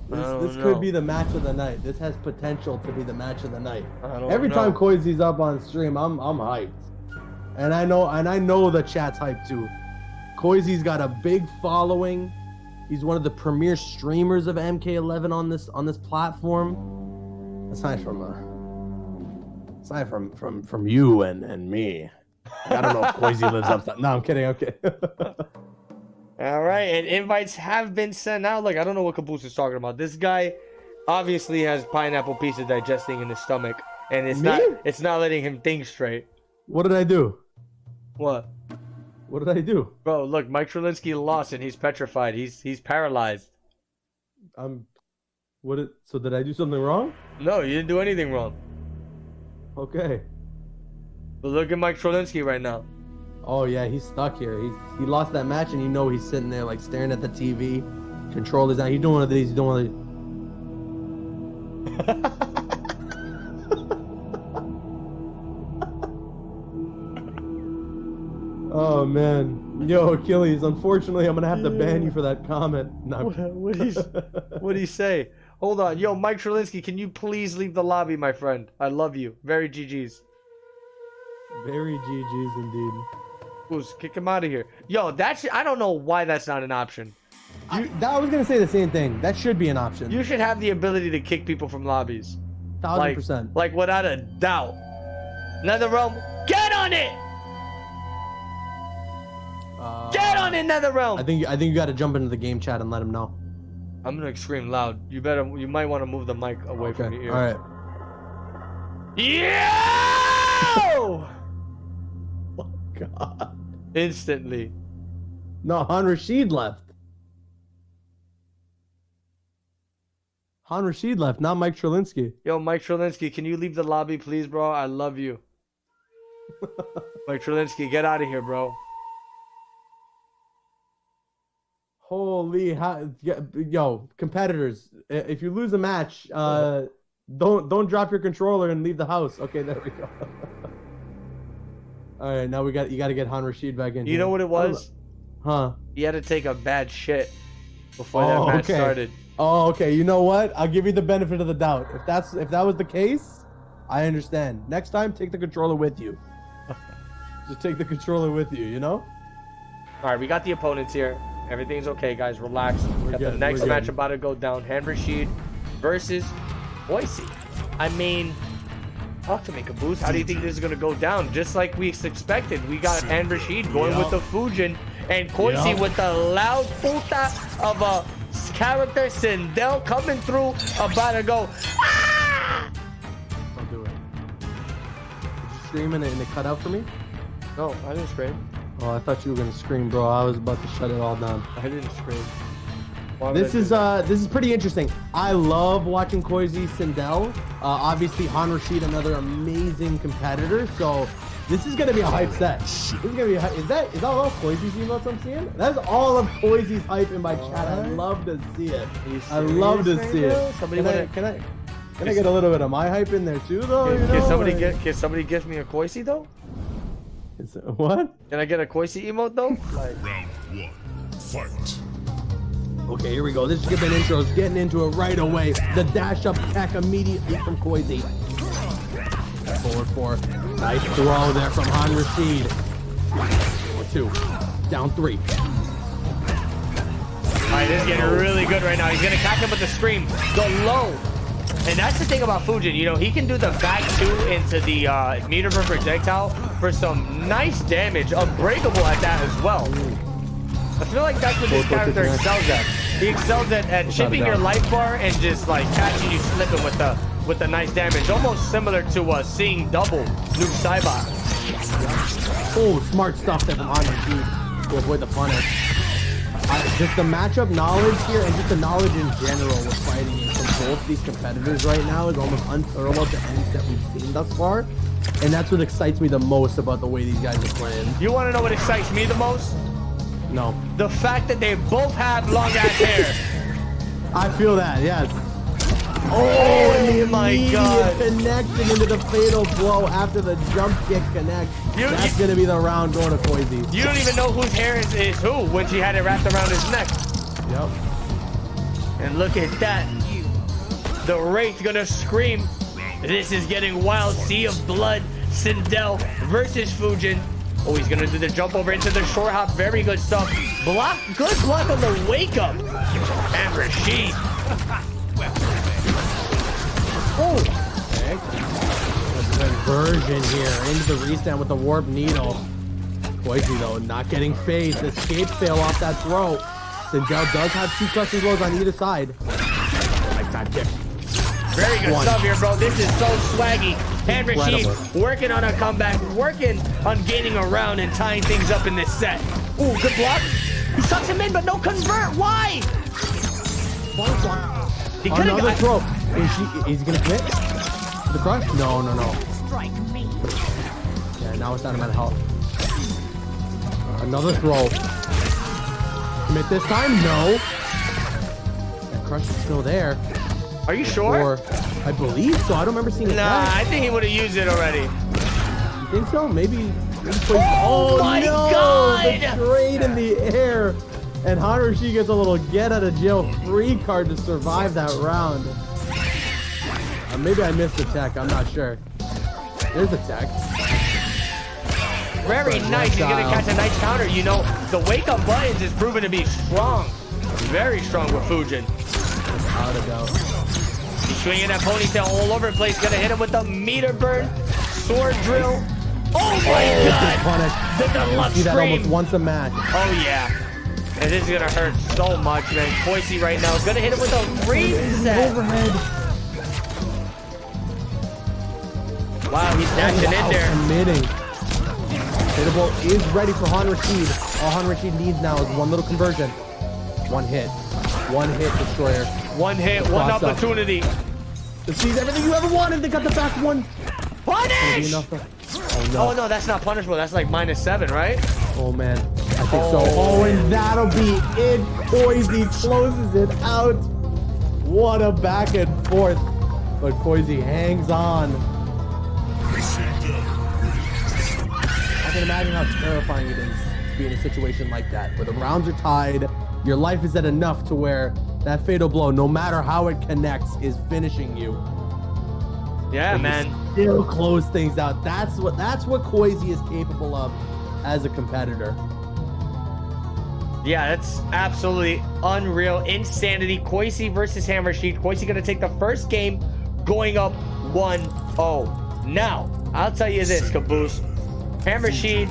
This could be the match of the night. This has potential to be the match of the night. Every know. time Koisi's up on stream, I'm hyped. And I know the chat's hyped too. Koisi's got a big following. He's one of the premier streamers of MK11 on this platform. Aside from you and me. I don't know if Koisi lives up that. No, I'm kidding. Okay. All right, and invites have been sent out. Look, I don't know what Caboose is talking about. This guy obviously has pineapple pieces digesting in his stomach, and it's not letting him think straight. What did I do? What? What did I do? Bro, look, Mike Trolinsky lost and he's petrified. He's paralyzed. So did I do something wrong? No, you didn't do anything wrong. Okay. But look at Mike Trolinsky right now. Oh yeah, he's stuck here. He lost that match, and he's sitting there like staring at the TV. Controller's down. He's doing one of these. He's doing one of these. Oh man, yo Achilles. Unfortunately, I'm gonna have to ban you for that comment. No. What'd he say? Hold on, yo, Mike Trolinsky, can you please leave the lobby, my friend? I love you. Very GG's. Very GG's indeed. Who's kick him out of here? Yo, I don't know why that's not an option. I was gonna say the same thing. That should be an option. You should have the ability to kick people from lobbies. 1000%. Like without a doubt. NetherRealm, get on it! Get on it, NetherRealm! I think you got to jump into the game chat and let him know. I'm gonna scream loud. You might want to move the mic away from your ear. All right. Yo! Oh God. Instantly. No, Han Rashid left. Han Rashid left, not Mike Trolinsky. Yo, Mike Trolinsky, can you leave the lobby, please, bro? I love you. Mike Trolinsky, get out of here, bro. Holy, yo, competitors! If you lose a match, don't drop your controller and leave the house. Okay, there we go. All right, now you got to get Han Rashid back in. You know what it was? Huh? He had to take a bad shit before that match started. Oh, okay. You know what? I'll give you the benefit of the doubt. If that was the case, I understand. Next time, take the controller with you. Just take the controller with you. You know? All right, we got the opponents here. Everything's okay, guys. Relax. We got the next match about to go down. Han Rashid versus Koisi. I mean, talk to me, Caboose. How do you think this is going to go down? Just like we expected, we got Han Rashid going with the Fujin and Koisi with the loud puta of a character. Sindel coming through, about to go. Ah! Don't do it. Did you scream and it cut out for me? No, I didn't scream. Oh, I thought you were gonna scream, bro. I was about to shut it all down. I didn't scream. This is pretty interesting. I love watching Koizi Sindel. Obviously, Han Rashid, another amazing competitor. So this is gonna be a hype set. This is gonna be. Is that all Koizi's emotes I'm seeing? That's all of Koizi's hype in my chat. I love to see it. I love to see it. Can I get a little bit of my hype in there too, though? Can somebody give me a Koizi though? What? Can I get a Koizi emote though? Round 1. Fight. Okay, here we go. This is good intros. Getting into it right away. The dash up attack immediately from Koizi. Forward 4. Nice throw there from Han Rashid. 2. Down 3. Alright, this is getting really good right now. He's gonna catch him with the scream. Go low. And that's the thing about Fujin, you know, he can do the back 2 into the meter burn projectile for some nice damage. Unbreakable at that as well. I feel like that's what this character excels at. He excels at chipping your life bar and just like catching you slipping with the nice damage. Almost similar to seeing double Noob Saibot. Oh, smart stuff there from Han Rashid to avoid the punish. Just the matchup knowledge here and just the knowledge in general with fighting from both these competitors right now is almost unparalleled to ends that we've seen thus far. And that's what excites me the most about the way these guys are playing. You want to know what excites me the most? No. The fact that they both have long ass hair. I feel that, yes. Oh, and the immediate connection into the fatal blow after the jump kick connects. That's going to be the round going to Koizi. You don't even know whose hair is who when she had it wrapped around his neck. Yep. And look at that. The Wraith going to scream. This is getting wild. Sea of Blood. Sindel versus Fujin. Oh, he's going to do the jump over into the short hop. Very good stuff. Block. Good block on the wake up. And Rashid. Oh! Okay. Conversion here into the restand with the warp needle. Koizi though, not getting phased. Escape fail off that throw. Sindel does have 2 crushing blows on either side. Lifetime kick. Very good stuff here, bro. This is so swaggy. And Rashid working on a comeback, working on gaining a round and tying things up in this set. Ooh, good block. He sucks him in, but no convert. Why? He another throw. Is he gonna commit? The crush? No. Strike me. Yeah, now it's out of my health. Another throw. Commit this time? No. That crush is still there. Are you sure? I believe so. I don't remember seeing it. Nah, I think he would have used it already. You think so? Maybe oh my God! The trade in the air. And Han Rashid gets a little get out of jail free card to survive that round. Maybe I missed the tech. I'm not sure. There's the tech. Very nice. He's going to catch a nice counter. You know, the wake up buttons is proven to be strong. Very strong with Fujin. How to go. He's swinging that ponytail all over the place. Going to hit him with the meter burn. Sword drill. Oh my God. The deluxe see that scream. almost once a match. Oh yeah. And this is going to hurt so much, man. Koizi right now is going to hit him with a reset. Overhead. Wow, he's dashing in there. Committing. Hittable is ready for Han Rashid. All Han Rashid needs now is one little conversion. One hit. One hit destroyer. One hit, one opportunity. To seize everything you ever wanted. They got the back one. Punish! Oh no, that's not punishable. That's like -7, right? Oh man, I think so. Oh, and that'll be it. Koizi closes it out. What a back and forth. But Koizi hangs on. I can imagine how terrifying it is to be in a situation like that, where the rounds are tied, your life is at enough to where that fatal blow, no matter how it connects, is finishing you. Yeah, but man. Still close things out. That's what Koizi is capable of as a competitor. Yeah, that's absolutely unreal. Insanity. Koizi versus Han Rashid. Koizi gonna take the first game, going up 1-0. Now, I'll tell you this, Caboose. Han Rashid,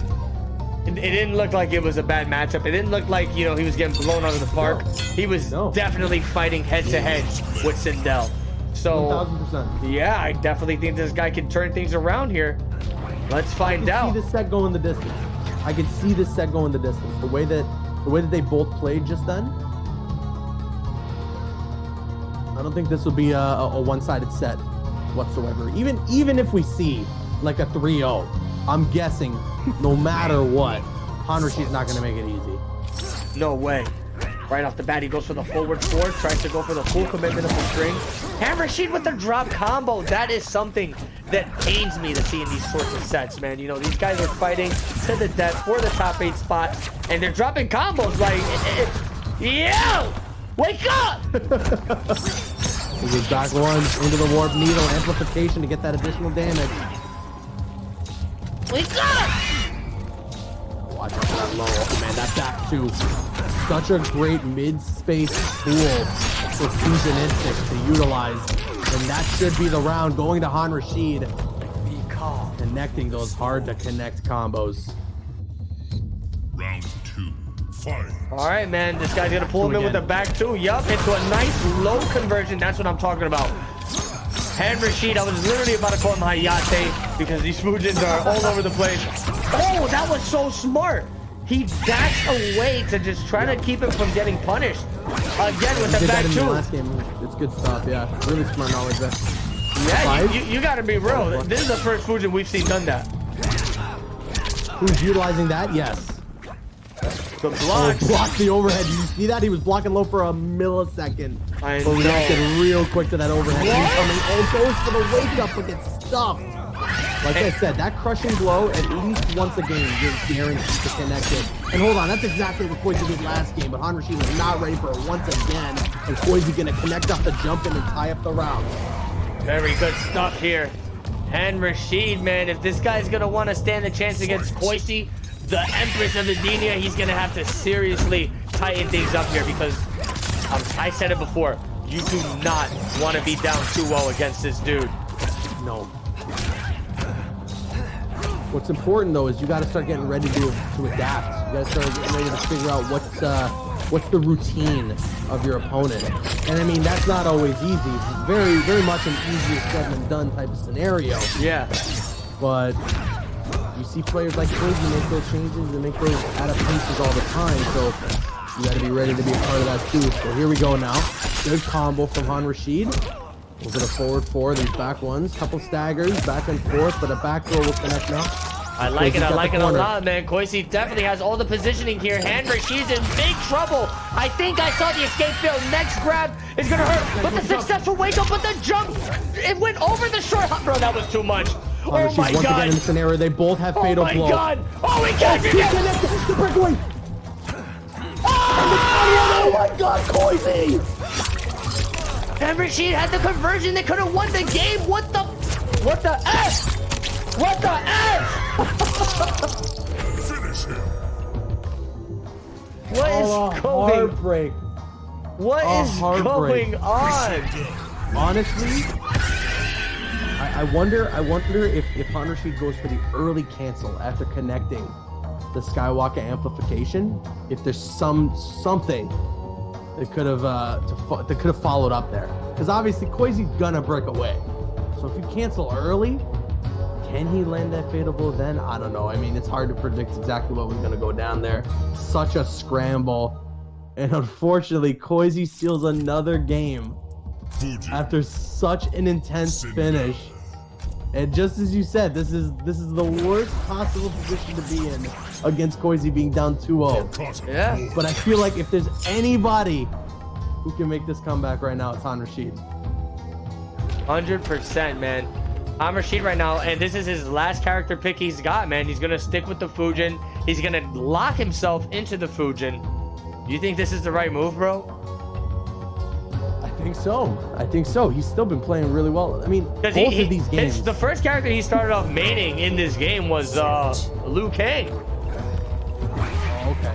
it didn't look like it was a bad matchup. It didn't look like, you know, he was getting blown out of the park. He was definitely fighting head-to-head with Sindel. So, 1000%. yeah, I definitely think this guy can turn things around here. Let's find out. See this set go in the distance. I could see this set going the distance. The way that they both played just then. I don't think this will be a one-sided set whatsoever. Even if we see like a 3-0, I'm guessing no matter what, Hanrasheed's not gonna make it easy. No way. Right off the bat, he goes for the forward four, tries to go for the full commitment of the string. Hanrasheed with the drop combo. That is something that pains me to see in these sorts of sets, man. You know, these guys are fighting to the death for the top 8 spot, and they're dropping combos like, yo, wake up! He goes back one into the warp needle, amplification to get that additional damage. Wake up! Watch out for that low. Oh, man, that back two. Such a great mid-space tool for Fusion Instinct to utilize. And that should be the round going to Hanrasheed. Be calm. Connecting those hard-to-connect combos. Round 2. Fight. All right, man. This guy's going to pull him in with the back two. Yup, into a nice low conversion. That's what I'm talking about. Hanrasheed, I was literally about to call him Hayate because these Fujins are all over the place. Oh, that was so smart. He dashed away to just try to keep him from getting punished. Again with the back two. Last game. It's good stuff, yeah. Really smart knowledge there. Yeah, you got to be real. This is the first Fujin we've seen done that. Who's utilizing that? Yes. The blocks. Block the overhead. You see that? He was blocking low for a millisecond. I but reacted know. real quick to that overhead. And goes for the wake up but gets stuffed. Like I said, that crushing blow, at least once a game, you're guaranteed to connect it. And hold on, that's exactly what Koizi did last game, but Hanrasheed was not ready for it once again. And Koizi gonna connect off the jump in and tie up the round. Very good stuff here. Hanrasheed, man, if this guy's gonna want to stand a chance against Koizi, the Empress of Edenia, he's gonna have to seriously tighten things up here because I said it before, you do not want to be down 2-0 against this dude. No. What's important though is you got to start getting ready to adapt. You got to start getting ready to figure out what's the routine of your opponent. And I mean that's not always easy. It's very much an easier said than done type of scenario. Yeah. But you see players like Koizi make those changes and make those adaptations all the time. So you got to be ready to be a part of that too. So here we go now. Good combo from Hanrasheed. Over the forward four, these back ones, couple staggers, back and forth, but a back throw will connect now. I like it a lot, man. Koizi definitely has all the positioning here. Hanrasheed's in big trouble. I think I saw the escape fail. Next grab is gonna hurt, but the successful wake up with the jump, it went over the short. Bro, that was too much. Oh my Once again god. in the scenario, they both have fatal blow. Oh my god. Oh, he can't get it. The breakaway. Oh my god, Koizi! Hanrasheed had the conversion. They could have won the game. What the F? What the F? Finish him. What is going? Heartbreak. What is going on? Honestly, I wonder if Hanrasheed goes for the early cancel after connecting the Skywalker amplification, if there's something that could have followed up there, because obviously Koizi's gonna break away. So if you cancel early, can he land that fatal blow then? I don't know. I mean, it's hard to predict exactly what was gonna go down there. Such a scramble, and unfortunately, Koizi steals another game after such an intense finish. And just as you said, this is the worst possible position to be in against Koizi being down 2-0. Yeah. But I feel like if there's anybody who can make this comeback right now, it's Hanrasheed. 100%, man. Hanrasheed right now, and this is his last character pick he's got, man. He's gonna stick with the Fujin. He's gonna lock himself into the Fujin. You think this is the right move, bro? I think so. He's still been playing really well. I mean, both of these games. The first character he started off maining in this game was Liu Kang. Oh, okay.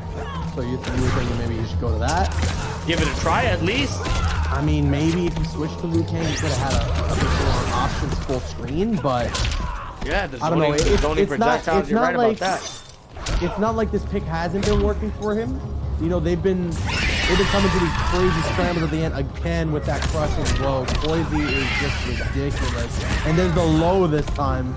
So you were thinking maybe you should go to that? Give it a try at least. I mean, maybe if you switched to Liu Kang, you could have had a bit more options full screen, but yeah, the I don't know. It's projectiles, you're right like, about that. It's not like this pick hasn't been working for him. You know, they've been coming to these crazy scrambles at the end again with that crushing blow. Koizi is just ridiculous. And there's the low this time.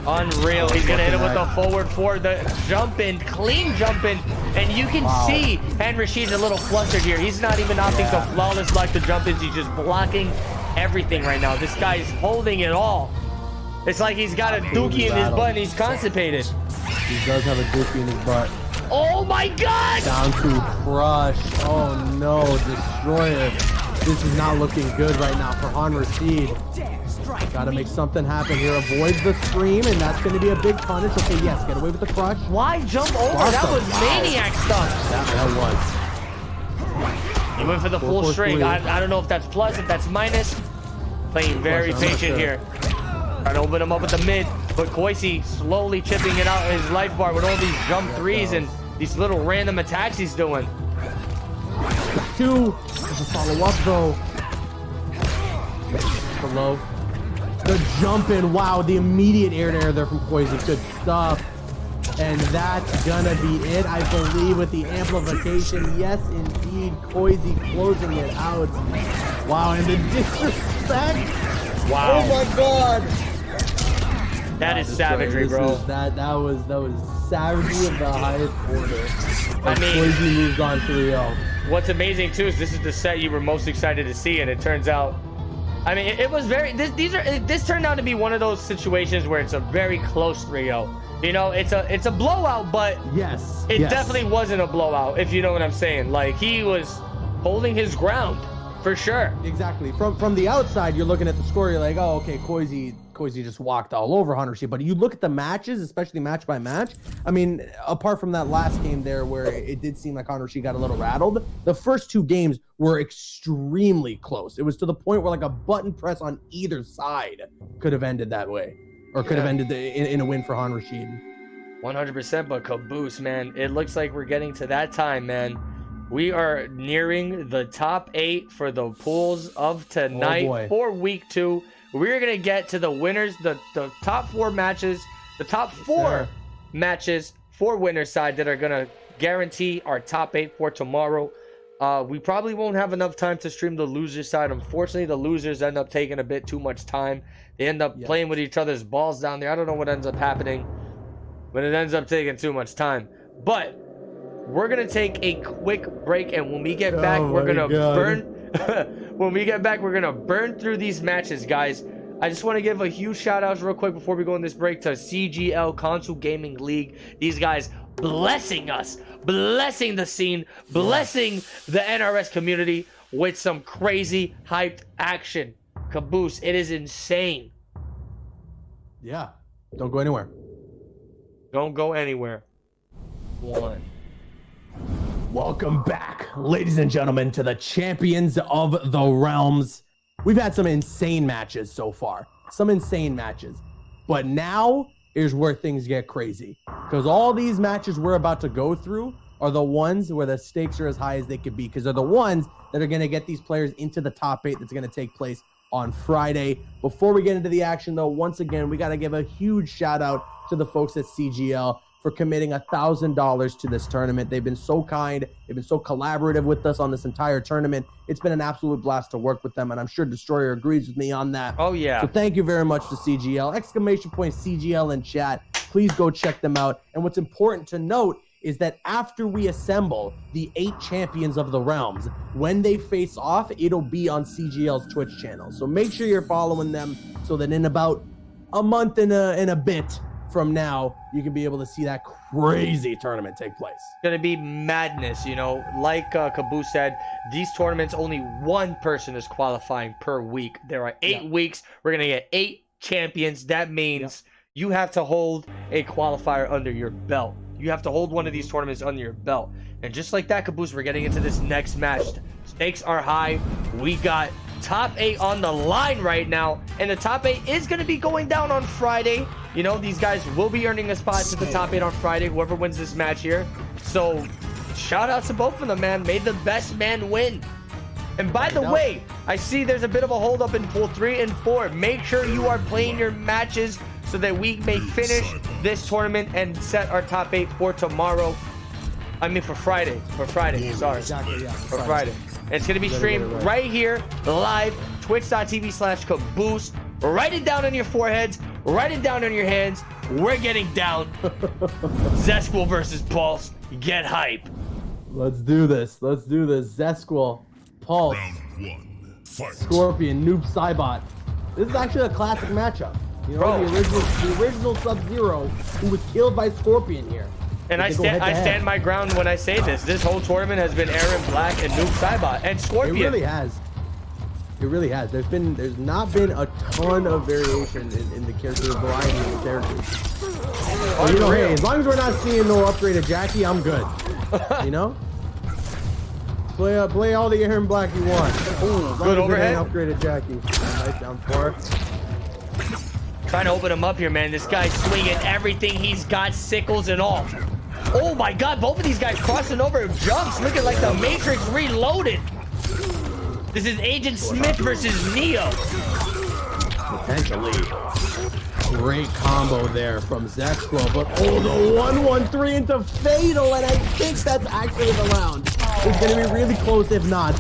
Unreal. He's gonna hit him with the forward four, the jumping, clean jumping, and you can see Henry Rashid's a little flustered here. He's not even opting to flawless like the jump is. He's just blocking everything right now. This guy's holding it all. It's like he's got a dookie in his butt and he's constipated. He does have a dookie in his butt. Oh my God! Down to crush. Oh no, destroyer. This is not looking good right now for Han Rashid. Gotta make something happen here. Avoids the scream, and that's gonna be a big punish. Okay, yes, get away with the crush. Why jump over? Awesome. That was maniac stuff. That was. He went for the full string. I don't know if that's plus, if that's minus. Playing very patient here. Trying to open him up with the mid, but Koisi slowly chipping it out his life bar with all these jump threes and these little random attacks he's doing. Two. There's a follow up though. Below. The jump in. Wow, the immediate air to air there from Koisi. Good stuff. And that's gonna be it, I believe, with the amplification. Yes, indeed. Koisi closing it out. Wow, and the disrespect. Wow. Oh my God. That is savagery, bro. That was savagery of the highest order. I mean, Koisi moved on 3-0. What's amazing too is this is the set you were most excited to see, and it turns out, I mean, it was very. This turned out to be one of those situations where it's a very close 3-0. You know, it's a blowout, but yes, it definitely wasn't a blowout. If you know what I'm saying, like he was holding his ground for sure. Exactly. From the outside, you're looking at the score. You're like, oh, okay, Koisi just walked all over Hunter Rashid. But you look at the matches, especially match by match. I mean, apart from that last game there where it did seem like Hunter Rashid got a little rattled, the first two games were extremely close. It was to the point where like a button press on either side could have ended that way, or could have ended in a win for Han Rashid. 100%. But Caboose, man, it looks like we're getting to that time, man. We are nearing the top 8 for the pools of tonight for week 2. We're going to get to the winners, the top 4 matches, the top 4 matches for winner's side that are going to guarantee our top 8 for tomorrow. We probably won't have enough time to stream the loser side. Unfortunately, the losers end up taking a bit too much time. They end up playing with each other's balls down there. I don't know what ends up happening, but it ends up taking too much time. But we're going to take a quick break, and when we get back, we're going to burn... when we get back, we're going to burn through these matches, guys. I just want to give a huge shout out real quick before we go in this break to CGL, Console Gaming League. These guys blessing us, blessing the scene, blessing the NRS community with some crazy hyped action. Caboose, it is insane. Yeah. Don't go anywhere. Don't go anywhere. One. Welcome back, ladies and gentlemen, to the Champions of the Realms. We've had some insane matches so far. Some insane matches. But now is where things get crazy. Because all these matches we're about to go through are the ones where the stakes are as high as they could be. Because they're the ones that are going to get these players into the top 8 that's going to take place on Friday. Before we get into the action, though, once again, we got to give a huge shout out to the folks at CGL for committing $1,000 to this tournament. They've been so kind. They've been so collaborative with us on this entire tournament. It's been an absolute blast to work with them, and I'm sure Destroyer agrees with me on that. Oh, yeah. So thank you very much to CGL. Exclamation point CGL in chat. Please go check them out. And what's important to note is that after we assemble the 8 champions of the realms, when they face off, it'll be on CGL's Twitch channel. So make sure you're following them so that in about a month and a bit from now, you can be able to see that crazy tournament take place. It's gonna be madness, you know. Like Caboose said, these tournaments, only one person is qualifying per week. There are 8 weeks. We're gonna get 8 champions. That means you have to hold a qualifier under your belt. You have to hold one of these tournaments under your belt. And just like that, Caboose, we're getting into this next match. Stakes are high. We got top 8 on the line right now, and the top 8 is going to be going down on Friday. You know, these guys will be earning a spot to the top 8 on Friday, whoever wins this match here. So shout out to both of them, man. May the best man win. And by the way, I see there's a bit of a hold up in pool 3 and 4. Make sure you are playing your matches so that we may finish this tournament and set our top 8 for tomorrow. I mean for Friday. Sorry. Exactly, yeah. For Friday. And it's going to be streamed right here, live, twitch.tv/Caboose. Write it down on your foreheads. Write it down in your hands. We're getting down. Zesquil versus Pulse. Get hype. Let's do this. Let's do this. Zesquil, Pulse, Round 1. Fight. Scorpion, Noob Saibot. This is actually a classic matchup. You know, Bro. the original Sub-Zero who was killed by Scorpion here. And I They go head-to-head. stand my ground when I say this. This whole tournament has been Aaron Black and Noob Saibot and It Scorpion. really has. It really has. There's not been a ton of variation in the character variety of the characters. But, you know, hey, as long as we're not seeing no upgraded Jackie, I'm good. You know? Play all the Aaron Black you want. Ooh, good overhead. Upgraded Jackie. Nice down 4. Trying to open him up here, man. This guy's swinging everything he's got, sickles and all. Oh my God, both of these guys crossing over jumps, looking like the Matrix Reloaded. This is Agent Smith versus Neo. Potentially. Great combo there from Zesquil, but oh, the 1-1-3 into Fatal, and I think that's actually the round. It's gonna be really close if not.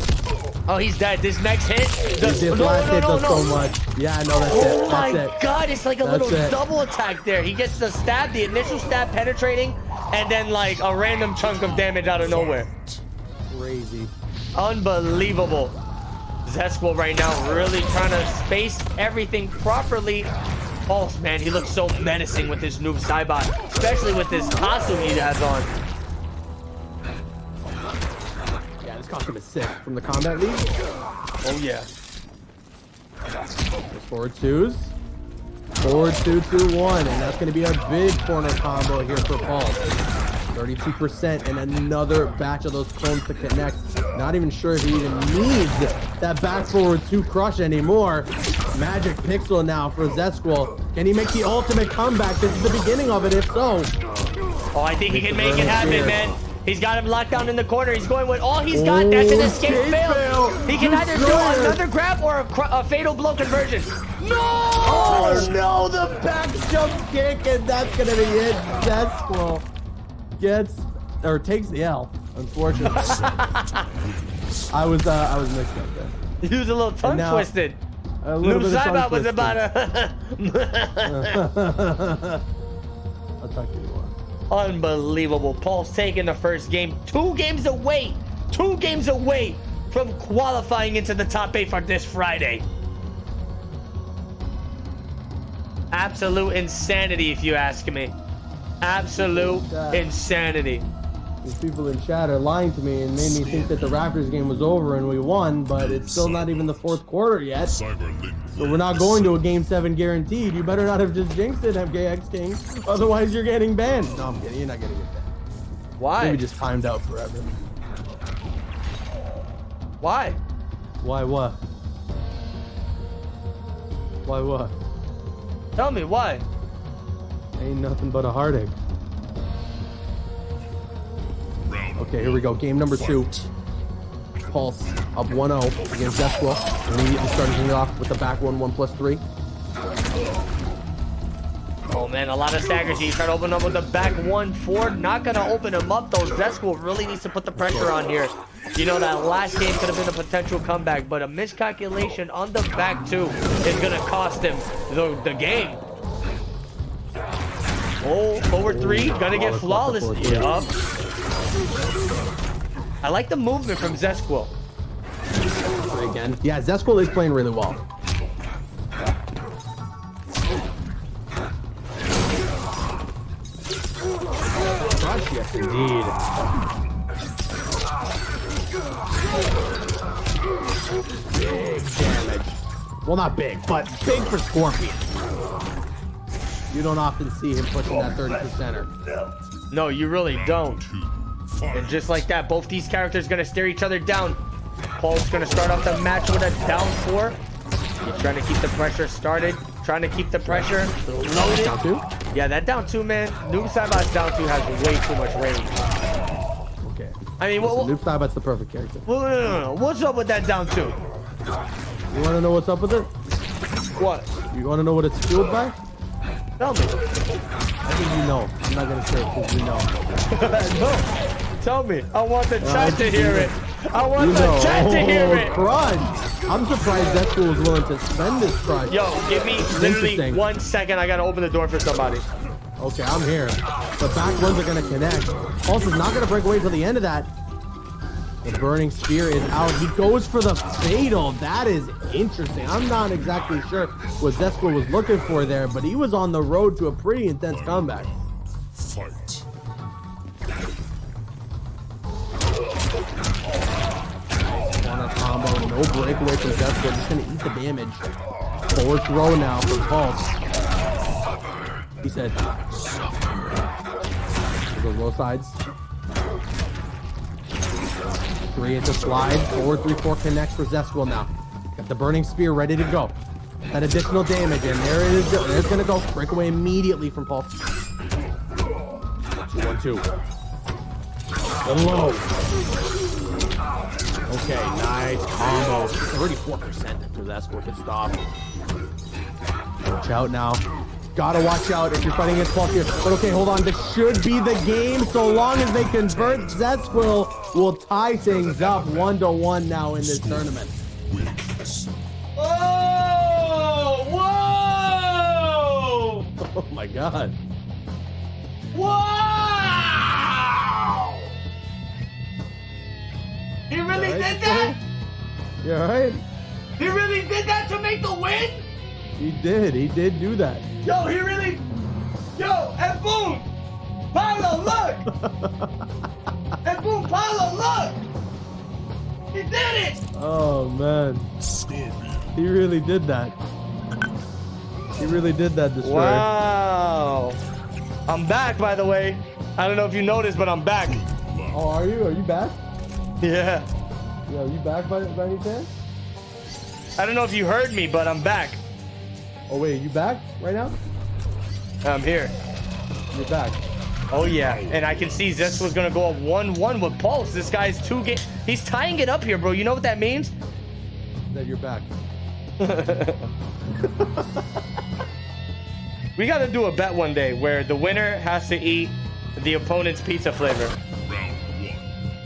Oh, he's dead. This next hit. This last hit does so much. Yeah, no, that's it. Oh my That's it. God, it's like a That's little it. double attack there. He gets the stab, the initial stab penetrating, and then like a random chunk of damage out of nowhere. Crazy. Unbelievable. Zesquil right now really trying to space everything properly. Pulse, man, he looks so menacing with this Noob Saibot, especially with this costume he has on. Yeah, this costume is sick from the Combat League. Oh yeah. Forward 2s. Forward 2-2-1, and that's going to be a big corner combo here for Pulse. 32% and another batch of those clones to connect. Not even sure if he even needs that back forward 2 crush anymore. Magic Pixel now for Zesquil. Can he make the ultimate comeback? This is the beginning of it, if so. Oh, I think he can make it happen, man. He's got him locked down in the corner. He's going with all he's got. That's an escape fail. He can either do another grab or a fatal blow conversion. No! Oh no, the back jump kick, and that's gonna be it. Zesquil gets or takes the L, unfortunately. I was mixed up there. He was a little tongue twisted. A little Noob bit of tongue Saibot was twisting. about a... I'll talk to you more. Unbelievable. Pulse taking the first game. 2 games away. 2 games away from qualifying into the top 8 for this Friday. Absolute insanity, if you ask me. Absolute insanity. These people in chat are lying to me and made me think that the Raptors game was over and we won, but it's still not even the 4th quarter yet. So we're not going to a Game 7 guaranteed. You better not have just jinxed it, MKX King. Otherwise, you're getting banned. No, I'm kidding. You're not getting get banned. Why? Maybe just timed out forever. Why? Why what? Why what? Tell me, why? Ain't nothing but a heartache. Okay, here we go. Game number 2. Pulse up 1-0 against Zesquil. Immediately starting it off with the back 1-1+3. Oh man, a lot of staggers. He's trying to open up with the back 1-4. Not gonna open him up though. Zesquil really needs to put the pressure on here. You know, that last game could have been a potential comeback, but a miscalculation on the back 2 is gonna cost him the game. Oh, forward 3, gonna get flawless. Yup. I like the movement from Zesquil. Again. Yeah, Zesquil is playing really well. Gosh, yes, indeed. Big damage. Well, not big, but big for Scorpion. You don't often see him pushing that 30%er. No, you really don't. And just like that, both these characters gonna stare each other down. Paul's gonna start off the match with a down 4. He's trying to keep the pressure started. Trying to keep the pressure loaded. Down 2? Yeah, that down 2, man. Noob Saibot's down 2 has way too much range. Okay. I mean, Noob Saibot's the perfect character. no. What's up with that down 2? You want to know what's up with it? What? You want to know what it's fueled by? Tell me. I think you know. I'm not going to say it because you know. No. Tell me. I want the chat to hear it. I want You the know. chat to hear it. Crunch. I'm surprised that school was willing to spend this price. Yo, give me literally Interesting. 1 second. I gotta open the door for somebody. Okay, I'm here. The back ones are gonna connect. Pulse is not gonna break away till the end of that. The burning spear is out. He goes for the fatal. That is interesting. I'm not exactly sure what Zesco was looking for there, but he was on the road to a pretty intense comeback. Fight. Corner combo, no breakaway from Zesco. Just gonna eat the damage. Forward throw now from Pulse. He said, goes low sides. 3 into slide. Forward 3-4 connects for Zesco now. Got the burning spear ready to go. That additional damage, and there it is. There's gonna go. Breakaway immediately from Pulse. 2-1-2. The low. Okay, nice combo. 34% after Zesco gets stopped. Watch out now. Gotta watch out if you're fighting against Pulse here. But okay, hold on. This should be the game. So long as they convert, Zesquill will tie things up 1-1 now in this tournament. Oh! Whoa! Oh my god. Wow! He really did that? You alright? He really did that to make the win? He did do that. Yo, he really... Yo, and boom! Paolo, look! And boom, Paolo, look! He did it! Oh man. He really did that. He really did that, Destroyer. Wow. I'm back, by the way. I don't know if you noticed, but I'm back. Oh, are you? Are you back? Yeah. Yeah, are you back by any chance? I don't know if you heard me, but I'm back. Oh wait, you back right now? I'm here. You're back. Oh yeah, and I can see Zesco's gonna go up 1-1 with Pulse. This guy's he's tying it up here, bro. You know what that means? That you're back. We gotta do a bet one day where the winner has to eat the opponent's pizza flavor. Round 1.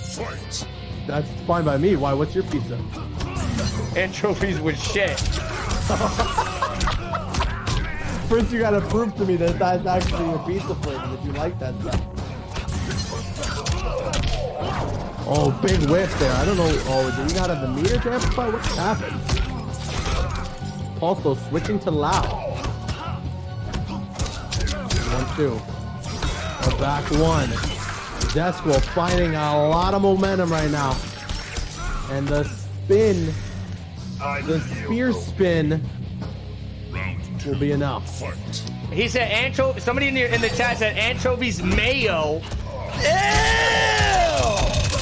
Fight. That's fine by me. Why? What's your pizza? Anchovies with shit. First, you gotta prove to me that that's actually your pizza flavor, that you like that stuff. Oh, big whiff there. I don't know. Oh, do we not have the meter to amplify? What's happened? Pulse though switching to loud. 1-2. A back one. Zesco finding a lot of momentum right now. And the spin, the spear spin will be enough. Fight. He said somebody in the chat said anchovies mayo. Ew!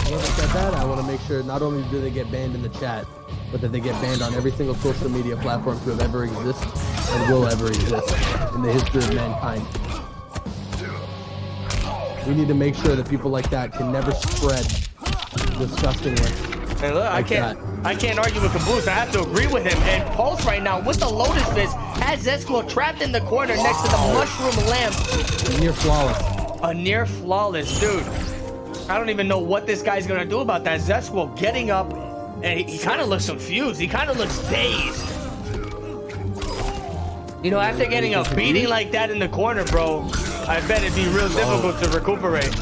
Whoever said that, I want to make sure not only do they get banned in the chat, but that they get banned on every single social media platform to have ever existed and will ever exist in the history of mankind. We need to make sure that people like that can never spread disgustingly. And look, I can't argue with Caboose. I have to agree with him. And Pulse right now with the Lotus Fist has Zesco trapped in the corner next to the Mushroom Lamp. Near flawless. A near flawless, dude. I don't even know what this guy's gonna do about that. Zesco getting up, and he kind of looks confused. He kind of looks dazed. You know, after getting a beating like that in the corner, bro, I bet it'd be real difficult to recuperate.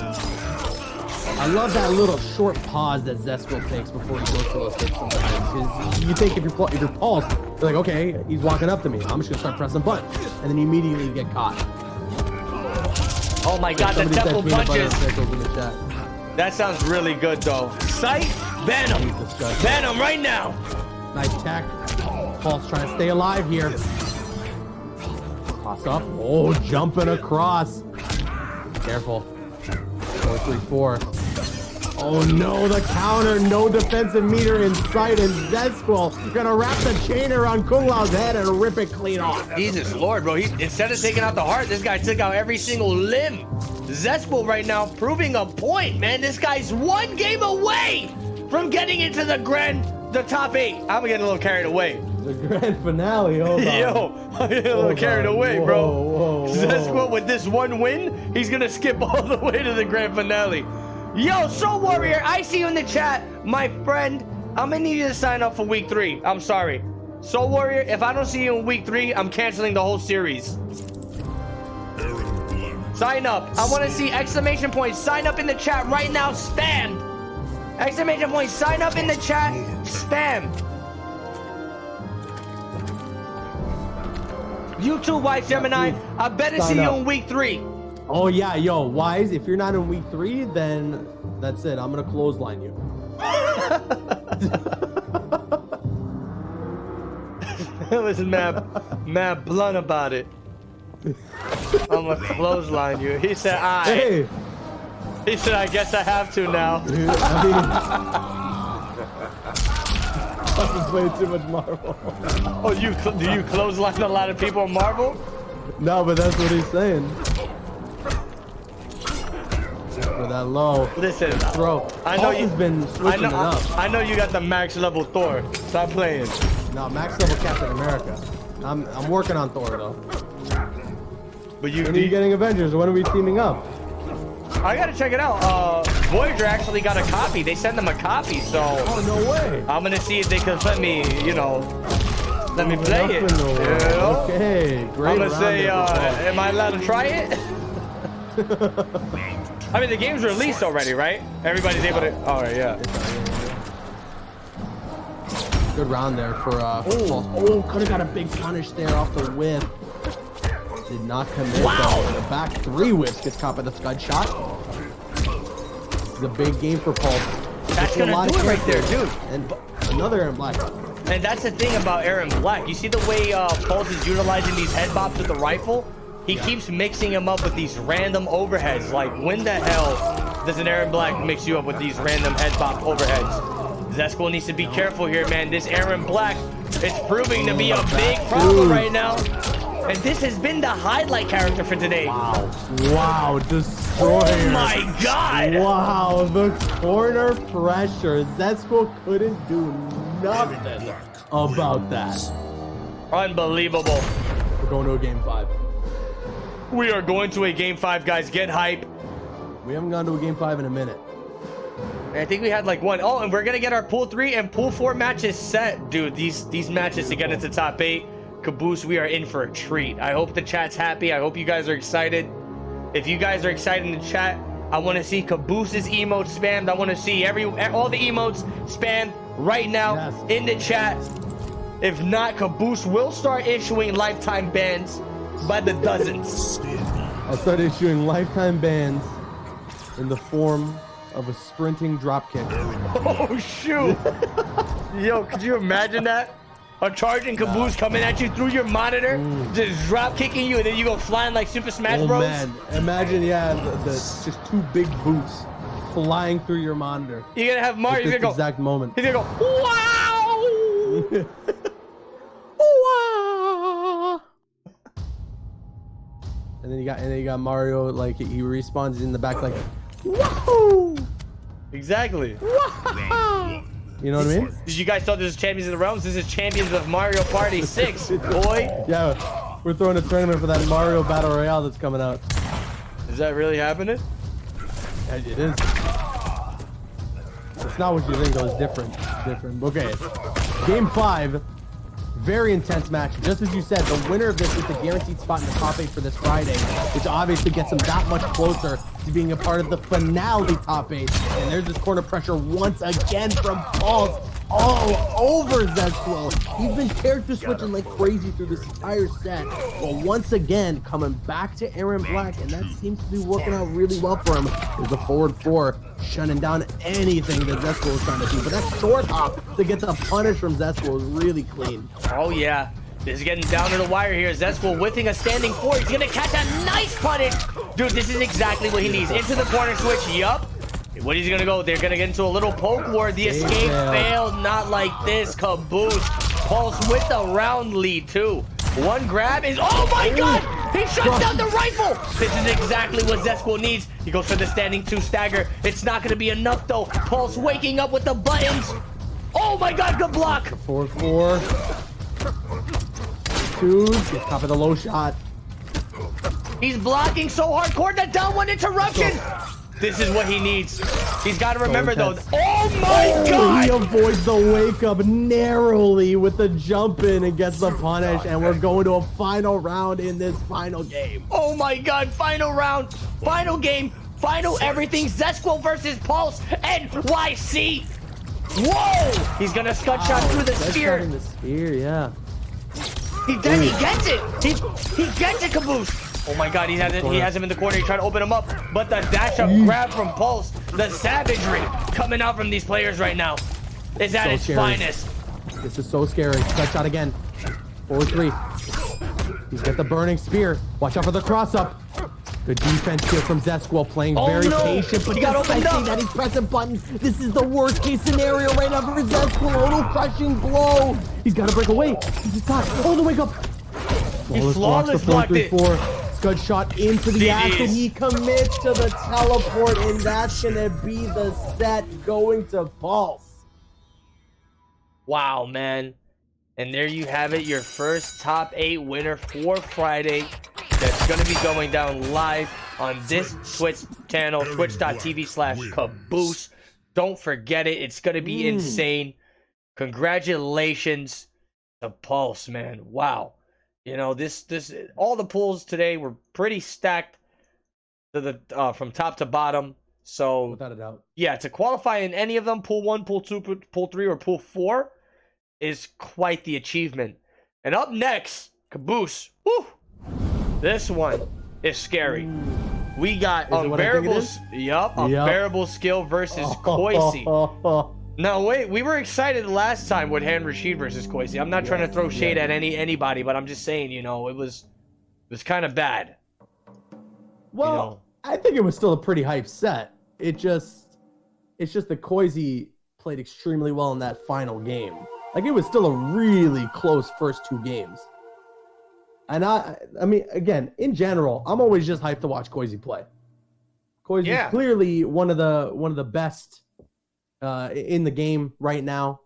I love that little short pause that Zesco takes before he goes for those hits sometimes. 'Cause you think if you're Pulse, you're like, okay, he's walking up to me. I'm just gonna start pressing buttons. And then you immediately get caught. Oh my god, the Somebody said temple peanut butter punches. and pickles in the chat. That sounds really good, though. Sight, ban him. Disgusting. Ban him right now. Nice tech. Pulse trying to stay alive here. Toss up. Oh, jumping across. Careful. 4-3-4. Oh no, the counter. No defensive meter in sight. And Zesco gonna wrap the chain around Kung Lao's head and rip it clean off. Jesus Lord, bro. Instead of taking out the heart, this guy took out every single limb. Zesco right now proving a point, man. This guy's one game away from getting into the top 8. I'm getting a little carried away. The grand finale. Hold on. Yo, I'm getting a little carried away, bro. Whoa. Zesco with this one win, he's gonna skip all the way to the grand finale. Yo, Soul Warrior, I see you in the chat, my friend. I'm gonna need you to sign up for week 3. I'm sorry. Soul Warrior, if I don't see you in week 3, I'm canceling the whole series. Sign up. I want to see exclamation point. Sign up in the chat right now. Spam. Exclamation point. Sign up in the chat. Spam. You too, White Gemini. I better see you in week 3. Oh yeah, yo, Wise, if you're not in week 3, then that's it. I'm gonna clothesline you. It was mad blunt about it. I'm gonna clothesline you. He said, Hey. He said, I guess I have to now. I've been playing too much Marvel. Oh, do you clothesline a lot of people in Marvel? No, but that's what he's saying. For that low. Listen, Throw. I know Paul's been switching it up. I know you got the max level Thor. Stop playing. No, max level Captain America. I'm working on Thor though. But When are you getting Avengers? When are we teaming up? I gotta check it out. Voyager actually got a copy. They sent them a copy, so. Oh no way! I'm gonna see if they can let me, let me play it. Okay, great. I'm gonna say, am I allowed to try it? I mean, the game's released already, right? Everybody's able to. All right, yeah. Good round there for oh, could have got a big punish there off the whip. Did not commit. Wow. The back 3 whips gets caught by the scud shot. This is a big game for Paul. That's gonna do it right there, dude. And another Aaron Black. And that's the thing about Aaron Black. You see the way Pulse is utilizing these head bops with the rifle? He keeps mixing them up with these random overheads. Like, when the hell does an Aaron Black mix you up with these random head bop overheads? Zesco needs to be careful here, man. This Aaron Black is proving to be a big problem right now. And this has been the highlight character for today. Wow. Wow, destroyer. Oh my god. Wow, the corner pressure. Zesco couldn't do nothing about that. Unbelievable. We're going to a game 5. We are going to a game 5, guys. Get hype. We haven't gone to a game 5 in a minute. I think we had like one. Oh, and we're gonna get our pool 3 and pool 4 matches set, dude. These matches to get into top 8. Caboose, we are in for a treat. I hope the chat's happy. I hope you guys are excited. If you guys are excited in the chat, I want to see Caboose's emotes spammed. I want to see all the emotes spammed right now in the chat. If not, Caboose will start issuing lifetime bans by the dozens. I'll start issuing lifetime bans in the form of a sprinting dropkick. Oh, shoot. Yo, could you imagine that? A charging Caboose coming at you through your monitor, just drop kicking you, and then you go flying like Super Smash Bros. Man, imagine, the just 2 big boots flying through your monitor. You're gonna have Mario. He's gonna go. Exact moment. He's gonna go. Wow. Wow. And then you got Mario, like he respawns in the back like, wahoo! Exactly. You know what I mean? Did you guys thought this is Champions of the Realms? This is Champions of Mario Party 6, boy. Yeah, we're throwing a tournament for that Mario Battle Royale that's coming out. Is that really happening? Yeah, it is. It's not what you think, though. It's different. It's different. Okay. Game 5. Very intense match. Just as you said, the winner of this is the guaranteed spot in the top 8 for this Friday, which obviously gets them that much closer to being a part of the finale top 8. And there's this corner pressure once again from Pulse all over Zesquil. He's been character switching like crazy through this entire set. But once again, coming back to Aaron Black, and that seems to be working out really well for him, is the forward 4, shutting down anything that Zesquil is trying to do. But that short hop to get the punish from Zesquil is really clean. Oh, yeah. This is getting down to the wire here. Zesquil whipping a standing 4. He's going to catch a nice punish. Dude, this is exactly what he needs. Into the corner switch. Yup. What is he going to go? They're going to get into a little poke war. The escape failed. Not like this. Caboose. Pulse with the round lead, too. One grab is... Oh, my God! He shuts down the rifle! This is exactly what Zesquil needs. He goes for the standing 2 stagger. It's not going to be enough, though. Pulse waking up with the buttons. Oh, my God. Good block. 4-4. 2. Gets caught by the low shot. He's blocking so hardcore. That down one interruption. This is what he needs. He's got to remember, though. intense. Oh, my God. He avoids the wake up narrowly with the jump in and gets the punish. And we're going to a final round in this final game. Oh, my God. Final round. Final game. Final everything. Zesquil versus Pulse. NYC. Whoa. He's going to scud shot through the spear. The spear, yeah. He gets it. He gets it, Caboose. Oh my God, he has him in the corner. He's trying to open him up, but the dash up grab from Pulse, the savagery coming out from these players right now is at its finest. This is so scary. Scud shot again. 4-3. He's got the burning spear. Watch out for the cross up. Good defense here from Zesquil, playing very patient, but he got opened up. that he's pressing buttons. This is the worst case scenario right now for Zesquil. Oh, crushing blow. He's got to break away. He's just got the wake up. He flawless blocked it. Scud shot into the axe, and he commits to the teleport, and that's gonna be the set going to Pulse. Wow, man. And there you have it, your first top 8 winner for Friday. That's gonna be going down live on this Twitch channel, twitch.tv/Caboose. Don't forget it. It's gonna be insane. Congratulations to Pulse, man. Wow. You know, all the pools today were pretty stacked to the from top to bottom. So without a doubt, yeah, to qualify in any of them, pool 1, pool 2, pool 3, or pool 4, is quite the achievement. And up next, Caboose. Woo! This one is scary. We got unbearable. Unbearable skill versus Koisi. No, wait, we were excited last time with Han Rashid versus Koisi. I'm not trying to throw shade at anybody, but I'm just saying, you know, it was kind of bad. Well, you know? I think it was still a pretty hype set. It's just that Koisi played extremely well in that final game. Like, it was still a really close first 2 games. And I mean, again, in general, I'm always just hyped to watch Koisi play. Koisi is clearly one of the best in the game right now.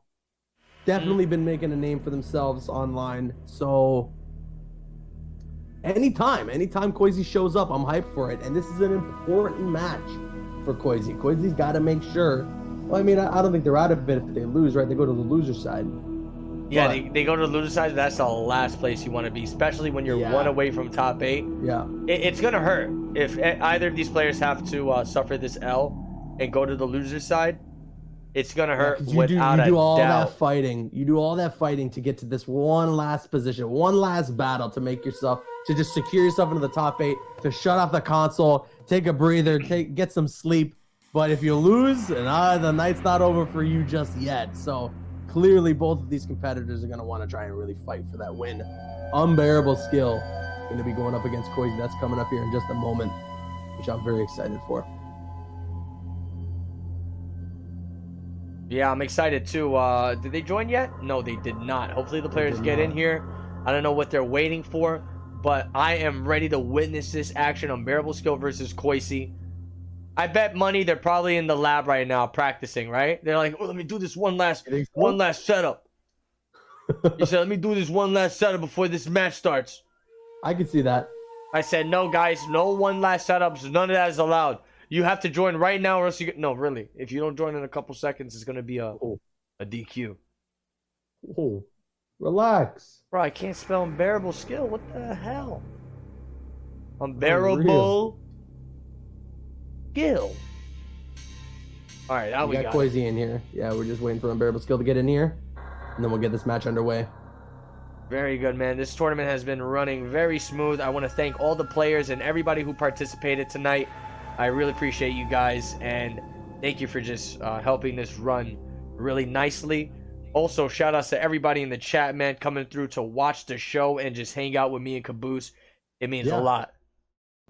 Definitely been making a name for themselves online. So anytime Koisi shows up, I'm hyped for it. And this is an important match for Koisi. Koisi's got to make sure. Well, I mean, I don't think they're out of it if they lose, right? They go to the loser side. Yeah, they go to the loser side. That's the last place you want to be, especially when you're one away from top 8. Yeah. It's going to hurt if either of these players have to suffer this L and go to the loser side. It's going to hurt without a doubt. You do all that fighting to get to this one last position, one last battle to make yourself, to just secure yourself into the top 8, to shut off the console, take a breather, get some sleep. But if you lose, and the night's not over for you just yet. So clearly both of these competitors are going to want to try and really fight for that win. Unbearable skill. Going to be going up against Koisi. That's coming up here in just a moment, which I'm very excited for. Yeah, I'm excited too. Did they join yet? No, they did not. Hopefully the players get in here. I don't know what they're waiting for, but I am ready to witness this action. Unbearable skill versus Koisi. I bet money they're probably in the lab right now practicing, right? They're like, oh, let me do this one last setup. You said, let me do this one last setup before this match starts. I can see that. I said, no, guys, no one last setups. None of that is allowed. You have to join right now or else you get... No, really. If you don't join in a couple seconds, it's going to be a DQ. Oh, relax. Bro, I can't spell unbearable skill. What the hell? Unbearable skill. All right, now we got Koisi in here. Yeah, we're just waiting for unbearable skill to get in here, and then we'll get this match underway. Very good, man. This tournament has been running very smooth. I want to thank all the players and everybody who participated tonight. I really appreciate you guys, and thank you for just helping this run really nicely. Also, shout outs to everybody in the chat, man, coming through to watch the show and just hang out with me and Caboose. It means a lot.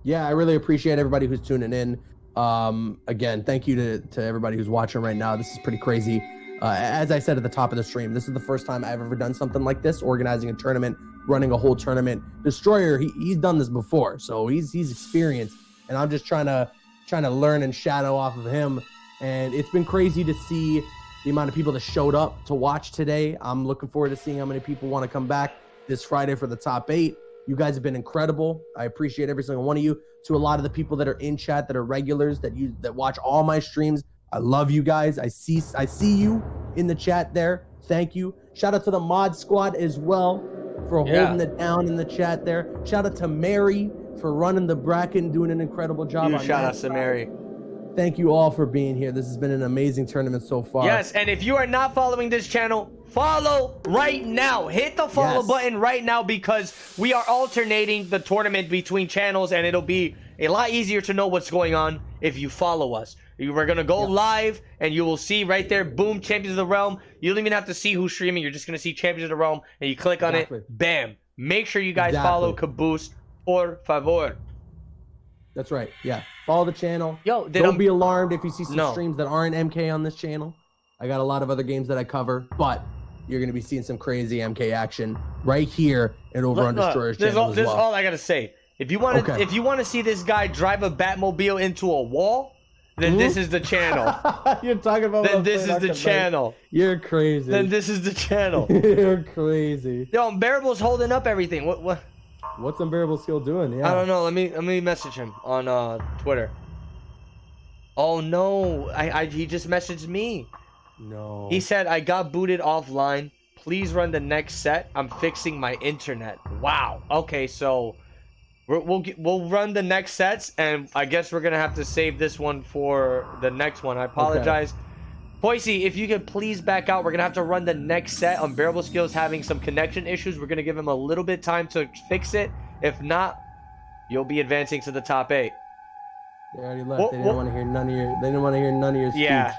Yeah, I really appreciate everybody who's tuning in. Again, thank you to everybody who's watching right now. This is pretty crazy. As I said at the top of the stream, this is the first time I've ever done something like this, organizing a tournament, running a whole tournament. Destroyer, he's done this before, so he's experienced, and I'm just trying to learn and shadow off of him. And it's been crazy to see the amount of people that showed up to watch today. I'm looking forward to seeing how many people want to come back this Friday for the top 8. You guys have been incredible. I appreciate every single one of you. To a lot of the people that are in chat that are regulars that watch all my streams, I love you guys. I see you in the chat there. Thank you. Shout out to the mod squad as well for holding it down in the chat there. Shout out to Mary for running the bracket and doing an incredible job. Shout out to Mary. Thank you all for being here. This has been an amazing tournament so far. Yes, and if you are not following this channel, follow right now. Hit the follow button right now because we are alternating the tournament between channels and it'll be a lot easier to know what's going on if you follow us. We're going to go live and you will see right there, boom, Champions of the Realm. You don't even have to see who's streaming. You're just going to see Champions of the Realm and you click on it. Bam. Make sure you guys follow Caboose, por favor. That's right. Yeah. Follow the channel. Yo, don't be alarmed if you see some streams that aren't MK on this channel. I got a lot of other games that I cover, but you're going to be seeing some crazy MK action right here and over on Destroyer's channel as well. This is all I got to say. If you want to see this guy drive a Batmobile into a wall, then this is the channel. You're talking about then this is the channel. You're crazy. Then this is the channel. You're crazy. Yo, Unbearable's holding up everything. What's Unbearable Skill doing? Yeah. I don't know. Let me message him on Twitter. Oh no, he just messaged me. No. He said I got booted offline. Please run the next set. I'm fixing my internet. Wow. Okay, so we'll run the next sets, and I guess we're gonna have to save this one for the next one. I apologize. Boise, if you could please back out. We're gonna have to run the next set. Unbearable Skills having some connection issues. We're gonna give him a little bit time to fix it. If not, you'll be advancing to the top 8. They already left. They didn't want to hear none of your. They didn't want to hear none of your speech. Yeah.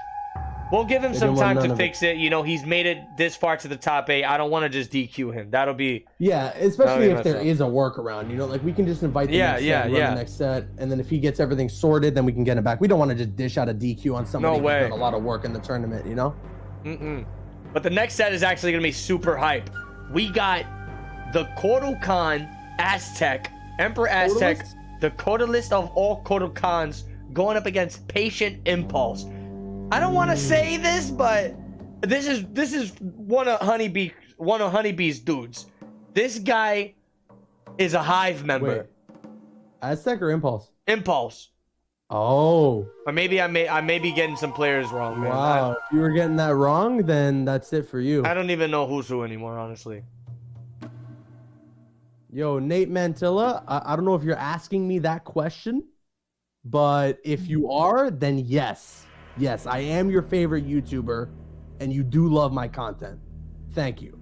We'll give him some time to fix it. You know, he's made it this far to the top 8. I don't want to just DQ him. That'll be... Yeah, especially if there is a workaround. You know, like we can just invite the next set, run the next set, and then if he gets everything sorted, then we can get it back. We don't want to just dish out a DQ on somebody who's done a lot of work in the tournament, you know? But the next set is actually going to be super hype. We got the Kotal Khan Aztec, Emperor Aztec, the Kotalist of all Kotal Khans, going up against Patient Impulse. I don't want to say this, but this is one of Honeybee's dudes. This guy is a Hive member. Wait. Aztec or Impulse? Impulse. Oh. Or maybe I may be getting some players wrong, man. Wow. If you were getting that wrong, then that's it for you. I don't even know who's who anymore, honestly. Yo, Nate Mantilla, I don't know if you're asking me that question, but if you are, then yes. Yes, I am your favorite YouTuber, and you do love my content. Thank you.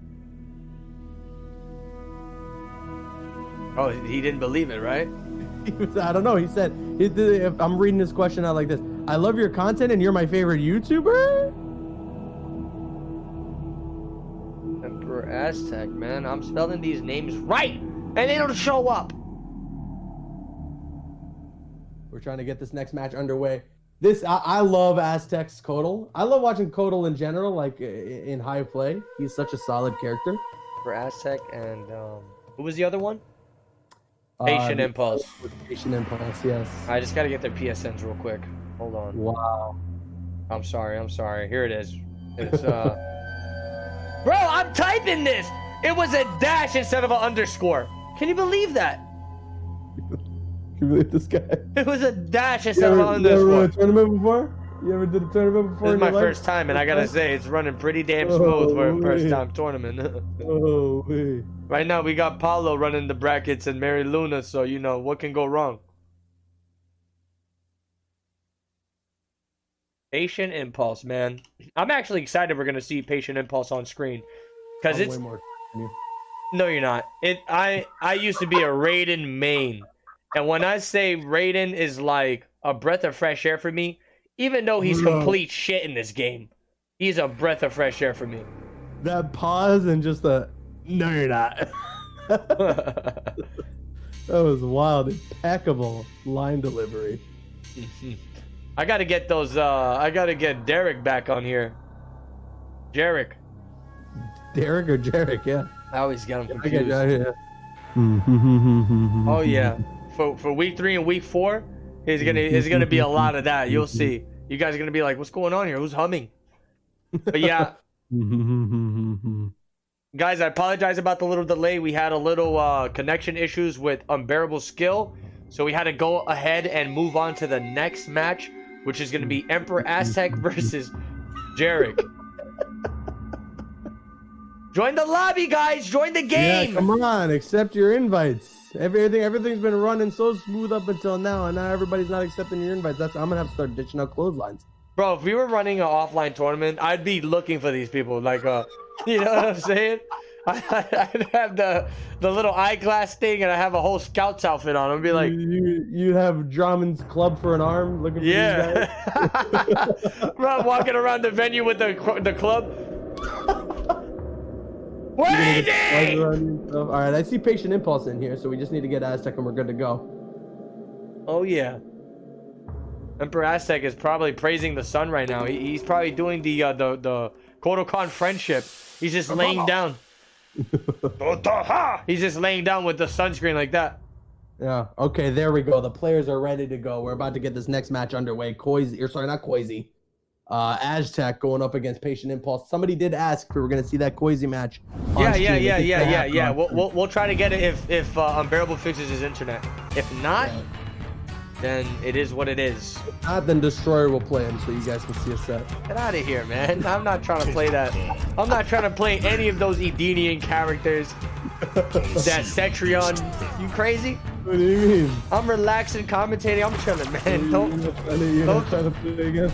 Oh, he didn't believe it, right? I don't know. He said, if I'm reading this question out like this, I love your content, and you're my favorite YouTuber? Emperor Aztec, man. I'm spelling these names right, and they don't show up. We're trying to get this next match underway. I love Aztec's Kotal. I love watching Kotal in general, like in high play. He's such a solid character. For Aztec and who was the other one? Patient Impulse. Patient Impulse, yes. I just gotta get their PSNs real quick. Hold on. Wow. I'm sorry. Here it is. It's Bro, I'm typing this. It was a dash instead of an underscore. Can you believe that? You believe this guy? It was a dash instead of an underscore. You ever run a tournament before? You ever did a tournament before? This is my first time, and I gotta say, it's running pretty damn smooth for a first-time tournament. Oh, wait. Right now, we got Paulo running the brackets and Mary Luna, so, you know, what can go wrong? Patient Impulse, man. I'm actually excited we're gonna see Patient Impulse on screen. Because it's... way more than you. No, you're not. I used to be a Raiden main. And when I say Raiden is like a breath of fresh air for me, even though he's complete shit in this game, he's a breath of fresh air for me. That pause and just the, no, you're not. That was wild. Impeccable line delivery. I gotta get those, I gotta get Derek back on here. Derek or Jarek, yeah. I always get him confused. Oh, yeah. For week 3 and week 4, it's gonna be a lot of that. You'll see. You guys are gonna be like, "What's going on here? Who's humming?" But yeah, Guys, I apologize about the little delay. We had a little connection issues with Unbearable Skill. So we had to go ahead and move on to the next match, which is going to be Emperor Aztec versus Jarek. Join the lobby, guys. Join the game. Yeah, come on. Accept your invites. Everything's been running so smooth up until now, and now everybody's not accepting your invites. I'm going to have to start ditching out clotheslines. Bro, if we were running an offline tournament, I'd be looking for these people. Like, you know what I'm saying? I'd have the little eyeglass thing, and I have a whole Scouts outfit on. I'd be like, you have Drummond's club for an arm, looking for these guys. Bro, I'm walking around the venue with the club. Where is he? All right, I see Patient Impulse in here, so we just need to get Aztec, and we're good to go. Oh yeah. Emperor Aztec is probably praising the sun right now. He's probably doing the Kodokan friendship. He's just laying down. He's just laying down with the sunscreen like that. Yeah. Okay, there we go. The players are ready to go. We're about to get this next match underway. Aztec going up against Patient Impulse. Somebody did ask if we were going to see that Koizi match. Yeah. We'll try to get it if Unbearable fixes his internet. If not, then it is what it is. If not, then Destroyer will play him so you guys can see a set. Get out of here, man. I'm not trying to play that. I'm not trying to play any of those Edenian characters. That Cetrion. You crazy? What do you mean? I'm relaxing, commentating. I'm chilling, man.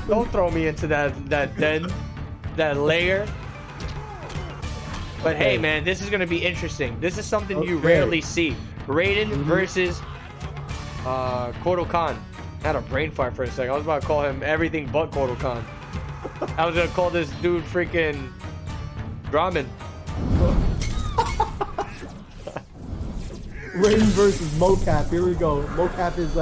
Don't throw me into that layer. But hey, man, this is gonna be interesting. This is something you rarely see. Raiden versus Kodokan. I had a brain fart for a second. I was about to call him everything but Kodokan. I was gonna call this dude freaking Ramen. Raiden versus Mocap. Here we go. Mocap is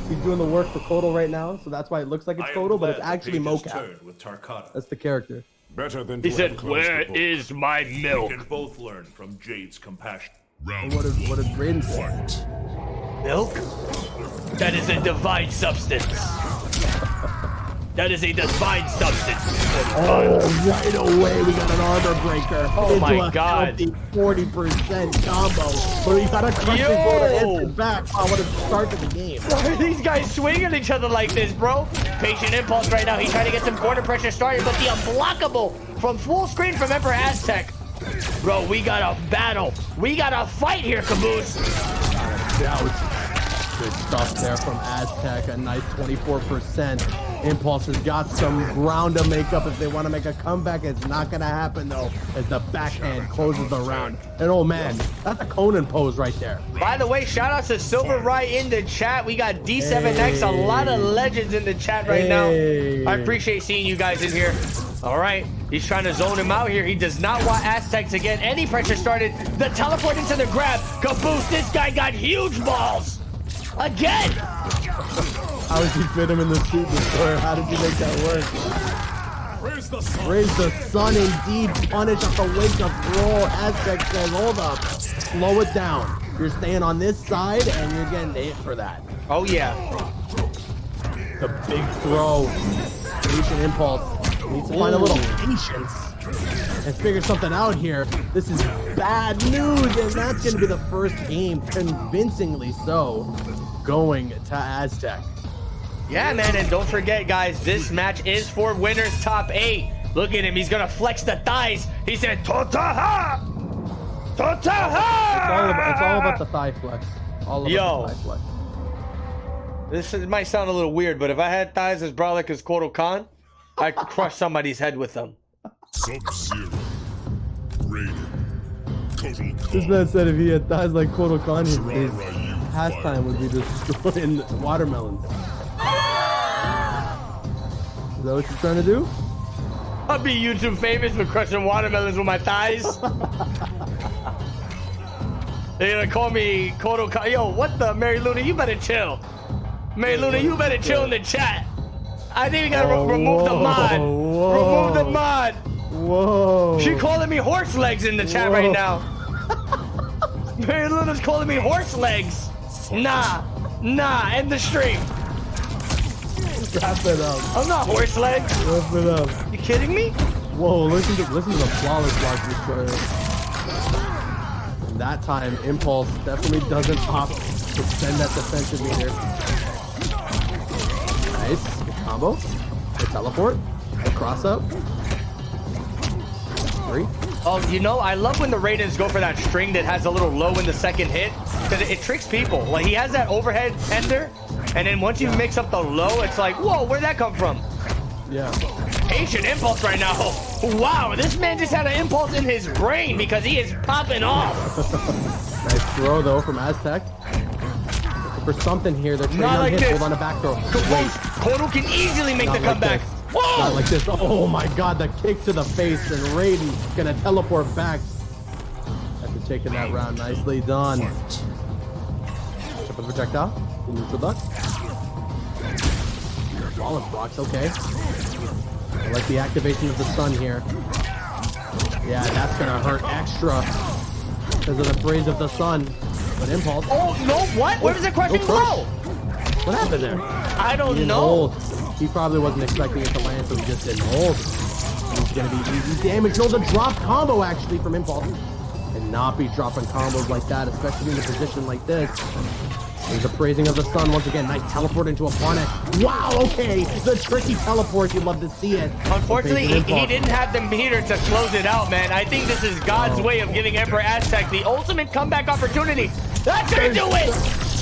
he's doing the work for Kodo right now, so that's why it looks like it's Kodo, but it's actually Mocap. That's the character. Better than He said, "Where is my milk?" We can both learn from Jade's compassion. And what did Raiden say? Fight. Milk? That is a divine substance. That is a divine substance. Oh, right away we got an armor breaker. Oh my god. 40% combo. But we got a crushing blow to instant back. Oh, what a start to the game. Why are these guys swinging at each other like this, bro? Patient Impulse right now. He's trying to get some corner pressure started, but the unblockable from full screen from Emperor Aztec. Bro, we got a battle. We got a fight here, Caboose. Good stuff there from Aztec. A nice 24%. Impulse has got some ground to make up if they want to make a comeback. It's not going to happen, though, as the backhand closes the round. And, oh, man, that's a Conan pose right there. By the way, shout out to Silver Right in the chat. We got D7X, a lot of legends in the chat right now. I appreciate seeing you guys in here. All right, he's trying to zone him out here. He does not want Aztec to get any pressure started. The teleport into the grab. Caboose, this guy got huge balls. Again. How did he fit him in the suit before? How did he make that work? Raise the sun indeed. Punish up the wake up roll. Aztec says, hold up. Slow it down. You're staying on this side and you're getting hit for that. Oh, yeah. The big throw. Patient Impulse. Needs to find a little patience and figure something out here. This is bad news, and that's going to be the first game, convincingly so, going to Aztec. Yeah, man, and don't forget, guys, this match is for winners top 8. Look at him. He's going to flex the thighs. He said, Totaha! Totaha! It's all about the thigh flex. All about the thigh flex. This might sound a little weird, but if I had thighs as brolic as Kodokan, I could crush somebody's head with them. Sub-Zero. Raiden. This man said if he had thighs like Kodokan, his pastime would be destroying watermelons. Is that what you're trying to do? I'll be YouTube famous for crushing watermelons with my thighs. They're gonna call me Kodokan. Yo, what the? Mary Luna, you better chill. Mary Luna, you better chill in the chat. I think we gotta remove the mod. Remove the mod. Whoa. She calling me horse legs in the chat right now. Mary Luna's calling me horse legs. Nah, end the stream. Wrap it up. I'm not horse legs. Wrap it up. You kidding me? Whoa, listen to the flawless block destroyer. that time, Impulse definitely doesn't opt to send that defensive meter. Nice. Good combo. Good teleport. Good cross up. 3. Oh, you know, I love when the Raidens go for that string that has a little low in the second hit, because it tricks people. Like, he has that overhead ender, and then once you mix up the low, it's like, whoa, where'd that come from? Yeah. Patient impulse right now. Wow, this man just had an impulse in his brain because he is popping off. Nice throw, though, from Aztec. Looking for something here. They're trading on like hits. this. Hold on a back throw. Wait. Kodo can easily make the Not like comeback. this. Whoa! Not like this. Oh my god, the kick to the face, and Raiden gonna teleport back. After taking that round, nicely done. Up the projectile. Neutral duck. Flawless blocks, okay. I like the activation of the sun here. Yeah, that's gonna hurt extra because of the praise of the sun. But Impulse. Oh, no, what? Where does the crushing go? What happened there? I don't He didn't know. hold. He probably wasn't expecting it to land, so he just didn't hold. He's gonna be easy damage. No, the drop combo actually from Impulse. And not be dropping combos like that, especially in a position like this. There's the praising of the sun once again. Nice teleport into a Barnet. Wow, okay. The tricky teleport, you'd love to see it. Unfortunately, he didn't have the meter to close it out, man. I think this is God's way of giving Emperor Aztec the ultimate comeback opportunity. That's gonna do it!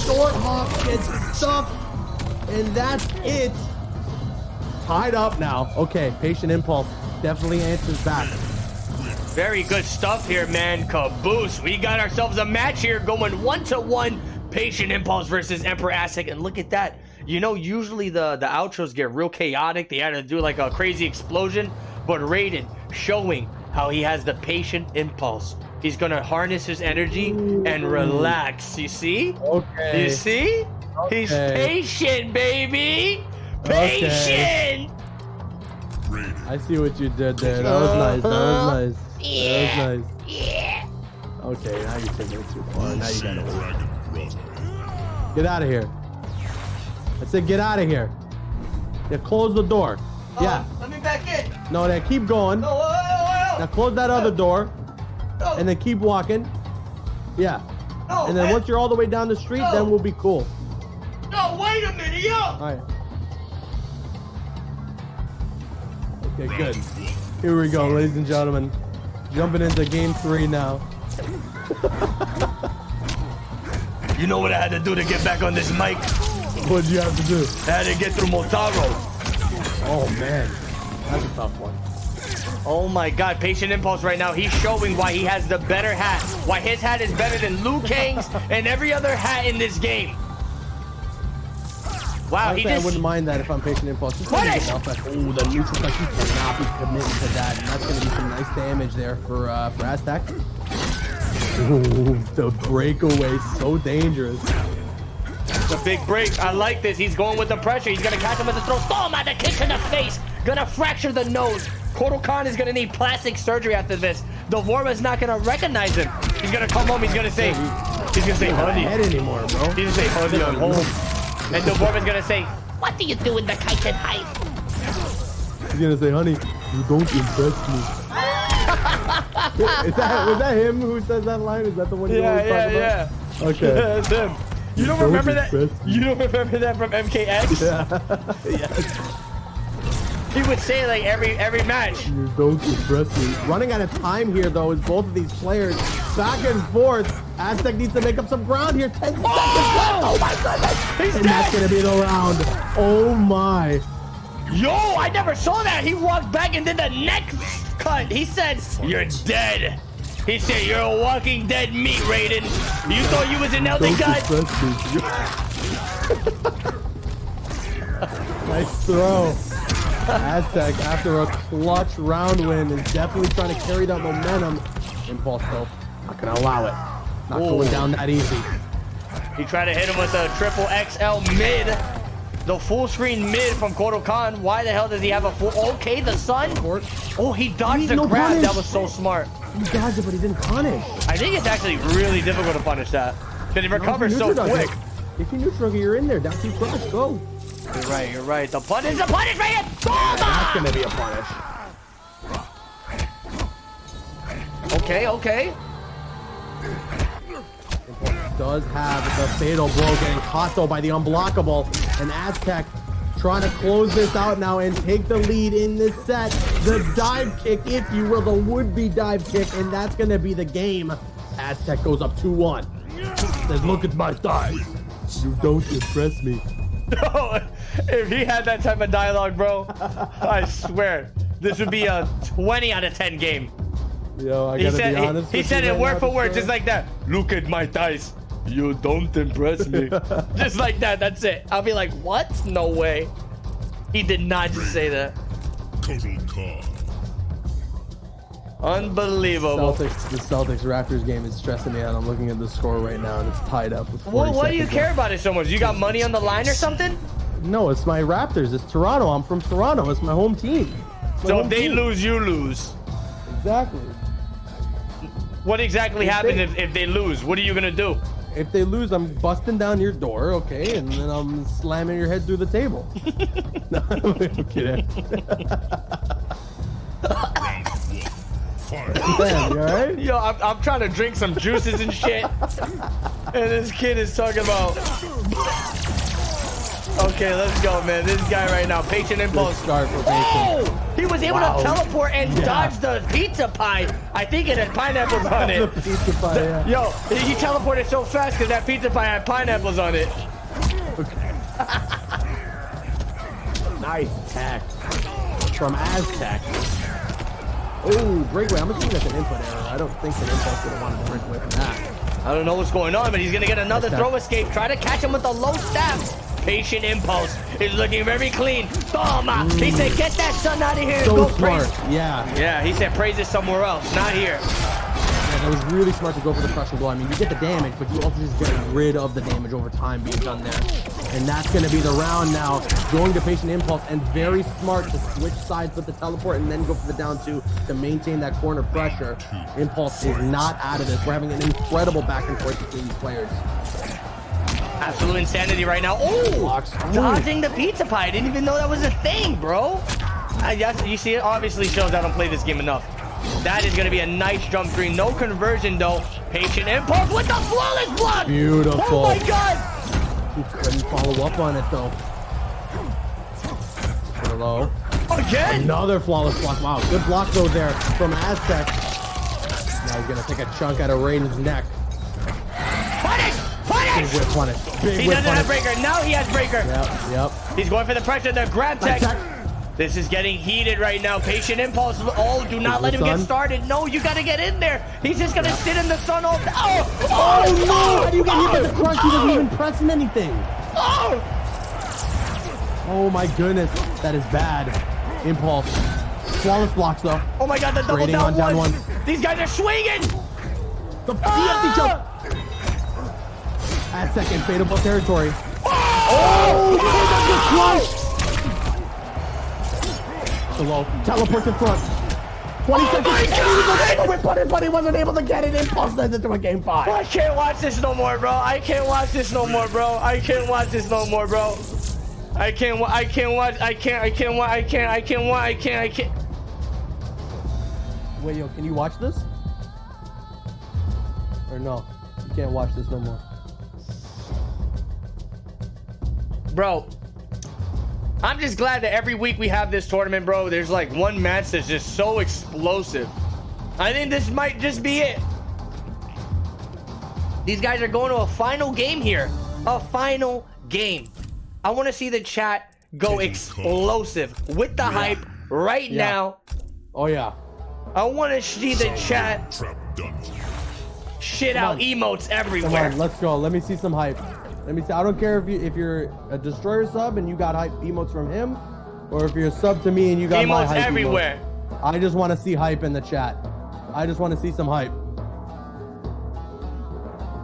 Short hop gets stuffed, and that's it. Tied up now. Okay, Patient Impulse definitely answers back. Very good stuff here, man. Caboose. We got ourselves a match here going 1-1. Patient Impulse versus Emperor Aztec. And look at that. You know, usually the outros get real chaotic. They had to do like a crazy explosion. But Raiden showing how he has the Patient Impulse. He's going to harness his energy and relax. You see? Okay. You see? Okay. He's patient, baby. Patient. I see what you did there. That was nice. That was nice. Yeah. That was nice. Yeah. Okay, now you're taking it too far. Now you gotta leave. Get out of here. I said get out of here. Yeah, close the door. Yeah. Let me back in. No, then keep going. No, Now close that other door. And then keep walking. Yeah. no, And then once you're all the way down the street, No. then we'll be cool. no, wait a minute, yo. All right. Okay, good. Here we go, ladies and gentlemen. Jumping into game 3 now. You know what I had to do to get back on this mic? What did you have to do? I had to get through Motaro. Oh man, that's a tough one. Oh my God, Patient Impulse right now. He's showing why he has the better hat. Why his hat is better than Liu Kang's and every other hat in this game. Wow, Honestly, I wouldn't mind that if I'm Patient Impulse. Just Punish! get off that. Ooh, the neutral touch. You cannot be committing to that, and that's going to be some nice damage there for Aztec. Ooh, the breakaway, so dangerous. It's a big break. I like this. He's going with the pressure. He's gonna catch him with the throw. Boom! At the kick to the face. Gonna fracture the nose. Kodo Khan is gonna need plastic surgery after this. Dvorma's not gonna recognize him. He's gonna come home. He's gonna say, honey. Head anymore, bro. He's gonna say, honey, I'm home. And Dvorma's gonna say, what do you do in the Kaiten Hive? He's gonna say, honey, you don't impress me. Was that him who says that line? Is that the one you always talk about? Okay. That's him. You don't remember that? impress me. You don't remember that from MK11? Yeah. He would say like every match. You don't impress me. Running out of time here, though, is both of these players back and forth. Aztec needs to make up some ground here. 10 seconds left. Oh my goodness. He's And dead. that's going to be the round. Oh my. Yo, I never saw that. He walked back and did the neck cut. He said, you're dead. He said, you're a walking dead meat, Raiden. You thought you was an elder Don't god? impress me. Nice throw. Aztec, after a clutch round win, is definitely trying to carry that momentum. Impulse, though, not going to allow it. Not going down that easy. He tried to hit him with a triple XL mid. The full screen mid from Kodo Khan. Why the hell does he have a full? Okay, the sun. Oh, he dodged the No grab. punish. That was so smart. He dodged it, but he didn't punish. I think it's actually really difficult to punish that. Because he recovers so quick. If you neutral, you're in there. Down 2 crush, go. You're right. The punish is a punish, Raiden! That's going to be a punish. Okay. does have the fatal blow, getting caught though by the unblockable. And Aztec trying to close this out now and take the lead in this set. The dive kick, if you will, the would-be dive kick, and that's going to be the game. Aztec goes up 2-1. Says, look at my thighs. You don't impress me. If he had that type of dialogue, bro, I swear, this would be a 20 out of 10 game. Yo, I gotta be honest. He said it word for word, just like that. Look at my thighs. You don't impress me. Just like that. That's it. I'll be like, what? No way. He did not just say that. Total car. Unbelievable. The Celtics Raptors game is stressing me out. I'm looking at the score right now, and it's tied up with 40 What do you seconds care left. about it so much? You got money on the line or something? No, it's my Raptors. It's Toronto. I'm from Toronto. It's my home team. So if they lose, you lose. Exactly. What exactly happens if they lose? What are you gonna do? If they lose, I'm busting down your door, okay, and then I'm slamming your head through the table. No, I'm kidding. Man, you alright? Yo, I'm trying to drink some juices and shit. And this kid is talking about... Okay, let's go, man. This guy right now, patient impulse. Start for Oh! patient. He was able to teleport and dodge the pizza pie. I think it had pineapples on it. The pizza pie, yeah. Yo, he teleported so fast because that pizza pie had pineapples on it. Okay. Nice attack from Aztec. Oh, breakaway. I'm assuming that's an input error. I don't think an impulse would have wanted to break away from that. I don't know what's going on, but he's going to get another Okay. throw escape. Try to catch him with a low staff. Patient impulse is looking very clean. Toma! He said, get that son out of here and So go smart. praise. Yeah. Yeah, he said praise it somewhere else, not here. Yeah, that was really smart to go for the pressure blow. I mean, you get the damage, but you also just get rid of the damage over time being done there. And that's going to be the round now. Going to patient impulse, and very smart to switch sides with the teleport and then go for the down two to maintain that corner pressure. Impulse is not out of this. We're having an incredible back and forth between these players. Absolute insanity right now. Oh! Blocks. Dodging the pizza pie. I didn't even know that was a thing, bro. You see, it obviously shows I don't play this game enough. That is going to be a nice jump screen. No conversion, though. Patient impulse with the flawless block. Beautiful. Oh, my God. He couldn't follow up on it, though. Hello. Again. Another flawless block. Wow, good block, though, there from Aztec. Now he's going to take a chunk out of Raiden's neck. Punish! Big whip punish. Big He whip doesn't have punish. breaker. Now he has breaker. Yep. He's going for the pressure. The grab tech. Attack. This is getting heated right now. Patient impulse. Oh, do not let him get started. No, you got to get in there. He's just going to sit in the sun all day. Oh, no! How do you get hit with the crunch? He doesn't even press him anything. Oh, my goodness. That is bad. Impulse. Flawless blocks, though. Oh, my God. The double Trading down on down one. one. These guys are swinging. The DFD jump. At second, fadeable territory. Oh! Crunch! Hello. Teleports in front. 20 seconds. my And he was God! able to put it, but he wasn't able to get it. Impulse sends it to a game 5. I can't watch this no more, bro. I can't watch this no more, bro. I can't watch this no more, bro. I can't watch. Wait, yo, can you watch this? Or no? You can't watch this no more. Bro, I'm just glad that every week we have this tournament, bro. There's like one match that's just so explosive. I think this might just be it. These guys are going to a final game here. A final game. I want to see the chat go explosive with the hype right now. Oh, yeah. I want to see the chat Trap dungeon. shit out emotes Come everywhere. on, let's go. Let me see some hype. Let me see. I don't care if you're a destroyer sub and you got hype emotes from him, or if you're a sub to me and you got my Emotes hype everywhere. emotes. I just want to see hype in the chat. I just want to see some hype.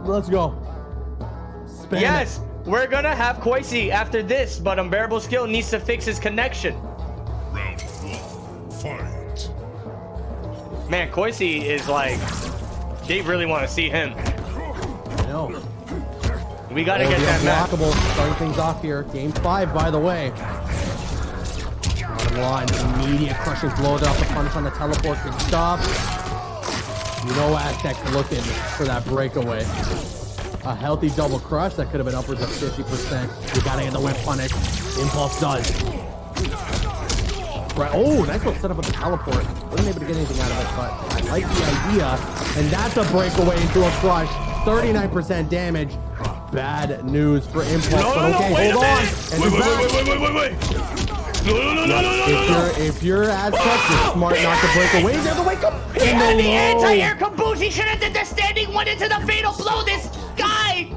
Let's go. Spam Yes, it. we're gonna have Koisi after this, but Unbearable Skill needs to fix his connection. Round one. Fight. Man, Koisi is like, they really want to see him. I know. We gotta get that match. Unblockable. Starting things off here. Game 5, by the way. Bottom line, immediate crushing blow off the punish on the teleport. Good stuff. You know Aztec's looking for that breakaway. A healthy double crush that could have been upwards of 50%. You gotta get the whip punish. Impulse does. Right. Oh, nice little setup with the teleport. Wasn't able to get anything out of it, but I like the idea. And that's a breakaway into a crush. 39% damage. Bad news for Impulse. But okay, hold on. And wait. If you're Aztec, you're smart not to break away. There's a wake up. He had the anti-air caboose. He should have did the standing one into the fatal blow. This guy.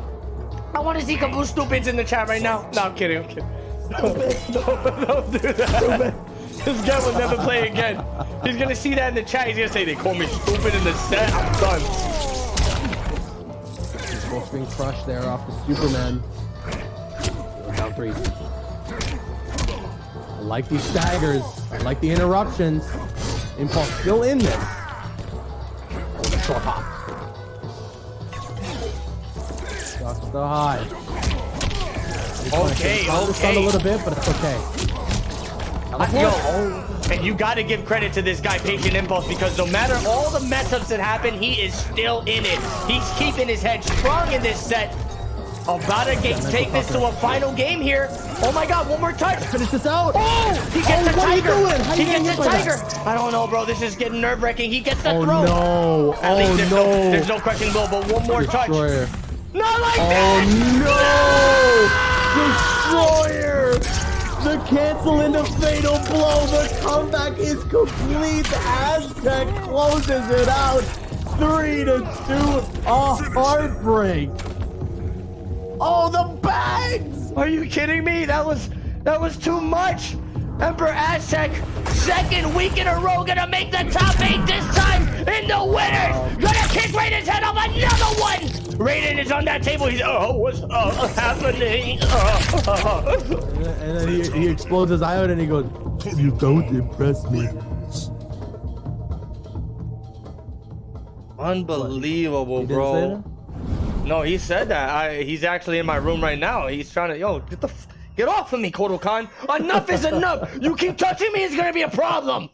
I want to see Caboose Stupids in the chat right now. No, I'm kidding. I'm kidding. Don't do that. This guy will never play again. He's going to see that in the chat. He's going to say, they call me stupid in the set. I'm done. Full swing crush there off the Superman. Down 3. I like these staggers. I like the interruptions. Impulse still in this. Oh, the short hop. Ducks the high. Okay. A little bit, but it's okay. And you got to give credit to this guy, Patient Impulse, because no matter all the mess ups that happen, he is still in it. He's keeping his head strong in this set. About to take this to a final game here. Oh my God, one more touch. Finish this out. Oh, he gets the tiger. He gets the tiger. That? I don't know, bro. This is getting nerve-wracking. He gets the throw. No. At least there's no crushing blow, but one more touch. Not like that. Destroyer. The cancel into fatal blow. The comeback is complete. Aztec closes it out. 3-2. A heartbreak. Oh, the bags! Are you kidding me? That was too much. Emperor Aztec, second week in a row, gonna make the top 8 this time in the winners. Gonna kick Raiden's head off another one. Raiden is on that table. He's what's happening? And then he explodes his eye out and he goes, "You don't impress me." Unbelievable, bro. No, he said that. He's actually in my room right now. He's trying to, get off of me, Kotal Khan. Enough is enough. You keep touching me, it's gonna be a problem.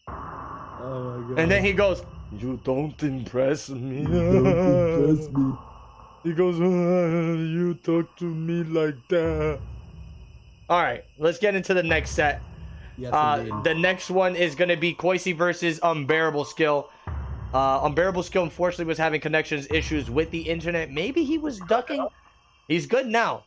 Oh my God. And then he goes, "You don't impress me." You don't impress me. He goes, "You talk to me like that." All right, let's get into the next set. Yes, the next one is gonna be Koisi versus Unbearable Skill. Unbearable Skill unfortunately was having connections issues with the internet. Maybe he was ducking. He's good now.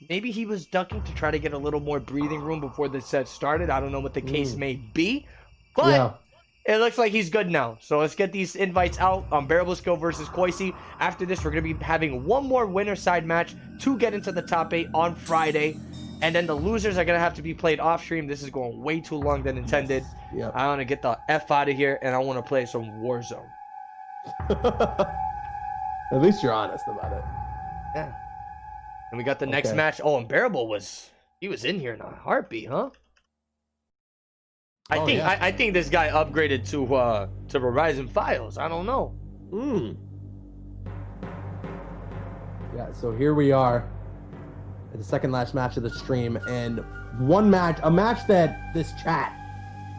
Maybe he was ducking to try to get a little more breathing room before the set started. I don't know what the case may be, but it looks like he's good now. So let's get these invites out. Unbearable Skill versus Koisi. After this, we're going to be having one more winner side match to get into the top 8 on Friday. And then the losers are going to have to be played off stream. This is going way too long than intended. Yep. I want to get the F out of here, and I want to play some Warzone. At least you're honest about it. Yeah. And we got the next match. Oh, Unbearable he was in here in a heartbeat, huh? I think this guy upgraded to Horizon Files. I don't know. Yeah, so here we are at the second last match of the stream, and a match that this chat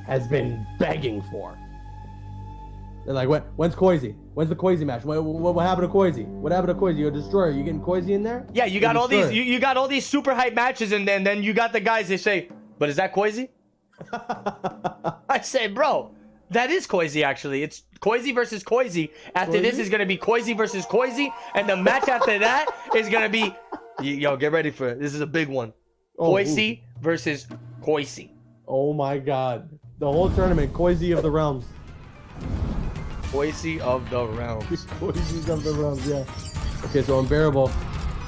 has been begging for. They're like, when's Koisi? When's the Koisi match? What happened to Koisi? What happened to Koisi? You're a destroyer. You getting Koisi in there? Yeah, you got all these. You got all these super hype matches, and then you got the guys. They say, "But is that Koisi?" I say, bro, that is Koisi. Actually, it's Koisi versus Koisi. After this is gonna be Koisi versus Koisi, and the match after that is gonna be, yo, get ready for it. This is a big one. Koisi versus Koisi. Oh my God, the whole tournament, Koisi of the Realms. Koisi of the Realms. Koisi of the Realms, yeah. Okay, so Unbearable.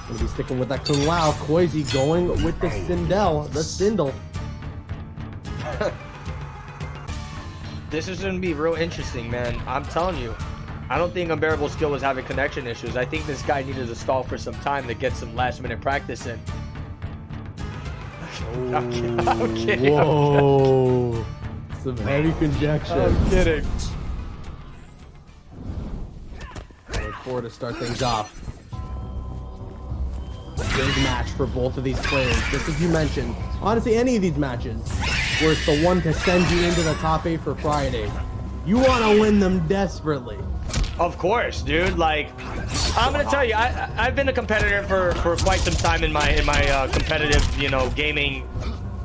Gonna be sticking with that Kung Lao. Koisi going with the Sindel. This is gonna be real interesting, man. I'm telling you. I don't think Unbearable Skill was having connection issues. I think this guy needed to stall for some time to get some last minute practice in. I'm kidding. Whoa. Some heavy conjecture. I'm kidding. Look forward to start things off. Big match for both of these players. Just as you mentioned, honestly, any of these matches where it's the one to send you into the top 8 for Friday, you want to win them desperately. Of course, dude. Like, I'm gonna tell you, I've been a competitor for quite some time in my competitive, you know, gaming,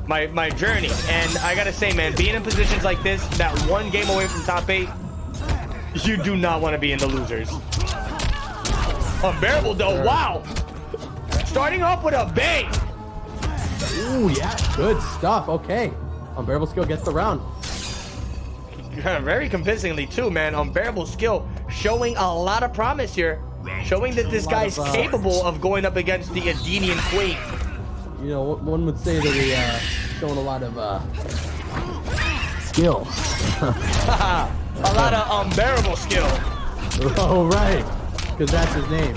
my journey. And I gotta say, man, being in positions like this, that one game away from top 8, you do not want to be in the losers. Unbearable though. Wow. Starting off with a bang. Ooh, yeah, good stuff. Okay, Unbearable Skill gets the round. Very convincingly too, man. Unbearable Skill showing a lot of promise here, showing that this guy's capable of going up against the Adenian Quake. You know, one would say that we showing a lot of skill. A lot of unbearable skill. Oh, right, because that's his name.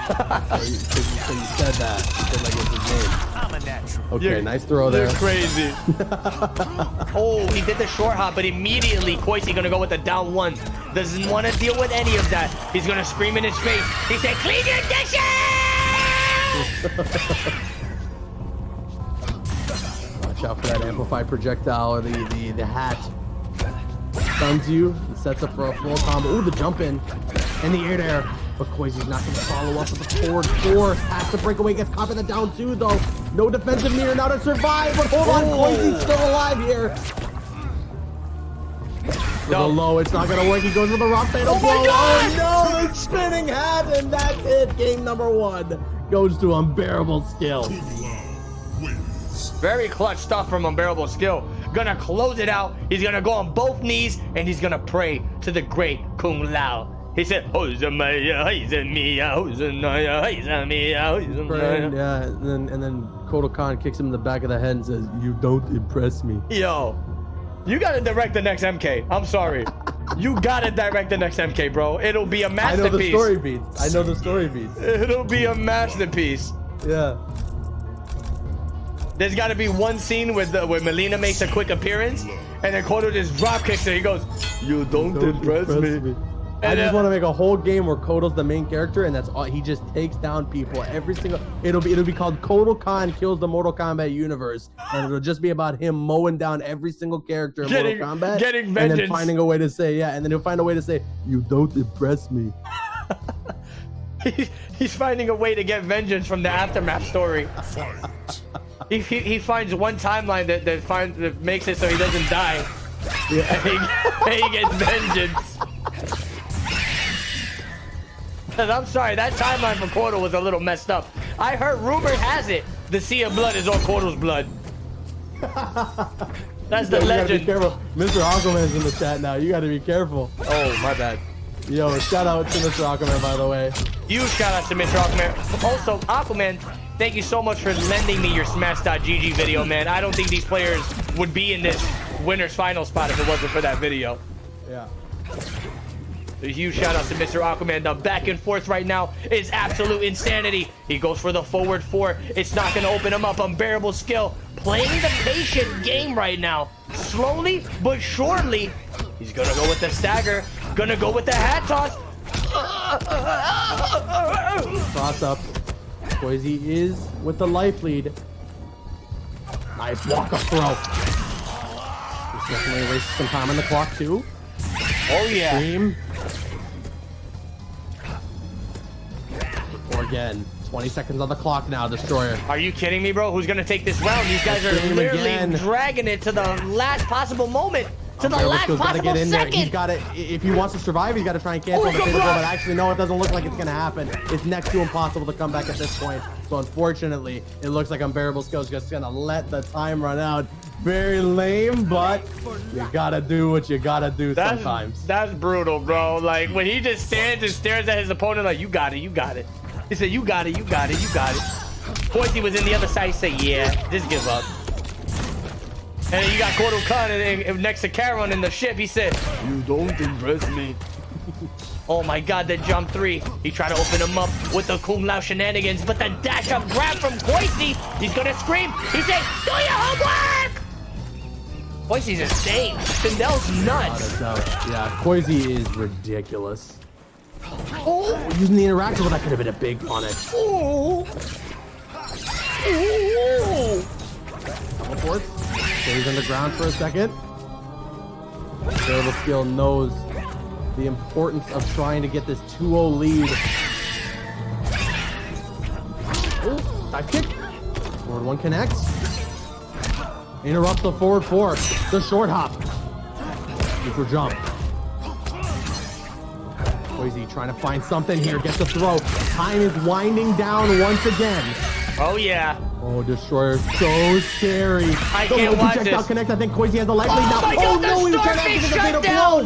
So you said that. You said like it's his name. I'm a natural. Okay, nice throw there. You're crazy. Oh, he did the short hop, but immediately Koisi gonna go with the down 1. Doesn't want to deal with any of that. He's gonna scream in his face. He said, "Clean your dishes!" Watch out for that amplified projectile or the hat. Stuns you and sets up for a full combo. Ooh, the jump in and the air there. But Koisi's not going to follow up with the forward 4. Has to break away, gets caught in the down 2 though. No defensive mirror now to survive, but hold on, Koisi's still alive here. For the low, it's not going to work. He goes with a rock fatal blow. Oh no, the spinning hat, and that's it. Game number 1 goes to Unbearable Skill. Very clutch stuff from Unbearable Skill. Gonna close it out. He's gonna go on both knees and he's gonna pray to the great Kung Lao. He said, yeah, and then Kotal Khan kicks him in the back of the head and says, "You don't impress me." Yo, you gotta direct the next MK. I'm sorry. You gotta direct the next MK, bro. It'll be a masterpiece. I know the story beats. I know the story beats. It'll be a masterpiece. Yeah. There's got to be one scene where Melina makes a quick appearance, and then Kotal just drop kicks her. He goes, "You don't impress me." I just want to make a whole game where Kotal's the main character, and that's all. He just takes down people every single. It'll be called Kotal Khan Kills the Mortal Kombat Universe, and it'll just be about him mowing down every single character in Mortal Kombat, getting vengeance, and then finding a way to say, and then he'll find a way to say, "You don't impress me." He's finding a way to get vengeance from the aftermath story. He finds one timeline that makes it so he doesn't die. Yeah. And he gets vengeance. And I'm sorry, that timeline for Kotal was a little messed up. I heard, rumor has it, the Sea of Blood is on Kotal's blood. That's the legend. Be careful. Mr. Aquaman's in the chat now. You gotta be careful. Oh, my bad. Yo, shout out to Mr. Aquaman, by the way. Huge shout out to Mr. Aquaman. Also, Aquaman, thank you so much for lending me your Smash.gg video, man. I don't think these players would be in this winner's final spot if it wasn't for that video. Yeah. A huge shout out to Mr. Aquaman. The back and forth right now is absolute insanity. He goes for the forward 4. It's not going to open him up. Unbearable Skill playing the patient game right now. Slowly but surely, he's going to go with the stagger. Going to go with the hat toss. Cross up. Koisi is with the life lead. Nice walk up throw. This definitely wastes some time on the clock too. Oh yeah. Stream. Or again. 20 seconds on the clock now, Destroyer. Are you kidding me, bro? Who's gonna take this round? These guys are literally dragging it to the last possible moment. To the last possible second. He's got to, if he wants to survive, he's got to try and cancel the fatal blow, but actually, no, it doesn't look like it's going to happen. It's next to impossible to come back at this point. So unfortunately, it looks like Unbearable Skill is just going to let the time run out. Very lame, but you got to do what you got to do sometimes. That's brutal, bro. Like, when he just stands and stares at his opponent like, you got it, you got it. He said, you got it, you got it, you got it. Koisi was in the other side. He said, yeah, just give up. And then you got Kotal Khan next to Charon in the ship. He said, you don't impress me. Oh my god, the jump 3. He tried to open him up with the Kung Lao shenanigans, but the dash up grab from Koisi. He's gonna scream. He said, do your homework! Koisi's insane. Sindel's nuts. Yeah, Koisi is ridiculous. Oh, using the interactive, that could have been a big punish. Oh. Oh. Stays underground for a second. Unbearable Skill knows the importance of trying to get this 2-0 lead. Oh, dive kick. Forward 1 connects. Interrupts the forward 4. The short hop. Neutral jump. Koizi trying to find something here. Gets the throw. Time is winding down once again. Oh, yeah. Oh, Destroyer, so scary. I can't watch this. Connects. I think Koizi has a light lead now. Oh my God, no, the he starfish connected. shut down!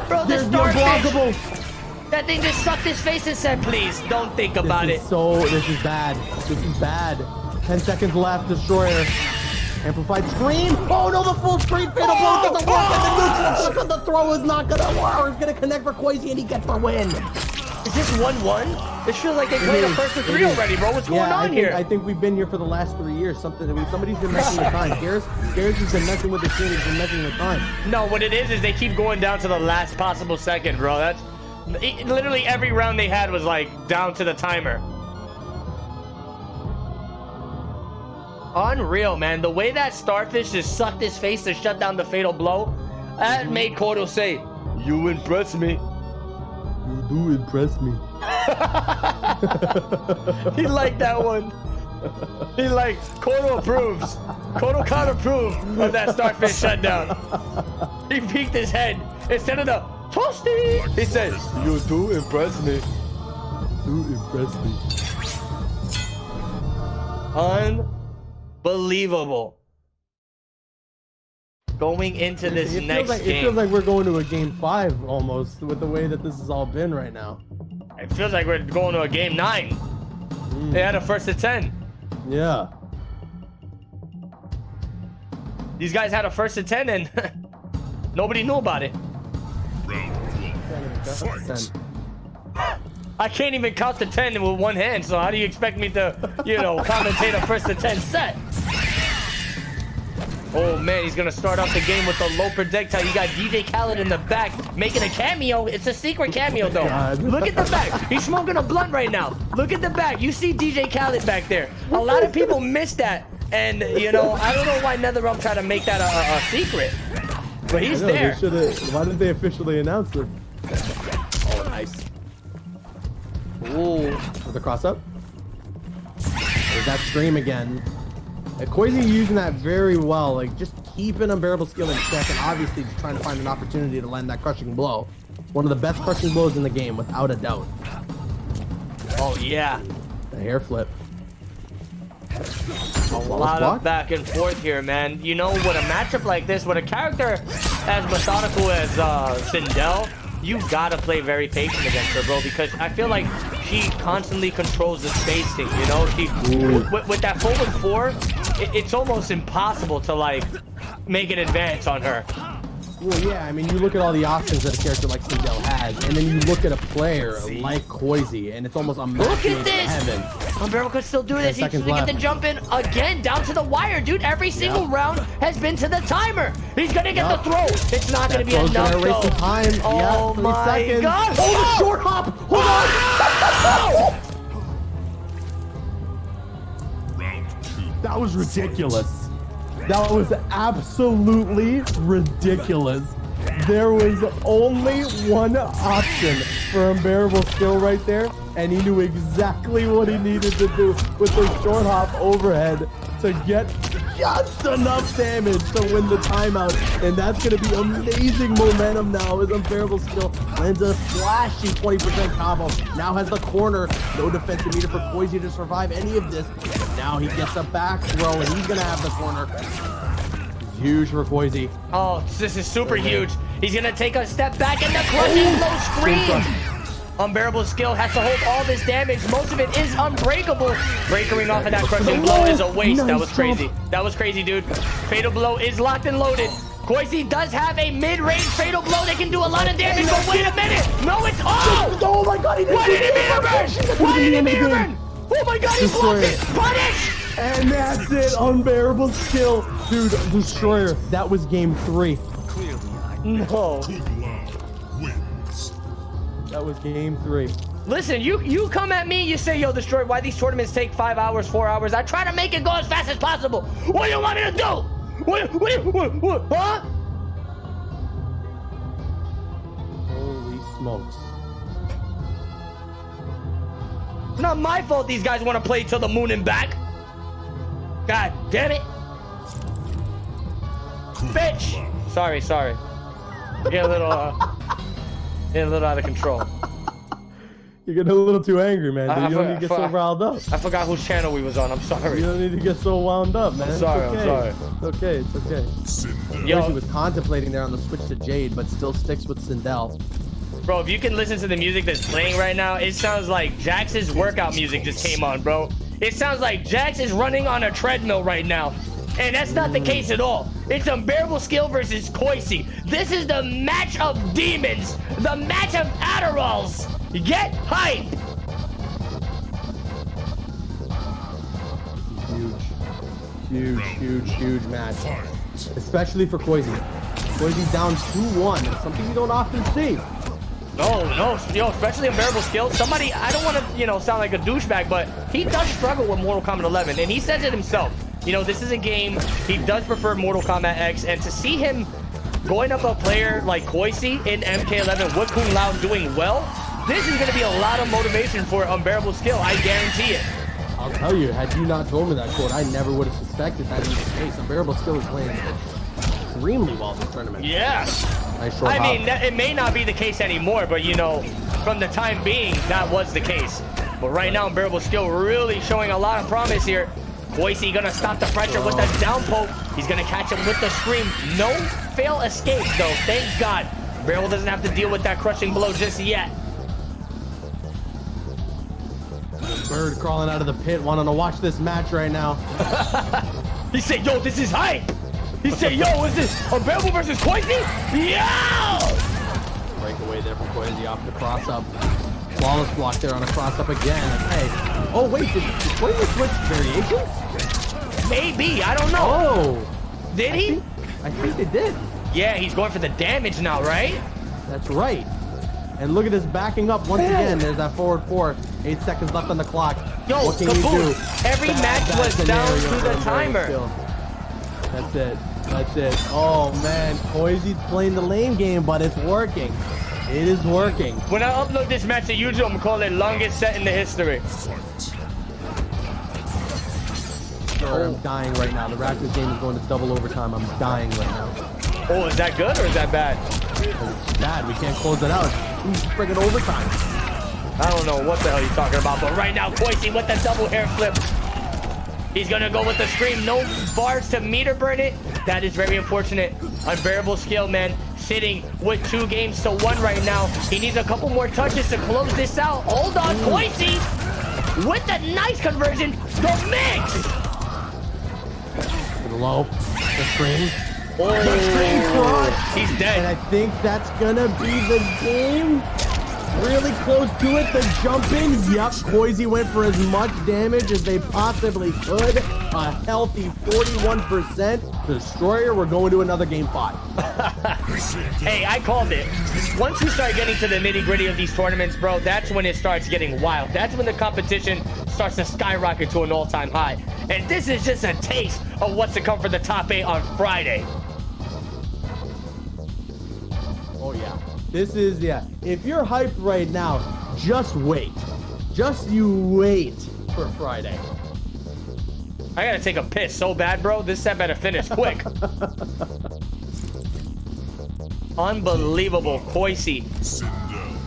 Bro, the There's no starfish. blockable. That thing just sucked his face and said, please, don't think about it. This is bad. This is bad. 10 seconds left, Destroyer. Amplified scream. Oh no, the full screen fatal blow doesn't work. And the neutral the throw is not gonna work. It's gonna connect for Koizi and he gets the win. Is this 1-1? This feels like they played a first to 3 already, bro. What's going on here? I think we've been here for the last 3 years. Somebody's been messing with time. Garrus has been messing with the team. He's been messing with time. No, what it is they keep going down to the last possible second, bro. That's literally every round they had was like down to the timer. Unreal, man. The way that starfish just sucked his face to shut down the fatal blow, that made Kodo say, "You impress me." You do impress me. He liked that one. He like Kodo approves. Kodo can't approve of that starfish shutdown. He peeked his head instead of the toasty. He said, "You do impress me." Do impress me. Unbelievable. Going into this next game. It feels like we're going to a game 5 almost with the way that this has all been right now. It feels like we're going to a game 9. They had a first to 10. Yeah. These guys had a first to 10 and nobody knew about it. Round 1. Fight. I can't even count to 10 with one hand, so how do you expect me to, commentate a first to 10 set? Oh man, he's gonna start off the game with a low projectile. You got DJ Khaled in the back making a cameo. It's a secret cameo though. Look at the back. He's smoking a blunt right now. Look at the back. You see DJ Khaled back there. A lot of people miss that. And, I don't know why NetherRealm tried to make that a secret. But he's there. Why didn't they officially announce it? Oh, nice. Ooh. With the cross up. There's that stream again. Koizi using that very well, like just keeping Unbearable Skill in check and obviously just trying to find an opportunity to land that crushing blow. One of the best crushing blows in the game, without a doubt. Oh, yeah. The hair flip. A lot of back and forth here, man. You know, with a matchup like this, with a character as methodical as Sindel, you gotta play very patient against her, bro, because I feel like she constantly controls the spacing, with that forward 4, it's almost impossible to, like, make an advance on her. Well, yeah, I mean, you look at all the options that a character like Sindel has, and then you look at a player like Koizi, and it's almost a match Look at made in heaven. this! Unbearable could still do this. He's seconds gonna get left. the jump in again, down to the wire, dude. Every single round has been to the timer. He's gonna get the throw. It's not gonna be Throw's enough, gonna erase though. some time. Oh, 3 my seconds. God. Oh, the short hop! Hold on! Round 2. That was ridiculous. That was absolutely ridiculous. There was only one option for Unbearable Skill right there, and he knew exactly what he needed to do with the short hop overhead to get just enough damage to win the timeout. And that's going to be amazing momentum now as Unbearable Skill lands a flashy 20% combo. Now has the corner. No defensive meter for Koizi to survive any of this. But now he gets a back throw, and he's going to have the corner. Huge for Koizi. Oh, this is super huge. He's gonna take a step back and the crushing blow screen. Unbearable Skill has to hold all this damage. Most of it is unbreakable. Breakering off of that crushing blow is a waste. That was crazy. That was crazy, dude. Fatal blow is locked and loaded. Koizi does have a mid-range fatal blow that can do a lot of damage, but wait a minute. No, it's all. Oh my god, he didn't Why did he meter burn? Why did he meter burn? Oh my god, he blocked it. Punish. And that's it, Unbearable Skill. Dude, Destroyer, that was game 3. No. Good luck wins. That was game 3. Listen, you come at me, you say, yo, Destroy, why these tournaments take 5 hours, 4 hours? I try to make it go as fast as possible. What do you want me to do? What, huh? Holy smokes. It's not my fault these guys want to play to the moon and back. God damn it. Bitch. Sorry. Get a little out of control. You're getting a little too angry, man. Dude. You don't need to get so riled up. I forgot whose channel we was on. I'm sorry. You don't need to get so wound up, man. I'm sorry. It's okay. Yo, He was contemplating there on the switch to Jade, but still sticks with Sindel. bro, if you can listen to the music that's playing right now, it sounds like Jax's workout music just came on, bro. It sounds like Jax is running on a treadmill right now. And that's not the case at all. It's Unbearable Skill versus Koisi. This is the match of demons. The match of Adderalls. Get hype. Huge match. Especially for Koisi. Koisi's down 2-1. It's something you don't often see. No, yo, especially Unbearable Skill. Somebody, I don't want to, sound like a douchebag, but he does struggle with Mortal Kombat 11, and he says it himself. This is a game, he does prefer Mortal Kombat X, and to see him going up a player like Koisi in MK11 with Kung Lao doing well, this is going to be a lot of motivation for Unbearable Skill, I guarantee it. I'll tell you, had you not told me that quote, I never would have suspected that to be the case. Unbearable Skill is playing extremely well this tournament. Yeah. Nice short I hop. mean, it may not be the case anymore, but from the time being, that was the case. But right now, Unbearable Skill really showing a lot of promise here. Koisi gonna stop the pressure with the down poke. He's gonna catch him with the scream. No fail escape though, thank God. Unbearable doesn't have to deal with that crushing blow just yet. Bird crawling out of the pit, wanting to watch this match right now. He said, yo, this is hype. He said, yo, is this Unbearable versus Koisi? Yo! Breakaway there from Koisi off the cross up. Flawless block there on a cross up again. Hey. Oh wait, did Koisi switch variations? Maybe, I don't know. Oh. Did he? I think they did. Yeah, he's going for the damage now, right? That's right. And look at this backing up once again. There's that forward 4. 8 seconds left on the clock. Yo, what can you do? Caboose, every match was down to the timer. That's it. Oh man, Koisi's playing the lane game, but it's working. It is working. When I upload this match to YouTube, I'm gonna call it longest set in the history. I'm dying right now. The Raptors game is going to double overtime. I'm dying right now. Oh, is that good or is that bad? It's bad. We can't close it out. It's friggin' overtime. I don't know what the hell you're talking about, but right now, Koisi with the double hair flip. He's gonna go with the scream. No bars to meter burn it. That is very unfortunate. Unbearable Skill, man. Sitting with 2 games to 1 right now. He needs a couple more touches to close this out. Hold on, Koisi with the nice conversion. The mix. To the low. The screen. Oh, The screen cross. he's And dead. I think that's gonna be the game. Really close to it. The jump in. Yep. Koisi went for as much damage as they possibly could. A healthy 41%. Destroyer, we're going to another game 5. Hey, I called it. Once you start getting to the nitty-gritty of these tournaments, bro, that's when it starts getting wild. That's when the competition starts to skyrocket to an all-time high. And this is just a taste of what's to come for the top 8 on Friday. Oh yeah. This is, yeah. If you're hyped right now, just wait. Just you wait for Friday. I gotta take a piss so bad, bro. This set better finish quick. Unbelievable. Koisi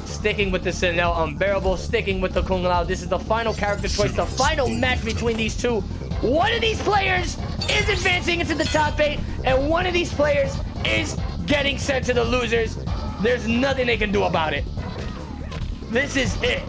sticking with the Sinel. Unbearable sticking with the Kung Lao. This is the final character choice, the final match between these two. One of these players is advancing into the top 8, and one of these players is getting sent to the losers. There's nothing they can do about it. This is it.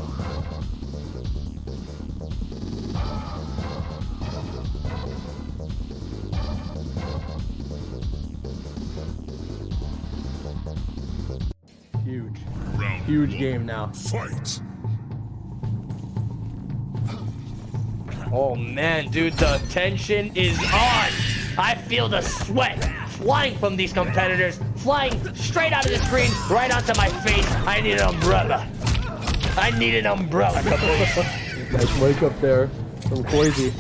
Huge game now. Fight! Oh man, dude, the tension is on. I feel the sweat flying from these competitors, flying straight out of the screen, right onto my face. I need an umbrella. I need an umbrella, Caboose. Nice wake up there from Koisi.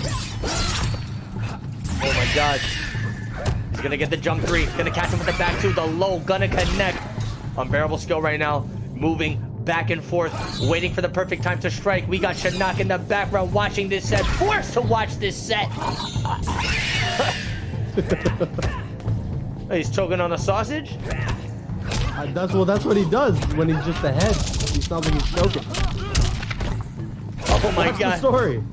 Oh my God. He's gonna get the jump 3. Gonna catch him with the back 2. The low gonna connect. Unbearable Skill right now. moving back and forth, waiting for the perfect time to strike. We got Shinnok in the background watching this set, forced to watch this set. He's choking on a sausage? That's what he does when he's just ahead. He sounds like he's choking. Oh my What's god. the story?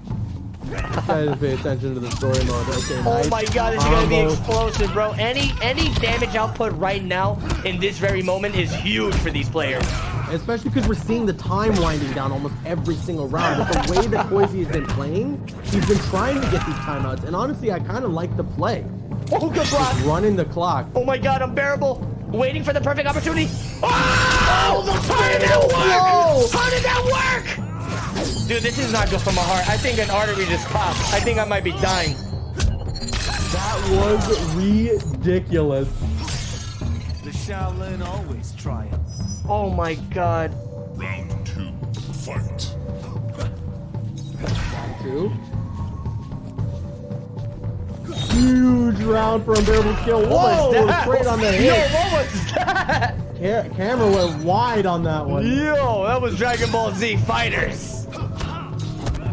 Gotta pay attention to the story mode. Okay, Oh nice. my god, this is gonna be Combo. explosive, bro. Any damage output right now in this very moment is huge for these players. Especially because we're seeing the time winding down almost every single round. With the way that Koizi has been playing, he's been trying to get these timeouts. And honestly, I kind of like the play. Oh, good block. He's running the clock. Oh my god, unbearable. Waiting for the perfect opportunity. Oh, how did that work? How did that work? Dude, this is not good for my heart. I think an artery just popped. I think I might be dying. That was ridiculous. The Shaolin always triumphs. Oh my god. Round 2. Fight. Two. Huge round for unbearable skill. Whoa, Whoa, straight on the Yo, hit. what was that? Camera went wide on that one. Yo, that was Dragon Ball Z Fighters.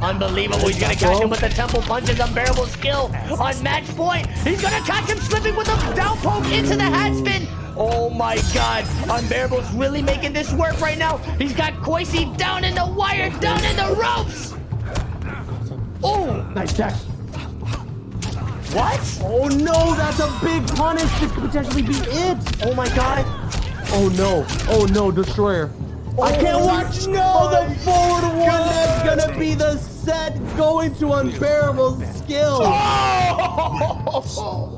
Unbelievable. He's gonna catch him with the temple punches. Unbearable skill on match point. He's gonna catch him slipping with a down poke into the hat spin. Oh my god. Unbearable's really making this work right now. He's got Koizi down in the wire, down in the ropes. Oh, Nice check. what? Oh no, that's a big punish. This could potentially be it. Oh my god. Oh no. Oh no, Destroyer. I can't watch. No, the forward one. That's gonna be the set going to unbearable skill. Oh!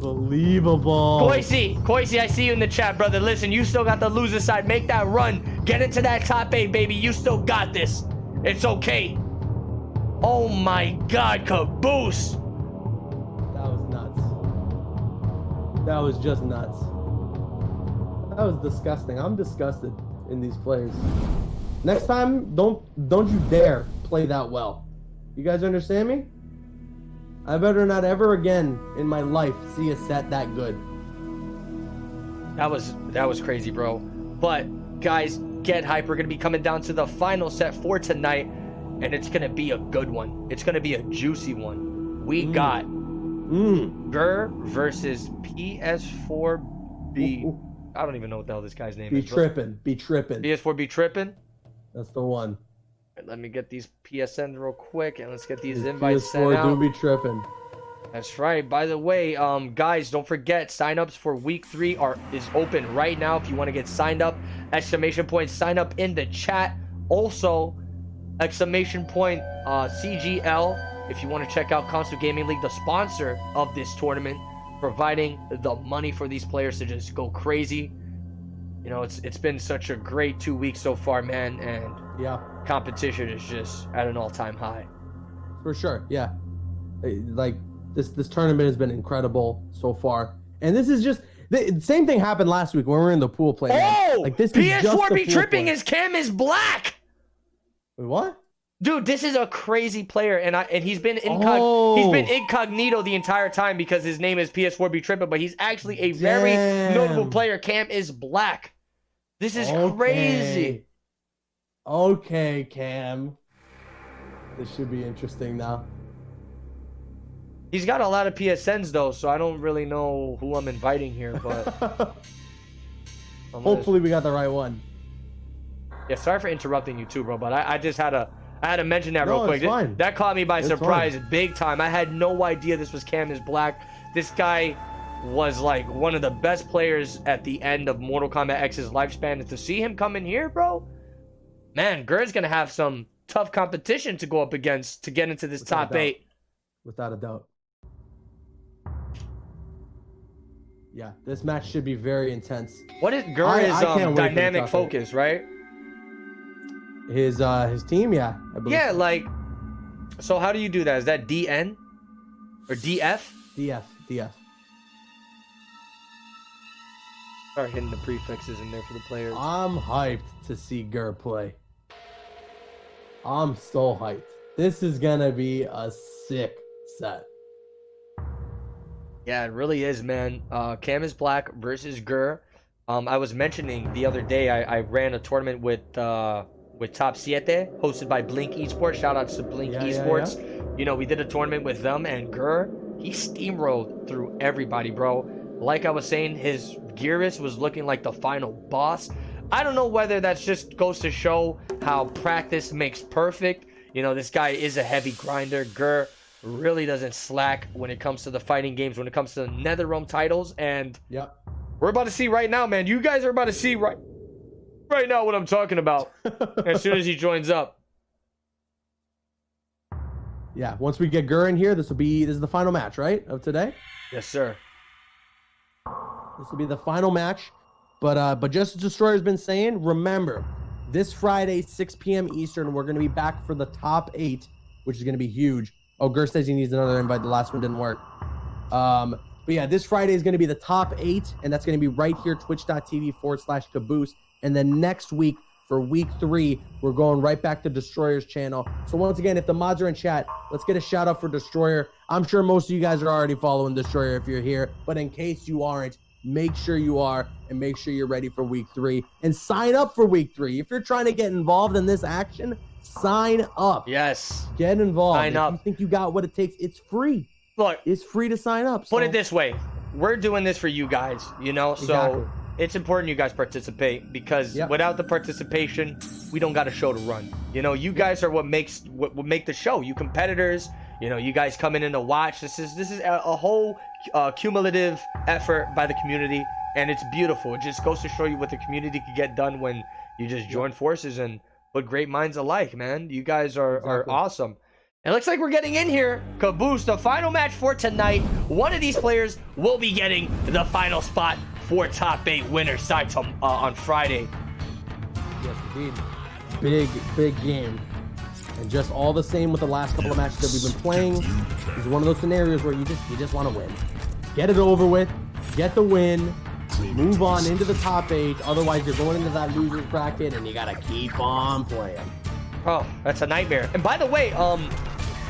Unbelievable. Koizi, I see you in the chat, brother. Listen, you still got the loser side. Make that run. Get into that top 8, baby. You still got this. It's okay. Oh my god, Caboose. That was nuts. That was just nuts. That was disgusting. I'm disgusted in these players. Next time, don't you dare play that well. You guys understand me? I better not ever again in my life see a set that good. That was crazy, bro. But guys, get hype. We're gonna be coming down to the final set for tonight, and it's gonna be a good one. It's gonna be a juicy one. We got Gur versus PS4B. I don't even know what the hell this guy's name is. Be tripping. PS4B tripping. That's the one. Let me get these PSNs real quick, and let's get these invites sent PS4 out. do be tripping. That's right. By the way, guys, don't forget, signups for week 3 is open right now. If you want to get signed up, exclamation point sign up in the chat. Also, exclamation point CGL if you want to check out Console Gaming League, the sponsor of this tournament, providing the money for these players to just go crazy. You know, it's been such a great 2 weeks so far, man, and Yeah, competition is just at an all-time high. for sure. Yeah, like this tournament has been incredible so far, and this is just the same thing happened last week when we were in the pool playing. Oh, like this is just the PS4 be pool tripping. play. His cam is black. Wait, what? Dude, this is a crazy player, and he's been Oh. he's been incognito the entire time because his name is PS4B Trippin', but he's actually a very Damn. notable player. Cam is black. This is crazy. Okay, Cam. This should be interesting now. He's got a lot of PSNs though, so I don't really know who I'm inviting here, but Hopefully we got the right one. Yeah, sorry for interrupting you too, bro, but I just had to mention that No, real quick. it's fine. That caught me by It's surprise, fine. big time. I had no idea this was Cam is Black. This guy was like one of the best players at the end of Mortal Kombat X's lifespan, and to see him come in here, bro, man, Gur's gonna have some tough competition to go up against to get into this Without a top doubt. 8. Without a doubt. Yeah, this match should be very intense. What is Gur I is can't wait for the dynamic top 8. focus, right? His team, yeah, I believe. Yeah, so. like, so how do you do that? Is that DN or DF? DF. Start hitting the prefixes in there for the players. I'm hyped to see Gur play. I'm so hyped. This is gonna be a sick set. Yeah, it really is, man. Cam is Black versus Gur. I was mentioning the other day I ran a tournament with Top Siete, hosted by Blink Esports. Shout out to Blink Esports. You know, we did a tournament with them, and Gur, he steamrolled through everybody, bro. Like I was saying, his Gearus was looking like the final boss. I don't know whether that's just goes to show how practice makes perfect. You know, this guy is a heavy grinder. Gur really doesn't slack when it comes to the fighting games, when it comes to the NetherRealm titles. And we're about to see right now, man. You guys are about to see right now what I'm talking about as soon as he joins up. Yeah, once we get Gur in here, this is the final match, right, of today? Yes, sir. This will be the final match. But just as Destroyer's been saying, remember, this Friday, 6 p.m. Eastern, we're going to be back for the top 8, which is going to be huge. Oh, Gur says he needs another invite. The last one didn't work. But yeah, this Friday is going to be the top 8, and that's going to be right here, twitch.tv/Caboose. And then next week, for week 3, we're going right back to Destroyer's channel. So once again, if the mods are in chat, let's get a shout out for Destroyer. I'm sure most of you guys are already following Destroyer if you're here, but in case you aren't, make sure you are, and make sure you're ready for week 3, and sign up for week 3. If you're trying to get involved in this action, sign up. Yes. Get involved. Sign up. If you think you got what it takes, it's free. Look, it's free to sign up. Put it this way. We're doing this for you guys, you know? Exactly. So it's important you guys participate, because without the participation, we don't got a show to run. You know, you guys are what make the show. You competitors, you know, you guys coming in to watch. This is a whole cumulative effort by the community, and it's beautiful. It just goes to show you what the community can get done when you just join forces and put great minds alike, man. You guys are awesome. It looks like we're getting in here. Caboose, the final match for tonight. One of these players will be getting the final spot for top 8 winner side on Friday. Yes, indeed. Big game. And just all the same with the last couple of matches that we've been playing. It's one of those scenarios where you just want to win. Get it over with. Get the win. Move on into the top 8. Otherwise, you're going into that loser's bracket, and you got to keep on playing. Oh, that's a nightmare. And by the way, I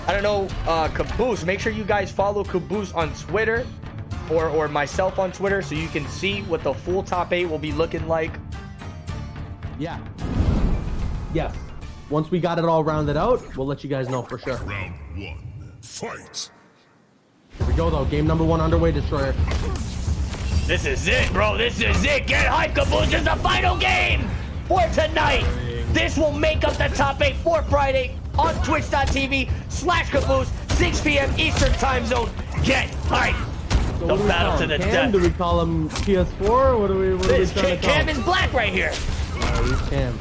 don't know, Caboose, make sure you guys follow Caboose on Twitter or myself on Twitter so you can see what the full top 8 will be looking like. Yeah. Yes. Once we got it all rounded out, we'll let you guys know for sure. Round 1, fight. Here we go, though. Game number 1 underway, Destroyer. This is it, bro. This is it. Get hyped, Caboose. This is the final game for tonight. This will make up the top 8 for Friday on twitch.tv/Caboose, 6 p.m. Eastern time zone. Get hyped. So the battle to the death. Do we call him PS4? What do we trying to call Cam him? is Black right here. He's Cam.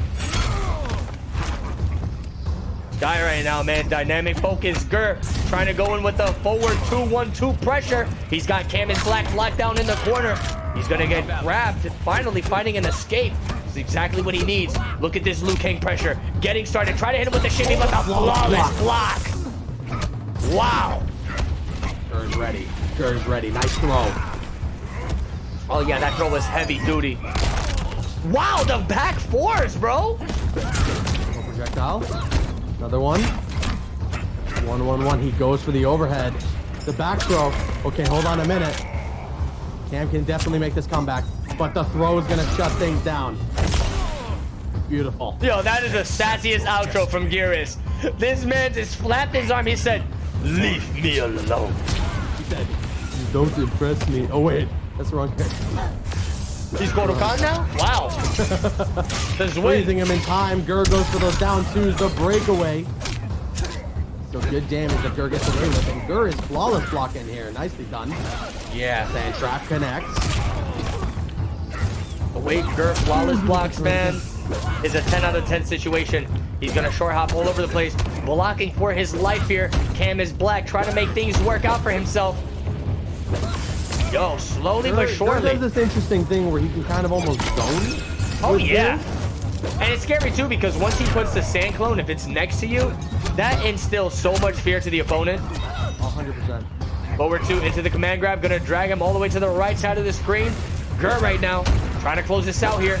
Guy right now, man. Dynamic focus. Gur trying to go in with the forward 2-1-2 pressure. He's got Cam is Black locked down in the corner. He's going to get grabbed. Finally finding an escape. It's exactly what he needs. Look at this Liu Kang pressure. Getting started. Try to hit him with the shimmy, but the flawless block. Wow. Gur's ready. Gur's ready. Nice throw. Oh, yeah, that throw was heavy duty. Wow, the back fours, bro. Projectile. Another one. 1-1-1. He goes for the overhead. The back throw. Okay, hold on a minute. Cam can definitely make this comeback, but the throw is going to shut things down. Beautiful. Yo, that is the sassiest outro from Gearus. This man just flapped his arm. He said, "Leave me alone." He said, "Don't impress me." Oh, wait. That's the wrong character. He's Kodokan now? Wow. Freezing him in time. Gur goes for those down 2s. The breakaway. So good damage that Gur gets away with. And Gur is flawless blocking here. Nicely done. Yeah. Sand trap connects. The way Gur flawless blocks, man, is a 10 out of 10 situation. He's going to short hop all over the place. Blocking for his life here. Cam is Black, trying to make things work out for himself. Yo, slowly but surely. Gur does this interesting thing where he can kind of almost zone. Oh, yeah. And it's scary, too, because once he puts the sand clone, if it's next to you, that instills so much fear to the opponent. 100%. Forward 2 into the command grab. Going to drag him all the way to the right side of the screen. Gur right now trying to close this out here.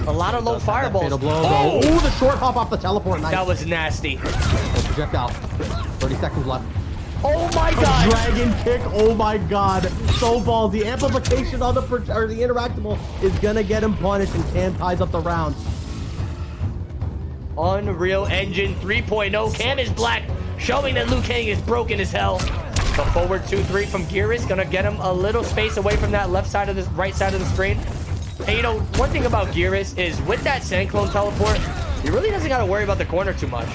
A lot of low fireballs. Oh, the short hop off the teleport. Nice. That was nasty. Projectile. 30 seconds left. Oh my god. Dragon kick. Oh my god. So ballsy. Amplification on the interactable is gonna get him punished, and Cam ties up the round. Unreal Engine 3.0. Cam is black, showing that Liu Kang is broken as hell. The forward 2-3 from Gearus gonna get him a little space away from that left side of the right side of the screen. And you know, one thing about Gearus is with that Sand Clone teleport, he really doesn't got to worry about the corner too much.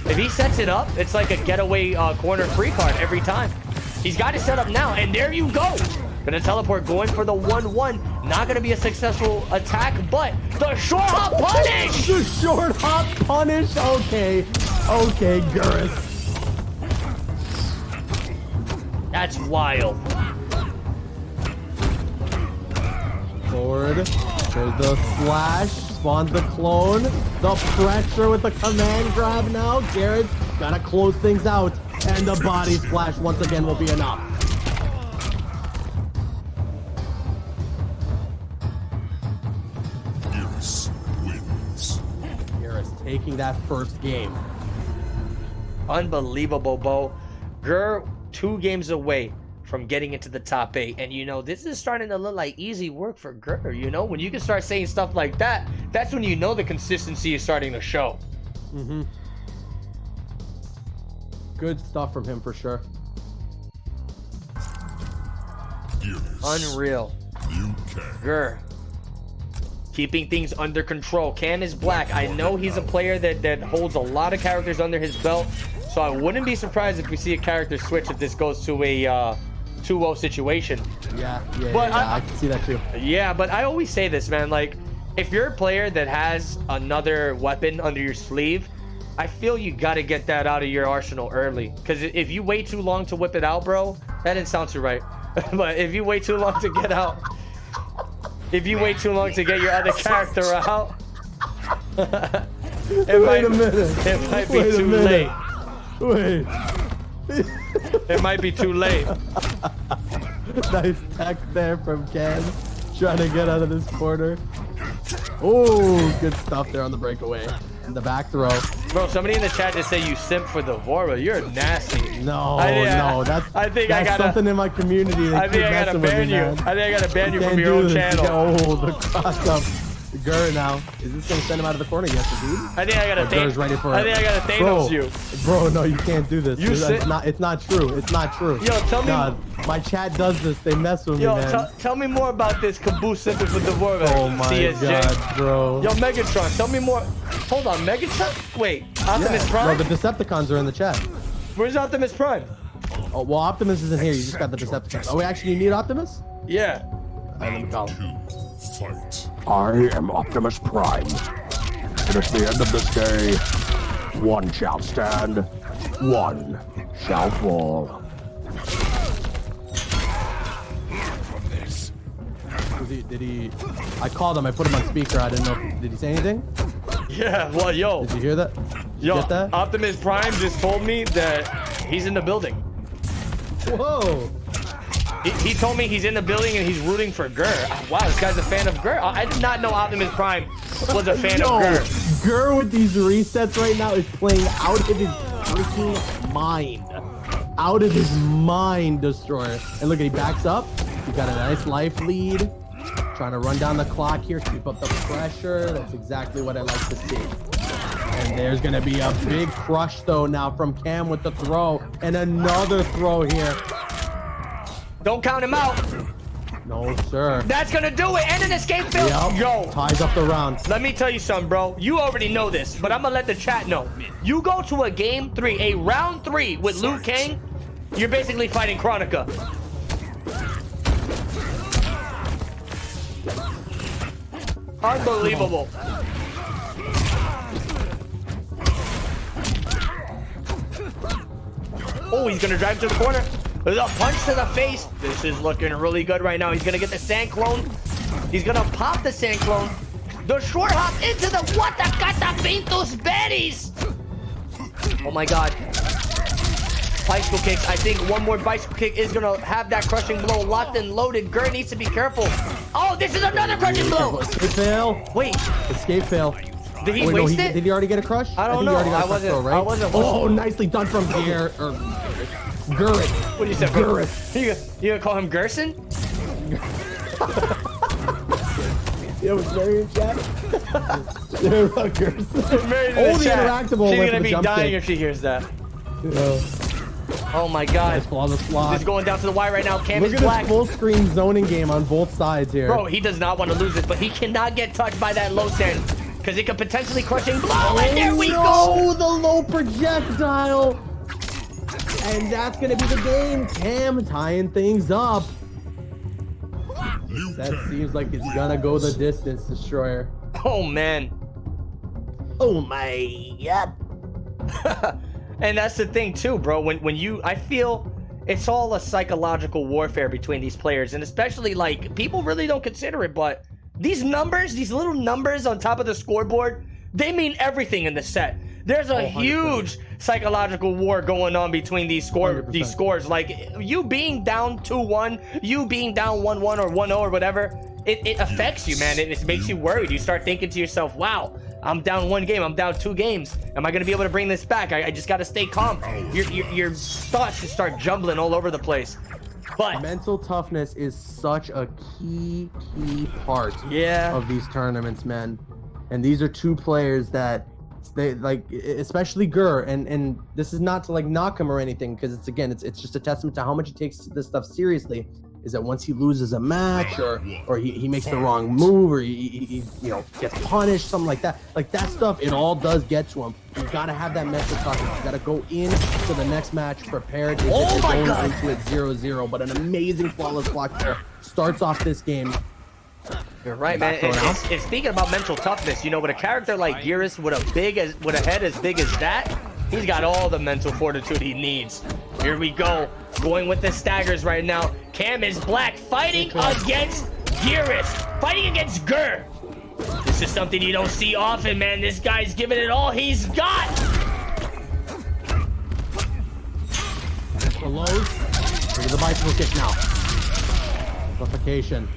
If he sets it up, it's like a getaway corner free card every time. He's got it set up now, and there you go. Gonna teleport, going for the 1-1. Not gonna be a successful attack, but the short hop punish! The short hop punish. Okay. Okay, Gearus. That's wild. Forward. There's the slash. Spawns the clone. The pressure with the command grab now. Garrett's gotta close things out. And the body splash once again will be enough. Gearus wins. Garrett's taking that first game. Unbelievable, Bo. Gur 2 games away from getting into the top 8, and you know this is starting to look like easy work for Gur. You know, when you can start saying stuff like that, that's when you know the consistency is starting to show. Good stuff from him for sure. Gearus. Unreal. Liu Kang. Gur keeping things under control. Cam is black. I know he's a player that holds a lot of characters under his belt, so I wouldn't be surprised if we see a character switch if this goes to a 2-0 situation. Yeah, But I can see that too. Yeah, but I always say this, man. Like, if you're a player that has another weapon under your sleeve, I feel you got to get that out of your arsenal early. Because if you wait too long to whip it out, bro, that didn't sound too right. But if you wait too long to get out, if you wait too long to get your other character out, it might be too late. Wait. It might be too late. Nice tech there from Ken. Trying to get out of this corner. Oh, good stuff there on the breakaway. And the back throw. Bro, somebody in the chat just say you simp for the Vorba. You're nasty. No, I that's gotta, something in my community. I think I gotta ban you. I think I gotta ban you from your own channel. Oh, the cross up. Gur now. Is this gonna send him out of the corner? Yes, dude. I think I gotta Gur's ready for I think I gotta Thanos you. Bro, no, you can't do this. It's not true. It's not true. Yo, tell me. God, my chat does this. They mess with me, Yo, man. tell me more about this Caboose simping for the Vorba. Oh my god, bro. Yo, Megatron, tell me more. Hold on, Megatron? Wait, Optimus Prime? No, the Decepticons are in the chat. Where's Optimus Prime? Oh, well, Optimus isn't here. You just got the Decepticons. Oh, wait, actually, you need Optimus? Yeah. Alright, let me call him. 2, fight. I am Optimus Prime. And at the end of this day, one shall stand, one shall fall. Did he? I called him. I put him on speaker. I didn't know. Did he say anything? Yeah, well, yo. Did you hear that? Did you Yo, get that? Optimus Prime just told me that he's in the building. Whoa. He told me he's in the building and he's rooting for Gur. Wow, this guy's a fan of Gur. I did not know Optimus Prime was a fan of Gur. Gur with these resets right now is playing out of his freaking mind. Out of his mind, Destroyer. And look at, he backs up. He's got a nice life lead. Trying to run down the clock here, keep up the pressure. That's exactly what I like to see. And there's going to be a big crush, though, now from Cam with the throw. And another throw here. Don't count him out. No, sir. That's gonna do it. And an escape fail. Yep. Yo. Ties up the round. Let me tell you something, bro. You already know this, but I'm gonna let the chat know. You go to a game 3, a round 3 with Liu Kang, you're basically fighting Chronica. Unbelievable. Oh, he's gonna drive to the corner. There's a punch to the face. This is looking really good right now. He's gonna get the sand clone. He's gonna pop the sand clone. The short hop into the what the catapintos berries. Oh my god. Bicycle kicks. I think one more bicycle kick is gonna have that crushing blow locked and loaded. Gur needs to be careful. Oh, this is another crushing blow. Escape fail. Wait. Escape fail. Did he Wait, no, waste it? did he already get a crush? I don't think know. He already got I a crush wasn't- though, right? I wasn't Oh, watching. nicely done from Gurrit. What do you say? Gurrit. You gonna call him Gerson? Yeah, was Mary in chat? Yeah, Rutgers. Mary's in Oh, the the chat. interactable She's with gonna the be jump dying kick. if she hears that. Yeah. Oh my god. Nice flawless block. He's going down to the wire right now. Cam Look is at black. this full screen zoning game on both sides here. Bro, he does not want to lose this, but he cannot get touched by that low send because it could potentially crushing blow. And there we go. Oh, the low projectile. And that's going to be the game. Cam tying things up. Liu That Kang seems like it's going to go the distance, Destroyer. Oh man. Oh my god. And that's the thing too, bro. When you, I feel it's all a psychological warfare between these players, and especially like people really don't consider it, but these numbers, these little numbers on top of the scoreboard, they mean everything in the set. There's a 100%. huge psychological war going on between these 100%. scores. Like you being down 2-1, you being down 1-1 or 1-0 or whatever, it affects you, man. It makes you worried. You start thinking to yourself, wow, I'm down 1 game, I'm down 2 games. Am I gonna be able to bring this back? I just gotta stay calm. Your thoughts just start jumbling all over the place. But Mental toughness is such a key part yeah, of these tournaments, man. And these are two players that they like, especially Gur, and this is not to like knock him or anything, because it's just a testament to how much he takes this stuff seriously. Is that once he loses a match or he makes the wrong move or he gets punished, something like that stuff, it all does get to him. You gotta have that mental toughness. You gotta go into the next match prepared. Oh my going God. into it 0-0, but an amazing flawless block there starts off this game. you're right, man. It's speaking about mental toughness, you know, with a character like Geras with a head as big as that, he's got all the mental fortitude he needs. Here we go, going with the staggers right now. Cam is black, fighting against Geras, fighting against Gur. This is something you don't see often, man. This guy's giving it all he's got. The lows. Look at the bicycle kick now. Suffocation.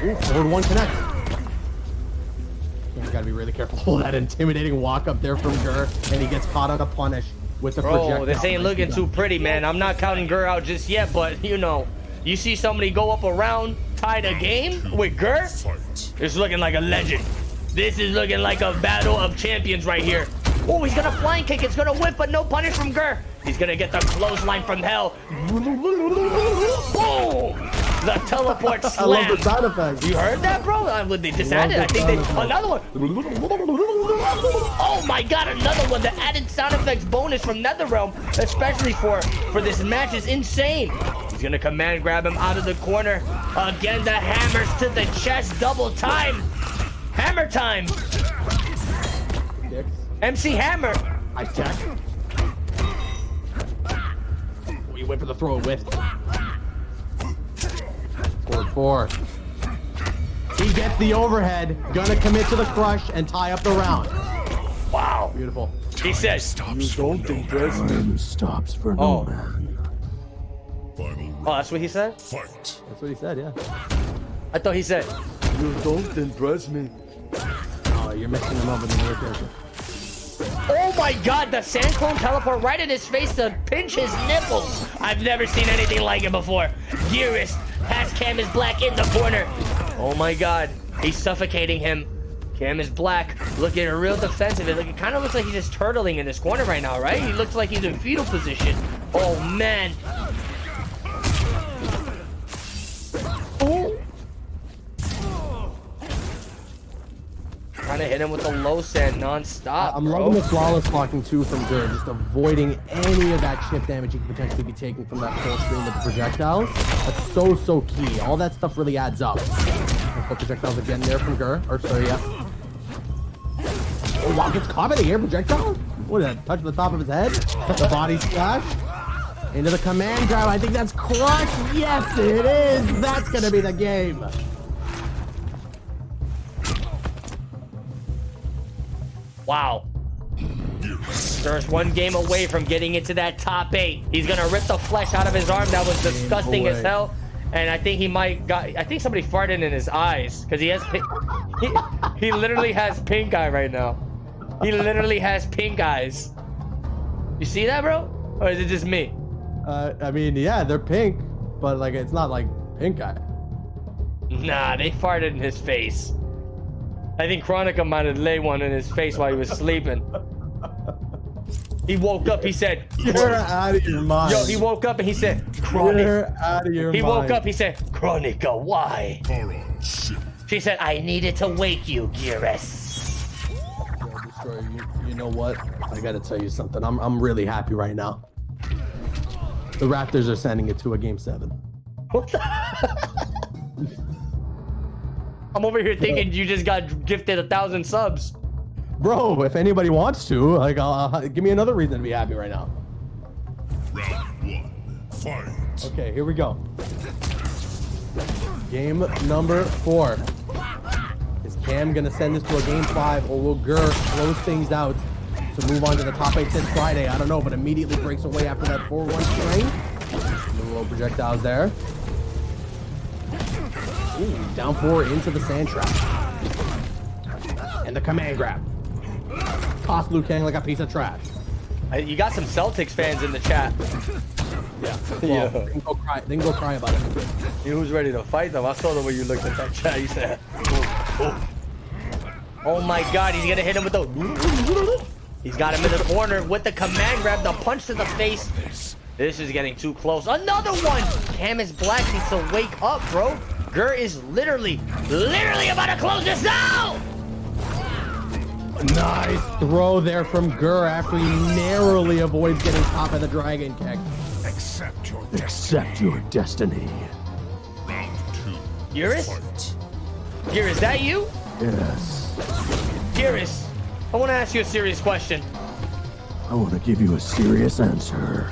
Ooh, forward one connect. You gotta be really careful. That intimidating walk up there from Gur, and he gets caught on a punish with the projectile. Bro, this ain't looking too pretty, man. I'm not counting Gur out just yet, but you know, you see somebody go up around, tie the game with Gur, fight. it's looking like a legend. This is looking like a battle of champions right here. Oh, he's gonna flying kick. It's gonna whip, but no punish from Gur. He's gonna get the clothesline from hell. Boom! The teleport I love slam. the sound effects. You heard that, bro? They just added. I think another one. Oh my God, another one. The added sound effects bonus from NetherRealm, especially for this match, is insane. He's gonna command grab him out of the corner. Again, the hammers to the chest, double time. Hammer time. Dicks. MC Hammer. Ice jack. Oh, you went for the throw with. Forward 4. He gets the overhead. Gonna commit to the crush and tie up the round. Wow. Beautiful. He says, Stops Stops for Oh. no man. Final oh, that's what he said? fight. That's what he said, yeah. I thought he said, You don't impress me. Oh, you're mixing them up with another character. oh my God, the sand clone teleport right in his face to pinch his nipples. I've never seen anything like it before. Geras has Cam is black in the corner. Oh my God, he's suffocating him. Cam is black, looking real defensive. It kind of looks like he's just turtling in this corner right now, right? He looks like he's in fetal position. Oh man. Oh. Trying to hit him with the low sand non-stop, I'm bro. loving the flawless blocking too from Gur, just avoiding any of that chip damage he could potentially be taking from that full screen with the projectiles. That's so key. All that stuff really adds up. Let's go projectiles again there from Gur. Or sorry, yeah. Oh wow, gets caught by the air projectile? What did that touch the top of his head? The body splash. Into the command grab. I think that's Crush. Yes, it is. That's gonna be the game. Wow. There's one game away from getting into that top 8. He's gonna rip the flesh out of his arm. That was disgusting as hell. and I think he might I think somebody farted in his eyes because he has he literally has pink eye right now. He literally has pink eyes. You see that, bro? Or is it just me? I mean, yeah, they're pink, but like it's not like pink eye. Nah, they farted in his face. I think Chronica might have laid one in his face while he was sleeping. He woke up, he said, You're out of your mind. yo, he woke up and he said, You're Chronica. out of your He mind. woke up, he said, Chronica, why? Tara, shit. She said, I needed to wake you, Geras. Yo, Destroyer, you know what? I gotta tell you something. I'm really happy right now. The Raptors are sending it to a game 7. What the? I'm over here thinking you just got gifted 1,000 subs. Bro, if anybody wants to, like, give me another reason to be happy right now. Round 1. Fight. Okay, here we go. Game number 4. Is Cam gonna send this to a game 5, or will Gur close things out to move on to the top 8 since Friday? I don't know, but immediately breaks away after that 4-1 string. Little low projectiles there. Ooh, down 4 into the sand trap. And the command grab. Toss Liu Kang like a piece of trash. You got some Celtics fans in the chat. Yeah. Yeah. Well, then go cry about it. You who's ready to fight them? I saw the way you looked at that chat. You said, oh my God, he's gonna hit him with the. He's got him in the corner with the command grab, the punch to the face. This is getting too close. Another one. Cam is black. Needs to wake up, bro. Gur is literally about to close this out. Nice throw there from Gur after he narrowly avoids getting top of the dragon kick. Accept your Accept your destiny. Round 2. Geras? Fight. Geras, is that you? Yes. Geras, I want to ask you a serious question. I want to give you a serious answer.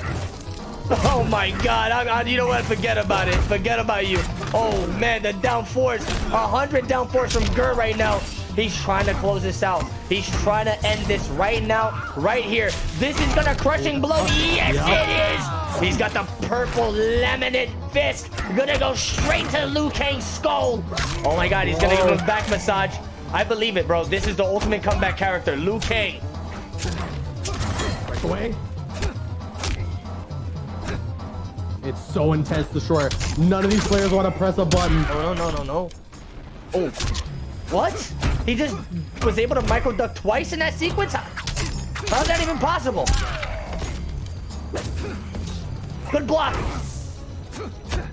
Oh my God, you know what? Forget about it. Forget about you. Oh man, the down force. 100 down force from Gur right now. He's trying to close this out. He's trying to end this right now, right here. This is gonna crushing blow. Yes, it is. He's got the purple laminate fist. Gonna go straight to Liu Kang's skull. Oh my God, he's gonna give him a back massage. I believe it, bro. This is the ultimate comeback character, Liu Kang. Break away. It's so intense, Destroyer. None of these players want to press a button. No. Oh, what? He just was able to micro duck twice in that sequence? How's that even possible? Good block.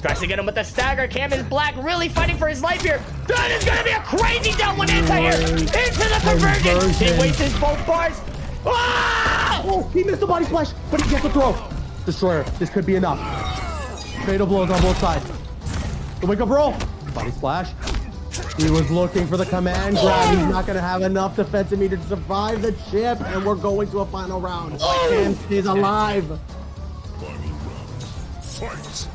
Tries to get him with the stagger. Cam is black, really fighting for his life here. That is gonna be a crazy down one anti-air into the conversion. He wastes both bars. Ah! Oh, he missed the body splash, but he gets the throw. Destroyer, this could be enough. Fatal blows on both sides. The wake up roll. Body splash. He was looking for the command grab. He's not going to have enough defensive meter to survive the chip, and we're going to a final round. Cam stays alive. Final round. Fight.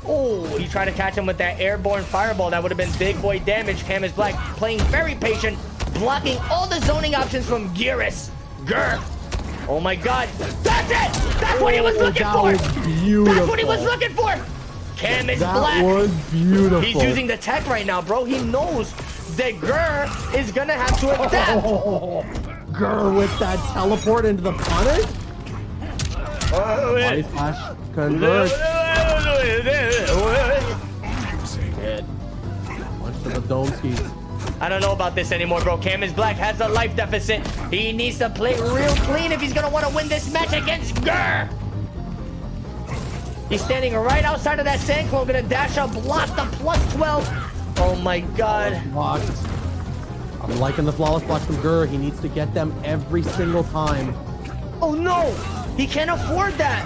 Oh, he tried to catch him with that airborne fireball. That would have been big boy damage. Cam is black, playing very patient, blocking all the zoning options from Geras. Gur. Oh my God. That's it. That's what he was looking that for. was beautiful. That's what he was looking for. Cam is black. That was beautiful. He's using the tech right now, bro. He knows that Gur is gonna have to adapt. Gur with that teleport into the punish. Body splash. Convert. Punch to the dome skis. I don't know about this anymore, bro. Cam is black, has a life deficit. He needs to play real clean if he's gonna want to win this match against Gur. He's standing right outside of that sand clone, gonna dash up, block the +12. Oh my God. Blocked. I'm liking the flawless blocks from Gur. He needs to get them every single time. Oh no, he can't afford that.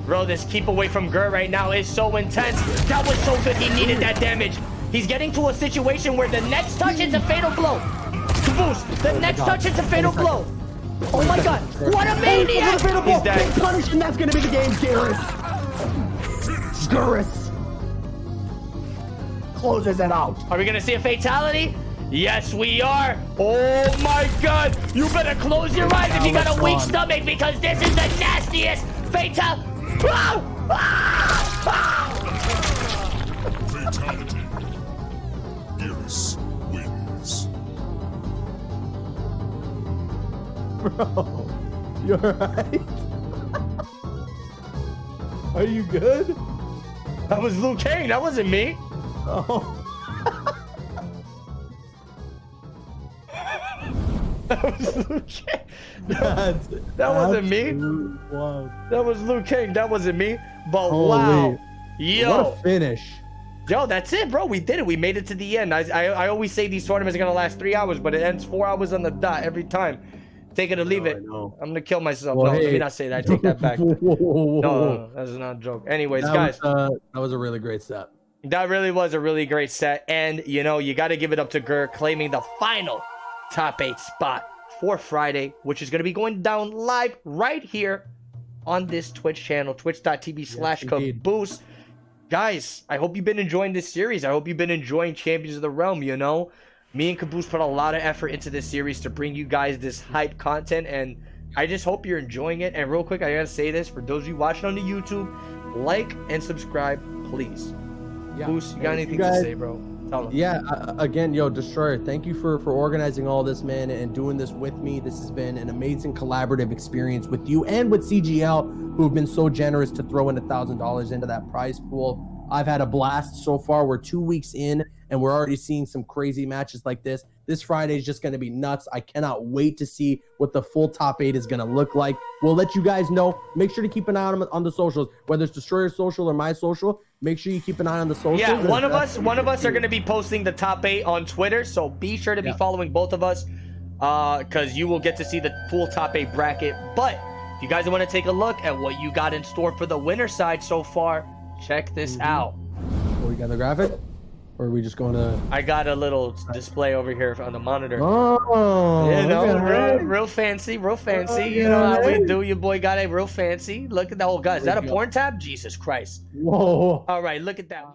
Bro, this keep away from Gur right now is so intense. That was so good, he needed that damage. He's getting to a situation where the next touch is a fatal blow. Caboose, the next touch is a fatal blow. Oh my God, what a maniac! He's dead. Big punish, and that's gonna be the game, Geras. Geras closes it out. Are we gonna see a fatality? Yes, we are. Oh my God, you better close your eyes if you got a weak stomach because this is the nastiest fatal. Oh! Fatality. Iris wins. Bro, you alright? Are you good? That was Liu Kang. That wasn't me. Oh. That was Liu Kang. That's That wasn't me. absolute wild. That was Liu Kang. That wasn't me. But Holy. wow. What Yo. a finish. Yo, that's it, bro. We did it. We made it to the end. I always say these tournaments are going to last 3 hours, but it ends 4 hours on the dot every time. Take it or leave I it. know. I'm going to kill myself. Well, no, let hey. me not say that. I take that back. No, that's not a joke. Anyways, guys. That was a really great set. That really was a really great set. And, you know, you got to give it up to Gur claiming the final top 8 spot for Friday, which is going to be going down live right here on this Twitch channel, twitch.tv/Caboose. Guys, I hope you've been enjoying this series. I hope you've been enjoying Champions of the Realm, you know. Me and Caboose put a lot of effort into this series to bring you guys this hype content, and I just hope you're enjoying it. And real quick, I gotta say this, for those of you watching on the YouTube, like and subscribe, please. Yeah. Caboose, you got anything guys, to say, bro? Tell them. Yeah, again, yo, Destroyer, thank you for organizing all this, man, and doing this with me. This has been an amazing collaborative experience with you and with CGL, who have been so generous to throw in $1,000 into that prize pool. I've had a blast so far. We're 2 weeks in, and we're already seeing some crazy matches like this. This Friday is just going to be nuts. I cannot wait to see what the full top 8 is going to look like. We'll let you guys know. Make sure to keep an eye on the socials, whether it's Destroyer social or my social. Make sure you keep an eye on the socials. Yeah, one of us are going to be posting the top 8 on Twitter, so be sure to be following both of us, because you will get to see the full top 8 bracket. But if you guys want to take a look at what you got in store for the winner side so far, check this out. Oh, we got the graphic? Or are we just going to... I got a little display over here on the monitor. Oh, You know, look at that. real fancy, real fancy. Oh, You know how we yeah. do. Your boy got it real fancy. Look at that. Oh, God, is that a There you go. porn tab? Jesus Christ. Whoa. All right, look at that.